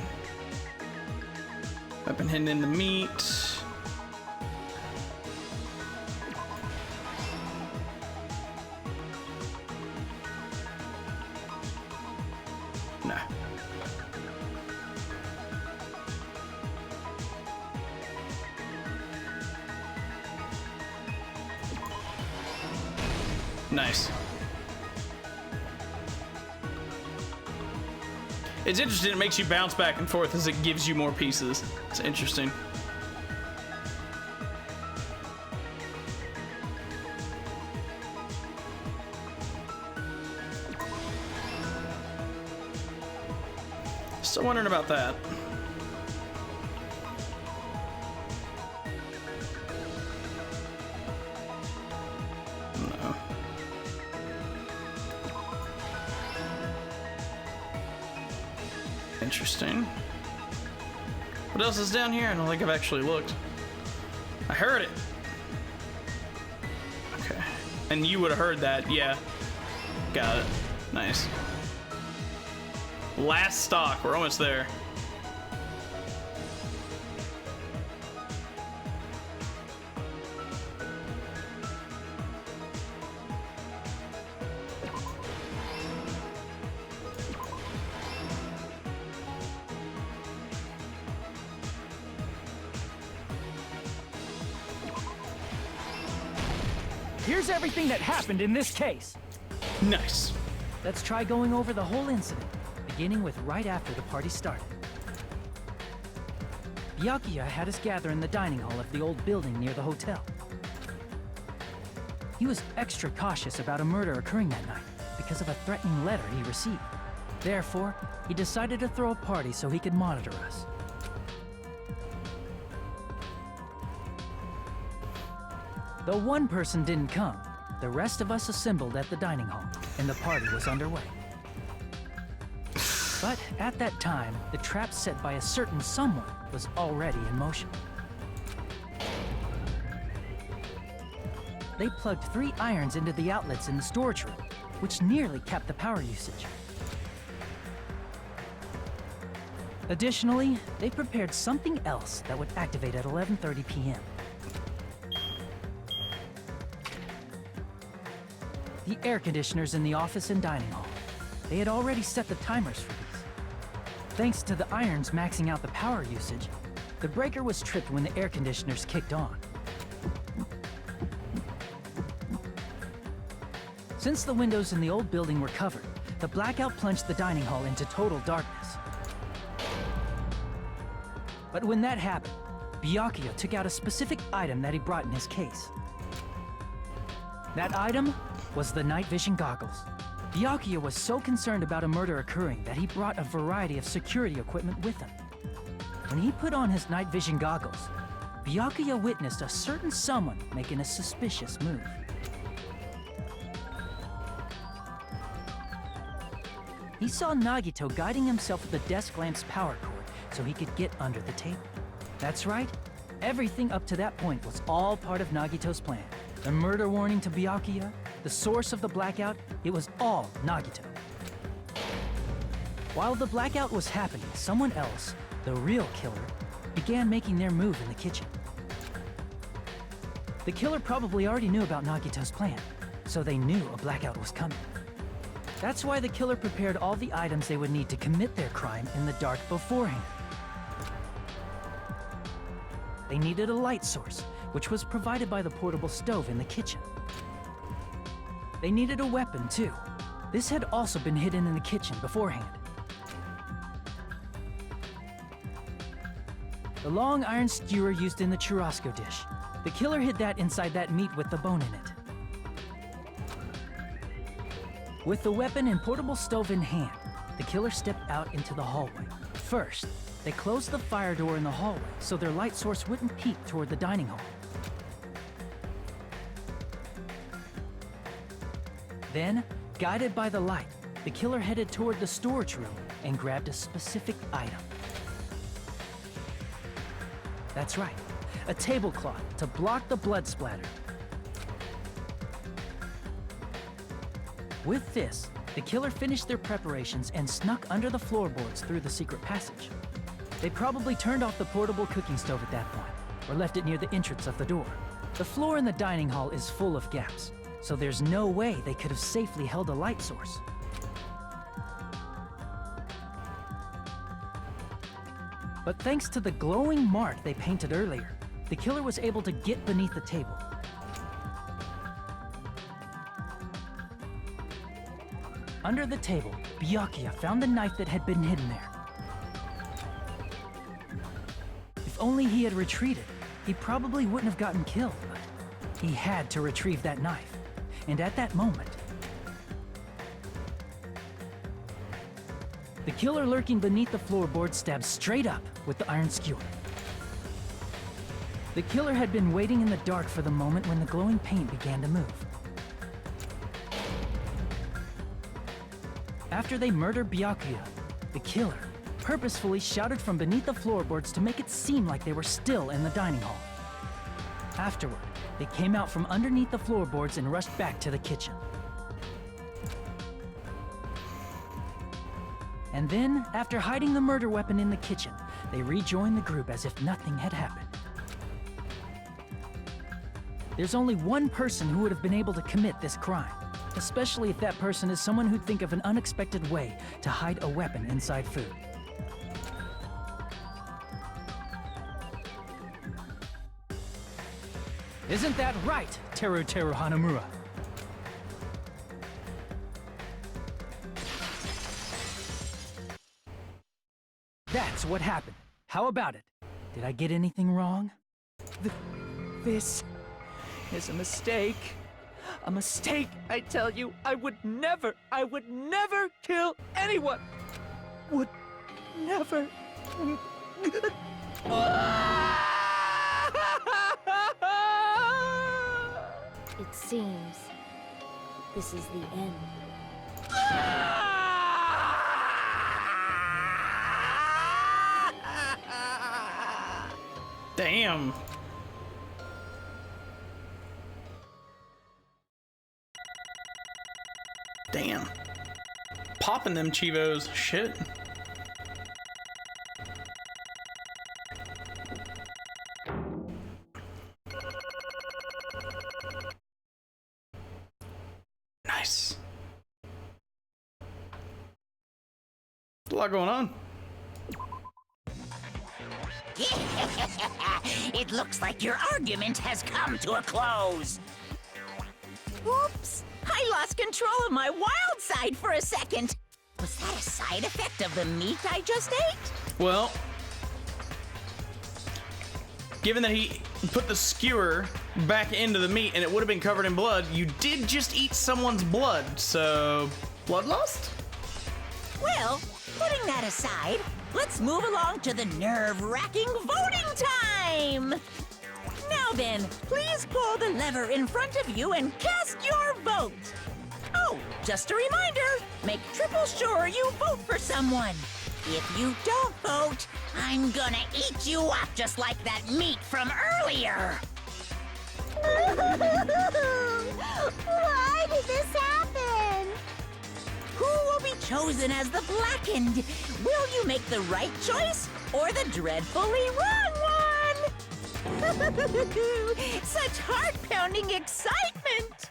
Weapon hidden in the meat. Nah. Nice. It's interesting, it makes you bounce back and forth as it gives you more pieces. It's interesting. Still wondering about that. No. Interesting. What else is down here? I don't think I've actually looked. I heard it. Okay. And you would have heard that, yeah. Got it. Nice. Last stock, we're almost there. here's everything that happened in this case. Nice. Let's try going over the whole incident, beginning with right after the party started. Byakuya had us gather in the dining hall of the old building near the hotel. He was extra cautious about a murder occurring that night because of a threatening letter he received. Therefore, he decided to throw a party so he could monitor us. Though one person didn't come, the rest of us assembled at the dining hall, and the party was underway. But at that time, the trap set by a certain someone was already in motion. They plugged 3 irons into the outlets in the storage room, which nearly capped the power usage. Additionally, they prepared something else that would activate at 11:30 p.m. The air conditioners in the office and dining hall. They had already set the timers for these. Thanks to the irons maxing out the power usage, the breaker was tripped when the air conditioners kicked on. Since the windows in the old building were covered, the blackout plunged the dining hall into total darkness. But when that happened, Byakuya took out a specific item that he brought in his case. That item was the night vision goggles. Byakuya was so concerned about a murder occurring that he brought a variety of security equipment with him. When he put on his night vision goggles, Byakuya witnessed a certain someone making a suspicious move. He saw Nagito guiding himself with the desk lamp's power cord so he could get under the table. That's right, everything up to that point was all part of Nagito's plan. The murder warning to Byakuya, the source of the blackout, it was all Nagito. While the blackout was happening, someone else, the real killer, began making their move in the kitchen. The killer probably already knew about Nagito's plan, so they knew a blackout was coming. That's why the killer prepared all the items they would need to commit their crime in the dark beforehand. They needed a light source, which was provided by the portable stove in the kitchen. They needed a weapon, too. This had also been hidden in the kitchen beforehand. The long iron skewer used in the churrasco dish. The killer hid that inside that meat with the bone in it. With the weapon and portable stove in hand, the killer stepped out into the hallway. First, they closed the fire door in the hallway so their light source wouldn't peek toward the dining hall. Then, guided by the light, the killer headed toward the storage room and grabbed a specific item. That's right, a tablecloth to block the blood splatter. With this, the killer finished their preparations and snuck under the floorboards through the secret passage. They probably turned off the portable cooking stove at that point, or left it near the entrance of the door. The floor in the dining hall is full of gaps, so there's no way they could have safely held a light source. But thanks to the glowing mark they painted earlier, the killer was able to get beneath the table. Under the table, Byakuya found the knife that had been hidden there. If only he had retreated, he probably wouldn't have gotten killed, but he had to retrieve that knife. And at that moment, the killer lurking beneath the floorboard stabbed straight up with the iron skewer. The killer had been waiting in the dark for the moment when the glowing paint began to move. After they murdered Byakuya, the killer purposefully shouted from beneath the floorboards to make it seem like they were still in the dining hall. Afterward, they came out from underneath the floorboards and rushed back to the kitchen. And then, after hiding the murder weapon in the kitchen, they rejoined the group as if nothing had happened. There's only one person who would have been able to commit this crime, especially if that person is someone who'd think of an unexpected way to hide a weapon inside food. Isn't that right, Teru Teru Hanamura? That's what happened. How about it? Did I get anything wrong? This is a mistake. A mistake, I tell you. I would never kill anyone. Would never. It seems this is the end. Damn. Damn. Popping them Chivos. Shit. Nice. A lot going on. It looks like your argument has come to a close. Oops! I lost control of my wild side for a second. Was that a side effect of the meat I just ate? Well, given that he put the skewer back into the meat and it would have been covered in blood, you did just eat someone's blood, so bloodlust? Well, putting that aside, let's move along to the nerve-wracking voting time! Now then, please pull the lever in front of you and cast your vote. Oh, just a reminder, make triple sure you vote for someone. If you don't vote, I'm gonna eat you up just like that meat from earlier. Why did this happen? Who will be chosen as the Blackened? Will you make the right choice or the dreadfully wrong one? Such heart-pounding excitement!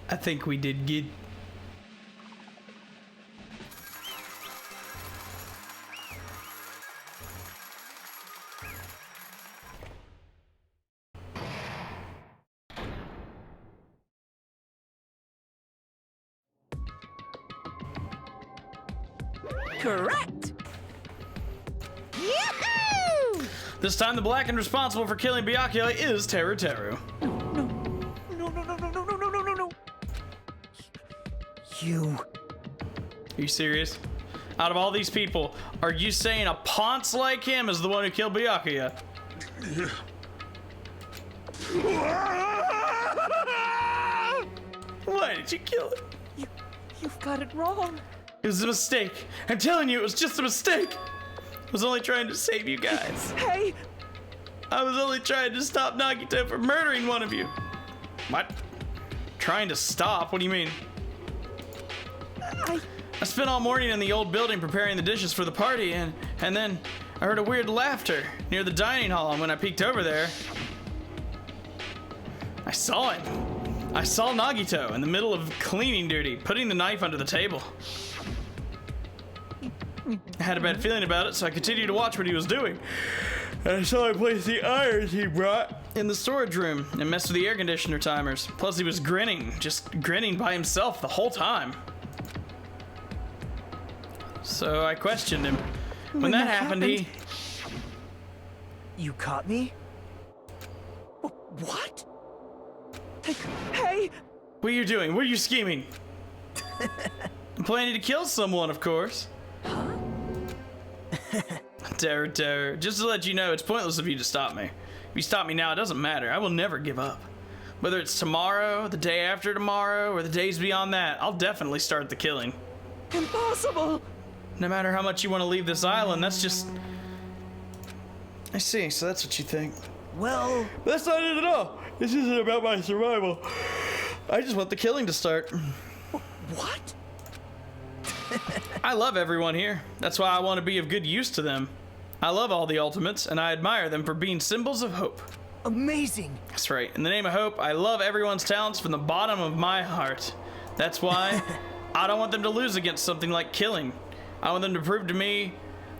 I think we did good. Correct! Yahoo! This time the Blackened responsible for killing Byakuya is Teru Teru. No. You. Are you serious? Out of all these people, are you saying a Ponce like him is the one who killed Byakuya? Why did you kill him? You've got it wrong. It was a mistake. I'm telling you, it was just a mistake. I was only trying to save you guys. Hey! I was only trying to stop Nagito from murdering one of you. What? Trying to stop? What do you mean? I spent all morning in the old building preparing the dishes for the party, and then I heard a weird laughter near the dining hall, and when I peeked over there, I saw him. I saw Nagito in the middle of cleaning duty, putting the knife under the table. I had a bad feeling about it, so I continued to watch what he was doing. And I saw him place the irons he brought in the storage room and mess with the air conditioner timers. Plus he was grinning, just grinning by himself the whole time. So I questioned him. When that happened, You caught me? What? Hey! What are you doing? What are you scheming? I'm planning to kill someone, of course. Huh? Terror. Just to let you know, it's pointless of you to stop me. If you stop me now, it doesn't matter. I will never give up. Whether it's tomorrow, the day after tomorrow, or the days beyond that, I'll definitely start the killing. Impossible! No matter how much you want to leave this island, that's just... I see, so that's what you think. Well... But that's not it at all. This isn't about my survival. I just want the killing to start. What? I love everyone here. That's why I want to be of good use to them. I love all the Ultimates, and I admire them for being symbols of hope. Amazing! That's right. In the name of hope, I love everyone's talents from the bottom of my heart. That's why I don't want them to lose against something like killing. I want them to prove to me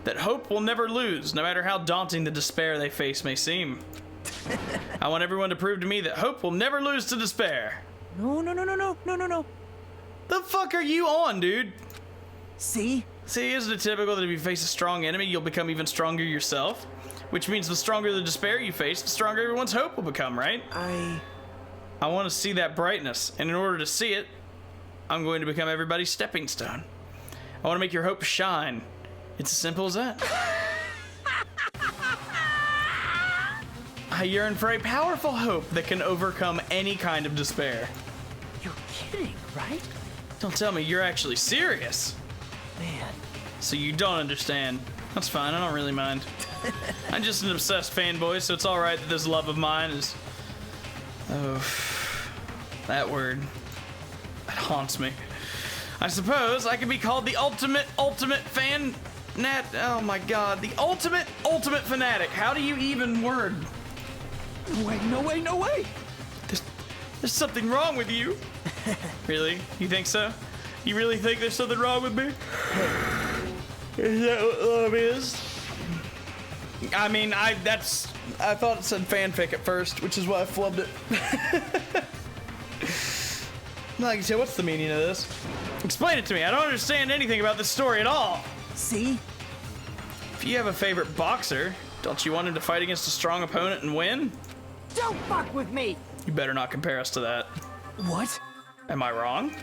that hope will never lose, no matter how daunting the despair they face may seem. I want everyone to prove to me that hope will never lose to despair. No. The fuck are you on, dude? See? See, isn't it typical that if you face a strong enemy, you'll become even stronger yourself? Which means the stronger the despair you face, the stronger everyone's hope will become, right? I want to see that brightness, and in order to see it, I'm going to become everybody's stepping stone. I want to make your hope shine. It's as simple as that. I yearn for a powerful hope that can overcome any kind of despair. You're kidding, right? Don't tell me you're actually serious. Man. So you don't understand. That's fine, I don't really mind. I'm just an obsessed fanboy, so it's alright that this love of mine is... Oh, that word. That haunts me. I suppose I could be called the ultimate fan... Oh my god, the ultimate fanatic. How do you even word? No way! There's something wrong with you. Really? You think so? You really think there's something wrong with me? Is that what love is? I mean, I thought it said fanfic at first, which is why I flubbed it. Like you said, what's the meaning of this? Explain it to me. I don't understand anything about this story at all. See? If you have a favorite boxer, don't you want him to fight against a strong opponent and win? Don't fuck with me! You better not compare us to that. What? Am I wrong?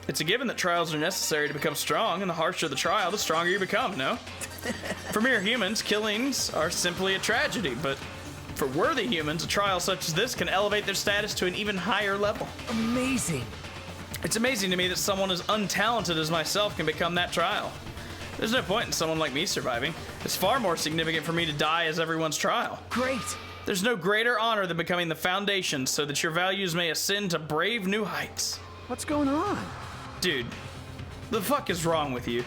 It's a given that trials are necessary to become strong, and the harsher the trial, the stronger you become, no? For mere humans, killings are simply a tragedy, but for worthy humans, a trial such as this can elevate their status to an even higher level. Amazing. It's amazing to me that someone as untalented as myself can become that trial. There's no point in someone like me surviving. It's far more significant for me to die as everyone's trial. Great. There's no greater honor than becoming the foundation so that your values may ascend to brave new heights. What's going on? Dude, the fuck is wrong with you?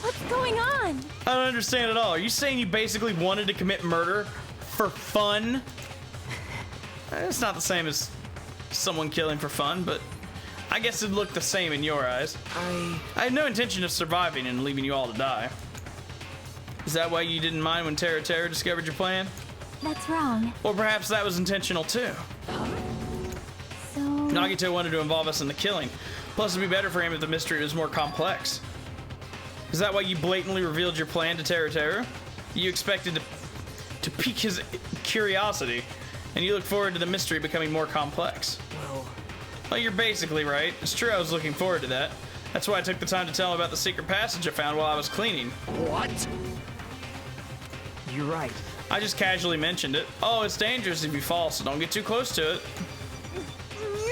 What's going on? I don't understand at all. Are you saying you basically wanted to commit murder for fun? It's not the same as someone killing for fun, but I guess it'd look the same in your eyes. I had no intention of surviving and leaving you all to die. Is that why you didn't mind when Terra discovered your plan? That's wrong. Or perhaps that was intentional too. So... Nagito wanted to involve us in the killing. Plus, it'd be better for him if the mystery was more complex. Is that why you blatantly revealed your plan to Terra? You expected to pique his curiosity, and you look forward to the mystery becoming more complex. Well, you're basically right. It's true I was looking forward to that. That's why I took the time to tell him about the secret passage I found while I was cleaning. What? You're right. I just casually mentioned it. Oh, it's dangerous if you fall, so don't get too close to it.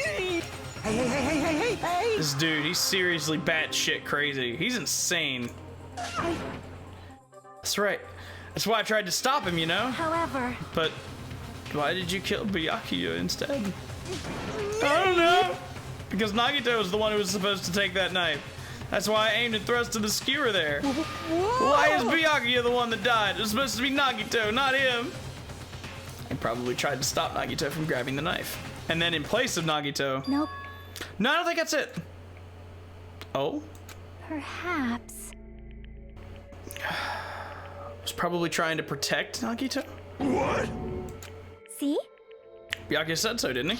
Hey! This dude, he's seriously batshit crazy. He's insane. That's right. That's why I tried to stop him, you know? However... But why did you kill Byakuya instead? I don't know. Because Nagito was the one who was supposed to take that knife. That's why I aimed and thrusted the skewer there. Whoa. Why is Byakuya the one that died? It was supposed to be Nagito, not him. I probably tried to stop Nagito from grabbing the knife. And then in place of Nagito... Nope. No, I don't think that's it. Oh? Perhaps. Was probably trying to protect Nagito? What? See? Byakuya said so, didn't he?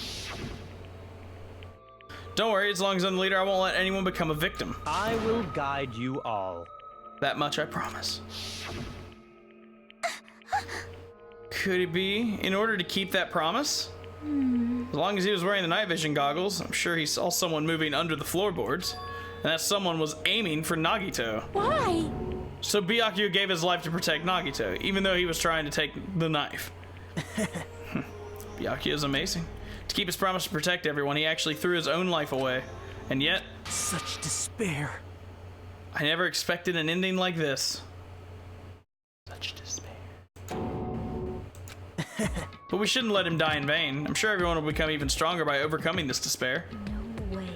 Don't worry, as long as I'm the leader, I won't let anyone become a victim. I will guide you all. That much I promise. Could it be in order to keep that promise? As long as he was wearing the night vision goggles, I'm sure he saw someone moving under the floorboards. And that someone was aiming for Nagito. Why? So Byakuya gave his life to protect Nagito, even though he was trying to take the knife. Byakuya is amazing. To keep his promise to protect everyone, he actually threw his own life away. And yet... Such despair. I never expected an ending like this. Such despair. But we shouldn't let him die in vain. I'm sure everyone will become even stronger by overcoming this despair. No way.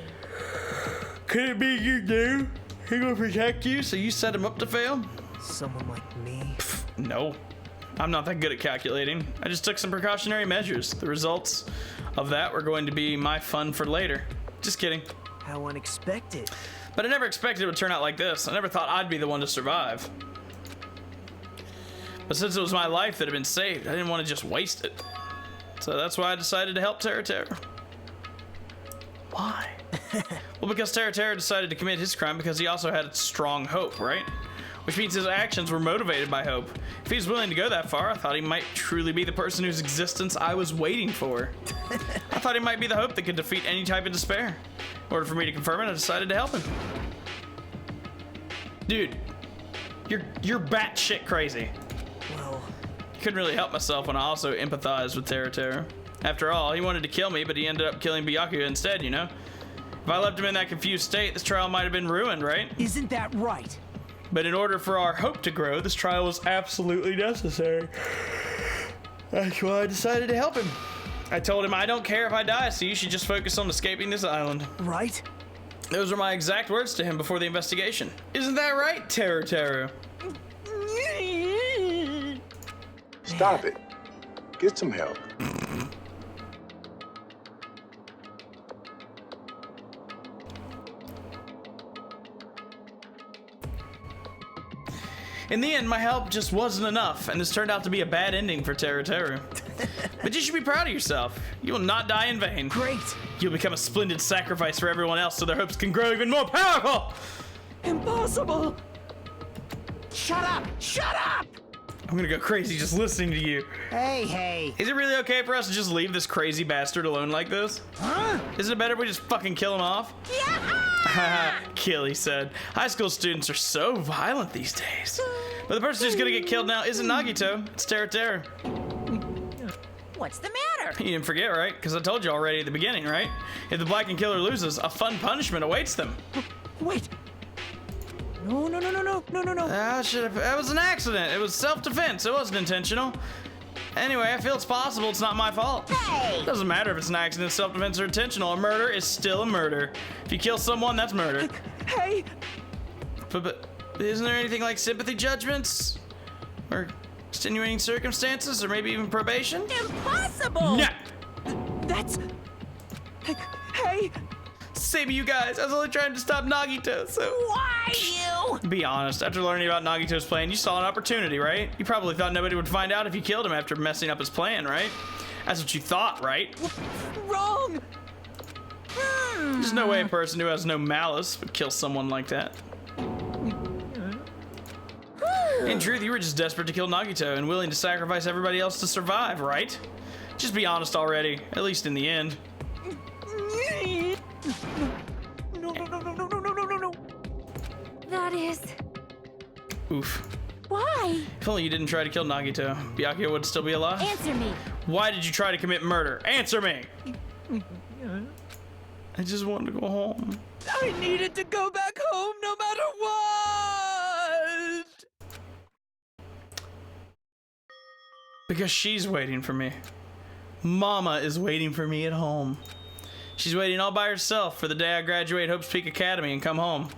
Could it be you, dude? He gonna protect you, so you set him up to fail? Someone like me? Pfft, no. I'm not that good at calculating. I just took some precautionary measures. The results of that were going to be my fun for later. Just kidding. How unexpected. But I never expected it would turn out like this. I never thought I'd be the one to survive. But since it was my life that had been saved, I didn't want to just waste it. So that's why I decided to help Terra. Why? Well, because Terra decided to commit his crime because he also had strong hope, right? Which means his actions were motivated by hope. If he was willing to go that far, I thought he might truly be the person whose existence I was waiting for. I thought he might be the hope that could defeat any type of despair. In order for me to confirm it, I decided to help him. Dude, you're batshit crazy. Well, Couldn't really help myself when I also empathized with Terra. After all, he wanted to kill me, but he ended up killing Byakuya instead, you know? If I left him in that confused state, this trial might have been ruined, right? isn't that right? But in order for our hope to grow, this trial was absolutely necessary. That's why I decided to help him. I told him, I don't care if I die, so you should just focus on escaping this island. Right? Those were my exact words to him before the investigation. Isn't that right, Terra? Stop it. Get some help. In the end, my help just wasn't enough, and this turned out to be a bad ending for Terra. But you should be proud of yourself. You will not die in vain. Great. You'll become a splendid sacrifice for everyone else so their hopes can grow even more powerful. Impossible! Shut up! Shut up! I'm gonna go crazy just listening to you. Hey. Is it really okay for us to just leave this crazy bastard alone like this? Huh? Isn't it better if we just fucking kill him off? Yeah! Kill, he said. High school students are so violent these days. But the person who's gonna get killed now isn't Nagito, it's Terra. What's the matter? You didn't forget, right? Because I told you already at the beginning, right? If the Blackened Killer loses, a fun punishment awaits them. Wait. No. That was an accident. It was self-defense. It wasn't intentional. Anyway, I feel it's possible it's not my fault. Hey! Doesn't matter if it's an accident, self-defense, or intentional. A murder is still a murder. If you kill someone, that's murder. Hey! But isn't there anything like sympathy judgments? Or extenuating circumstances? Or maybe even probation? Impossible! No! That's... Hey! Same you guys. I was only trying to stop Nagito, so... Why you? Be honest, after learning about Nagito's plan, you saw an opportunity, right? You probably thought nobody would find out if you killed him after messing up his plan, right? That's what you thought, right? Wrong! There's no way a person who has no malice would kill someone like that. In truth, you were just desperate to kill Nagito and willing to sacrifice everybody else to survive, right? Just be honest already, at least in the end. No. That is... Oof. Why? If only you didn't try to kill Nagito, Byakuya would still be alive. Answer me. Why did you try to commit murder? Answer me! I just wanted to go home. I needed to go back home no matter what! Because she's waiting for me. Mama is waiting for me at home. She's waiting all by herself for the day I graduate Hope's Peak Academy and come home.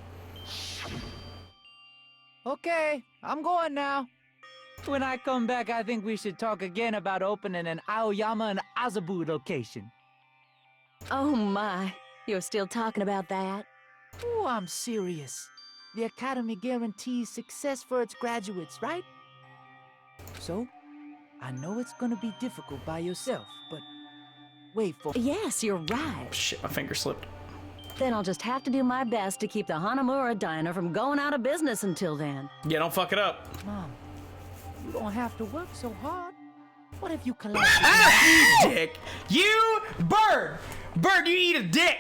Okay, I'm going now. When I come back, I think we should talk again about opening an Aoyama and Azabu location. Oh my, you're still talking about that? Oh, I'm serious. The Academy guarantees success for its graduates, right? So, I know it's gonna be difficult by yourself, but wait for... Yes, you're right. Shit, my finger slipped. Then I'll just have to do my best to keep the Hanamura Diner from going out of business until then. Yeah, don't fuck it up. Mom, you don't have to work so hard. What if you collect... You dick! You bird! Bird, you eat a dick!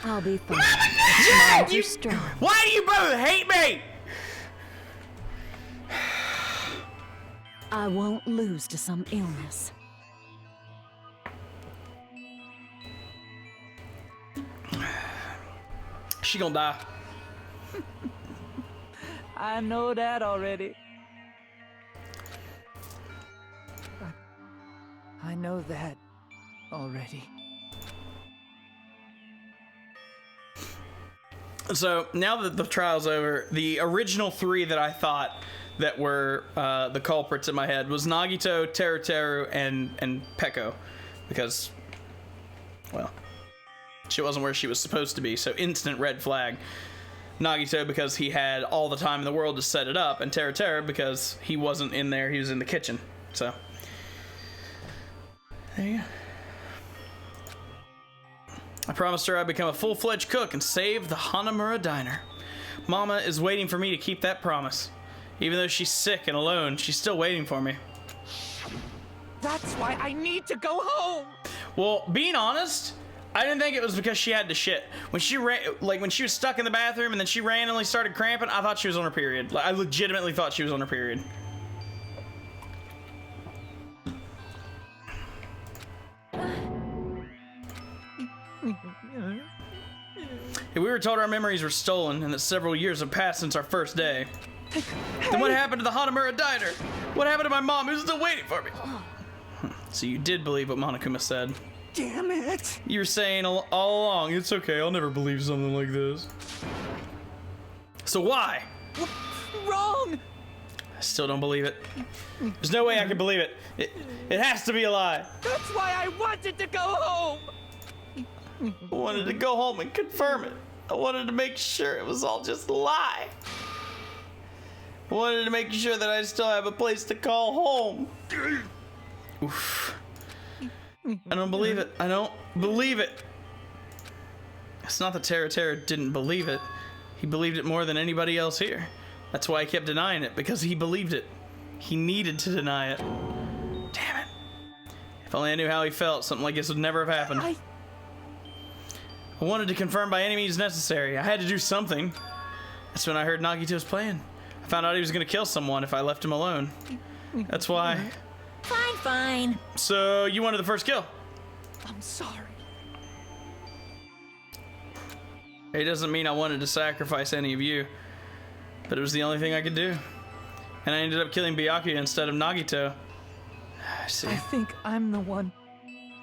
I'll be fine. Mom, you're strong. Why do you both hate me? I won't lose to some illness. She gonna die. I know that already. I know that already. So now that the trial's over, the original three that I thought that were the culprits in my head was Nagito, Teruteru, and Peko, because, well, She wasn't where she was supposed to be, so instant red flag. Nagito because he had all the time in the world to set it up, and Terra because he wasn't in there, he was in the kitchen. So, there you go. I promised her I'd become a full-fledged cook and save the Hanamura diner. Mama is waiting for me to keep that promise. Even though she's sick and alone, she's still waiting for me. That's why I need to go home! Well, being honest, I didn't think it was because she had to shit. When she when she was stuck in the bathroom and then she randomly started cramping, I thought she was on her period. Like, I legitimately thought she was on her period. If we were told our memories were stolen and that several years have passed since our first day, then what happened to the Hanamura diner? What happened to my mom who's still waiting for me? So you did believe what Monokuma said. Damn it! You were saying all along, it's okay, I'll never believe something like this. So why? Wrong! I still don't believe it. There's no way I can believe it. It has to be a lie. That's why I wanted to go home! I wanted to go home and confirm it. I wanted to make sure it was all just a lie. I wanted to make sure that I still have a place to call home. Oof. I don't believe it. I don't believe it. It's not that Terra didn't believe it. He believed it more than anybody else here. That's why he kept denying it, because he believed it. He needed to deny it. Damn it. If only I knew how he felt, something like this would never have happened. I wanted to confirm by any means necessary. I had to do something. That's when I heard Nagito's plan. I found out he was going to kill someone if I left him alone. That's why. Fine, fine. So, you wanted the first kill? I'm sorry. It doesn't mean I wanted to sacrifice any of you, but it was the only thing I could do. And I ended up killing Byakuya instead of Nagito. I see. I think I'm the one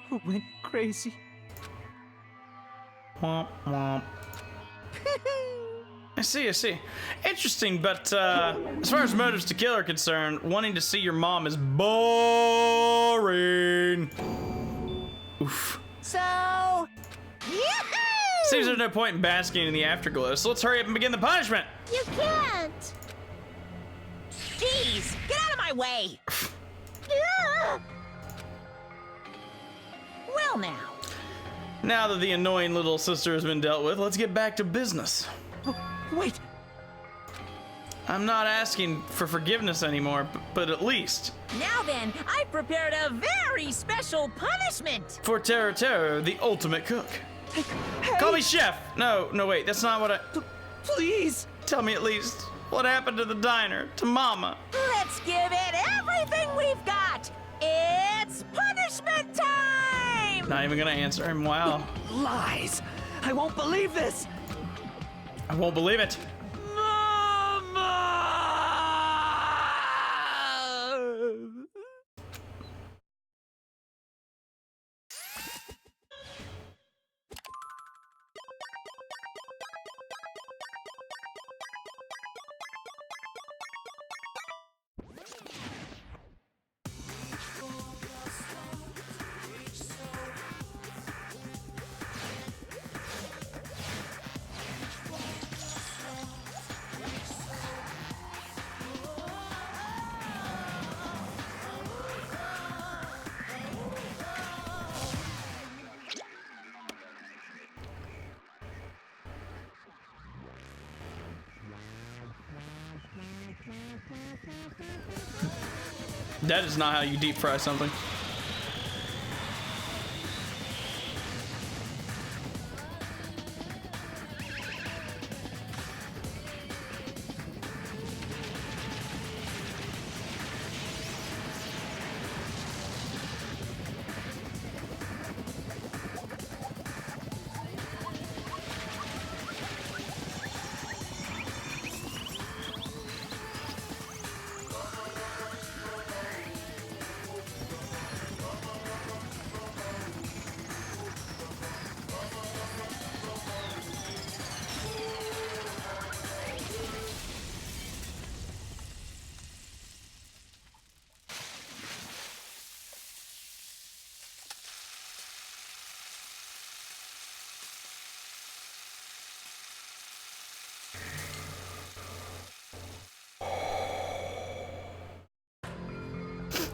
who went crazy. Womp womp. I see. Interesting, but as far as motives to kill are concerned, wanting to see your mom is boring. Oof. So, yahoo! Seems there's no point in basking in the afterglow, so let's hurry up and begin the punishment. You can't! Jeez, get out of my way! Well now. Now that the annoying little sister has been dealt with, let's get back to business. Wait. I'm not asking for forgiveness anymore, but at least. Now then, I prepared a very special punishment. For Terra, the ultimate cook. Hey. Call me chef. No, wait, that's not what I... Please. Tell me at least, what happened to the diner, to Mama? Let's give it everything we've got. It's punishment time! Not even gonna answer him, wow. Lies. I won't believe this. I won't believe it. Mama! That is not how you deep fry something.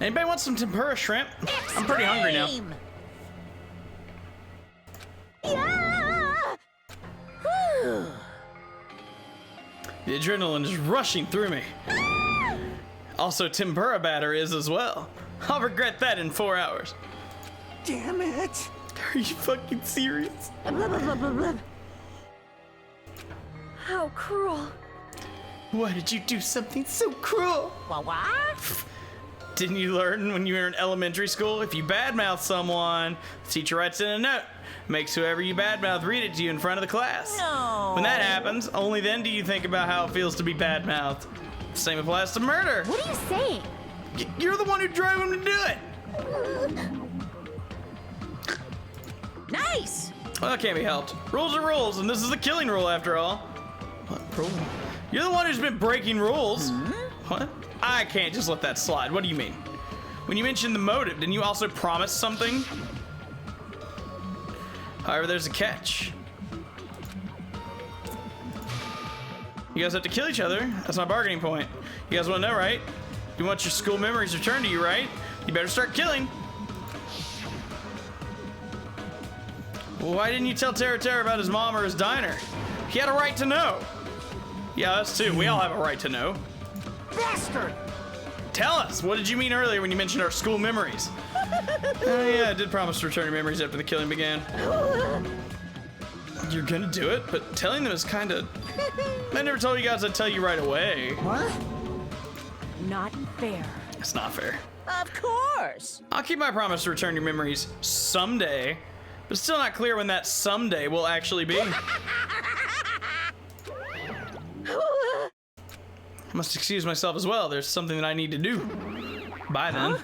Anybody want some tempura shrimp? I'm pretty hungry now. Yeah! The adrenaline is rushing through me. Also, tempura batter is as well. I'll regret that in 4 hours. Damn it! Are you fucking serious? How cruel. Why did you do something so cruel? What? Didn't you learn when you were in elementary school? If you badmouth someone, the teacher writes in a note. Makes whoever you badmouth read it to you in front of the class. No. When that happens, only then do you think about how it feels to be badmouthed. Same applies to murder. What are you saying? You're the one who drove him to do it. Nice. Well, that can't be helped. Rules are rules, and this is a killing rule after all. What rule? You're the one who's been breaking rules. What? I can't just let that slide. What do you mean? When you mentioned the motive, didn't you also promise something? However, there's a catch. You guys have to kill each other. That's my bargaining point. You guys want to know, right? You want your school memories returned to you, right? You better start killing. Why didn't you tell Tara about his mom or his diner? He had a right to know. Yeah, us too. We all have a right to know. Bastard! Tell us, what did you mean earlier when you mentioned our school memories? Oh yeah, I did promise to return your memories after the killing began. You're gonna do it, but telling them is kinda... I never told you guys I'd tell you right away. What? Not fair. It's not fair. Of course. I'll keep my promise to return your memories someday, but still not clear when that someday will actually be. I must excuse myself as well. There's something that I need to do. Bye then. Huh?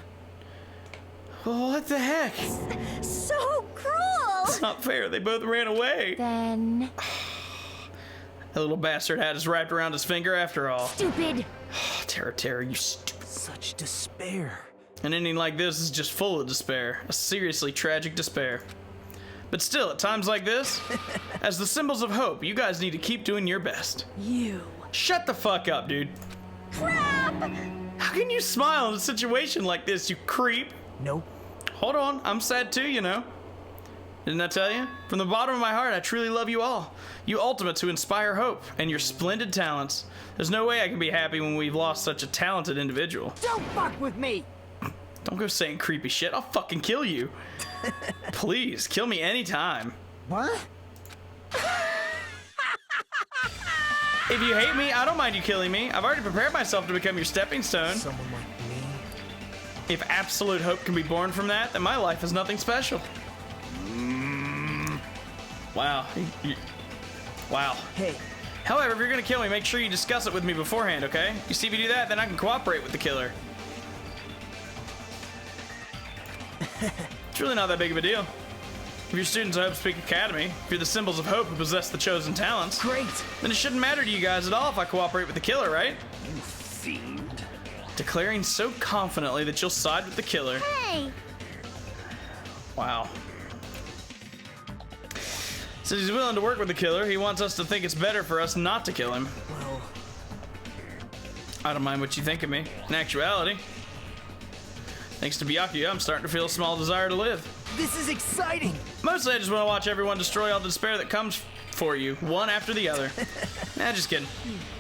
Well, what the heck? So cruel! It's not fair. They both ran away. Then... That little bastard had us wrapped around his finger after all. Stupid! Tara, you stupid. Such despair. An ending like this is just full of despair. A seriously tragic despair. But still, at times like this, as the symbols of hope, you guys need to keep doing your best. You. Shut the fuck up, dude. Crap! How can you smile in a situation like this, you creep? Nope. Hold on, I'm sad too, you know. Didn't I tell you? From the bottom of my heart, I truly love you all. You ultimates who inspire hope, and your splendid talents. There's no way I can be happy when we've lost such a talented individual. Don't fuck with me! Don't go saying creepy shit, I'll fucking kill you. Please, kill me anytime. What? If you hate me, I don't mind you killing me. I've already prepared myself to become your stepping stone. Someone like me? If absolute hope can be born from that, then my life is nothing special. Wow. Wow. Hey. However, if you're gonna kill me, make sure you discuss it with me beforehand, okay? You see, if you do that, then I can cooperate with the killer. It's really not that big of a deal. If you're students of Hope Speak Academy, if you're the symbols of hope who possess the chosen talents, great, then it shouldn't matter to you guys at all if I cooperate with the killer, right? You fiend. Declaring so confidently that you'll side with the killer. Hey! Wow. Since he's willing to work with the killer, he wants us to think it's better for us not to kill him. Well, I don't mind what you think of me. In actuality, thanks to Byakuya, I'm starting to feel a small desire to live. this is exciting. Mostly I just want to watch everyone destroy all the despair that comes for you, one after the other. Nah, just kidding.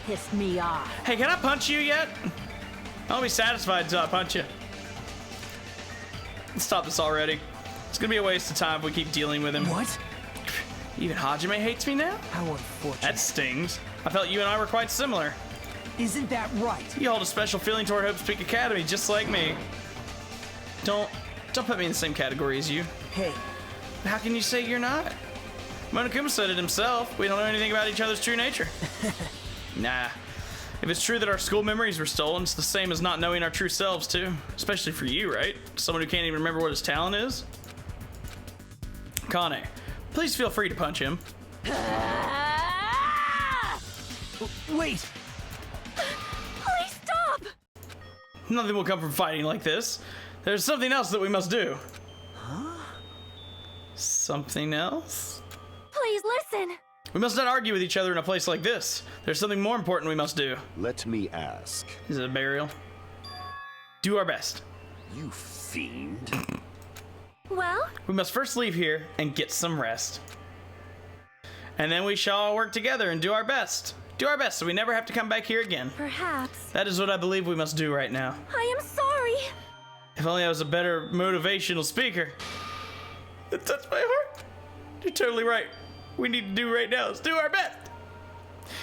Pissed me off. Hey, can I punch you yet? I won't be satisfied until I punch you. Let's stop this already. It's gonna be a waste of time if we keep dealing with him. What? Even Hajime hates me now? How unfortunate. That stings. I felt you and I were quite similar. Isn't that right? You hold a special feeling toward Hope Speak Academy, just like me. Don't put me in the same category as you. Hey. How can you say you're not? Monokuma said it himself. We don't know anything about each other's true nature. Nah. If it's true that our school memories were stolen, it's the same as not knowing our true selves, too. Especially for you, right? Someone who can't even remember what his talent is. Kane, please feel free to punch him. Wait! Please stop! Nothing will come from fighting like this. There's something else that we must do. Huh? Something else? Please listen! We must not argue with each other in a place like this. There's something more important we must do. Let me ask. Is it a burial? Do our best. you fiend. Well? We must first leave here and get some rest. And then we shall all work together and do our best. Do our best so we never have to come back here again. Perhaps. That is what I believe we must do right now. I am sorry. If only I was a better motivational speaker. It touched my heart. You're totally right. We need to do right now is do our best.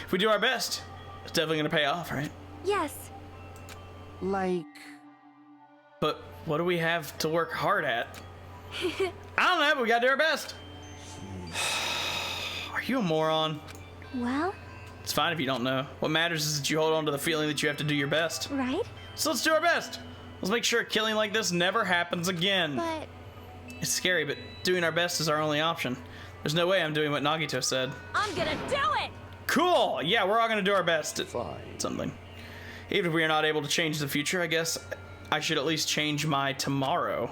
If we do our best, it's definitely going to pay off, right? Yes. Like... But what do we have to work hard at? I don't know, but we gotta do our best. Are you a moron? Well? It's fine if you don't know. What matters is that you hold on to the feeling that you have to do your best. Right? So let's do our best. Let's make sure a killing like this never happens again. But... It's scary, but doing our best is our only option. There's no way I'm doing what Nagito said. I'm gonna do it! Cool! Yeah, we're all gonna do our best at Fine. something. Even if we are not able to change the future, I guess I should at least change my tomorrow.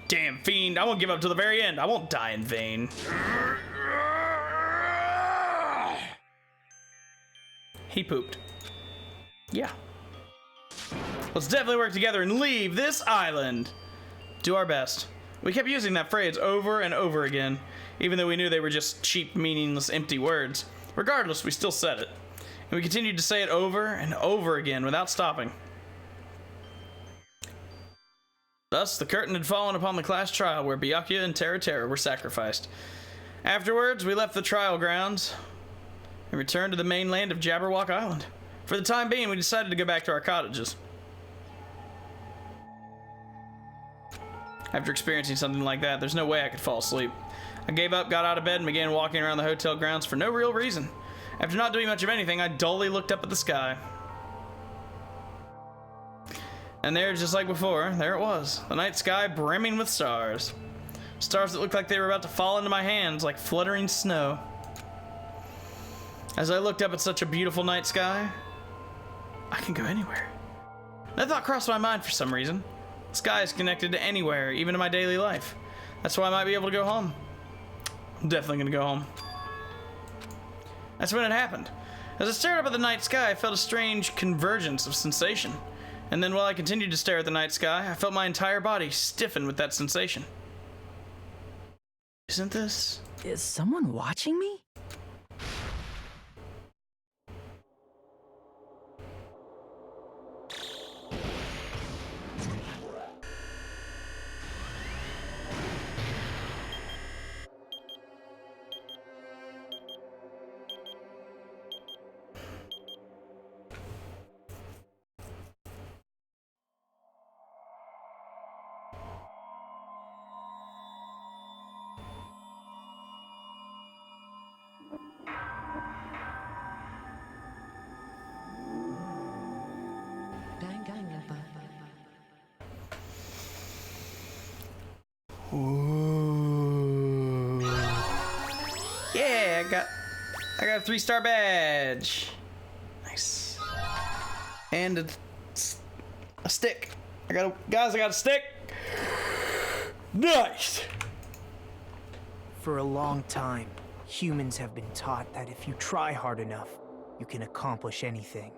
Damn fiend, I won't give up to the very end. I won't die in vain. He pooped. Yeah. Let's definitely work together and leave this island. Do our best. We kept using that phrase over and over again, even though we knew they were just cheap, meaningless, empty words. Regardless, we still said it. And we continued to say it over and over again without stopping. Thus, the curtain had fallen upon the class trial where Byakuya and Terra were sacrificed. Afterwards, we left the trial grounds and returned to the mainland of Jabberwock Island. For the time being, we decided to go back to our cottages. After experiencing something like that, there's no way I could fall asleep. I gave up, got out of bed, and began walking around the hotel grounds for no real reason. After not doing much of anything, I dully looked up at the sky. And there, just like before, there it was, the night sky brimming with stars. Stars that looked like they were about to fall into my hands like fluttering snow. As I looked up at such a beautiful night sky, I can go anywhere. That thought crossed my mind for some reason. The sky is connected to anywhere, even in my daily life. That's why I might be able to go home. I'm definitely gonna go home. That's when it happened. As I stared up at the night sky, I felt a strange convergence of sensation. And then while I continued to stare at the night sky, I felt my entire body stiffen with that sensation. Isn't this... Is someone watching me? Ooh. Yeah, I got a 3-star badge. Nice. And a stick. Guys, I got a stick. Nice. For a long time, humans have been taught that if you try hard enough, you can accomplish anything.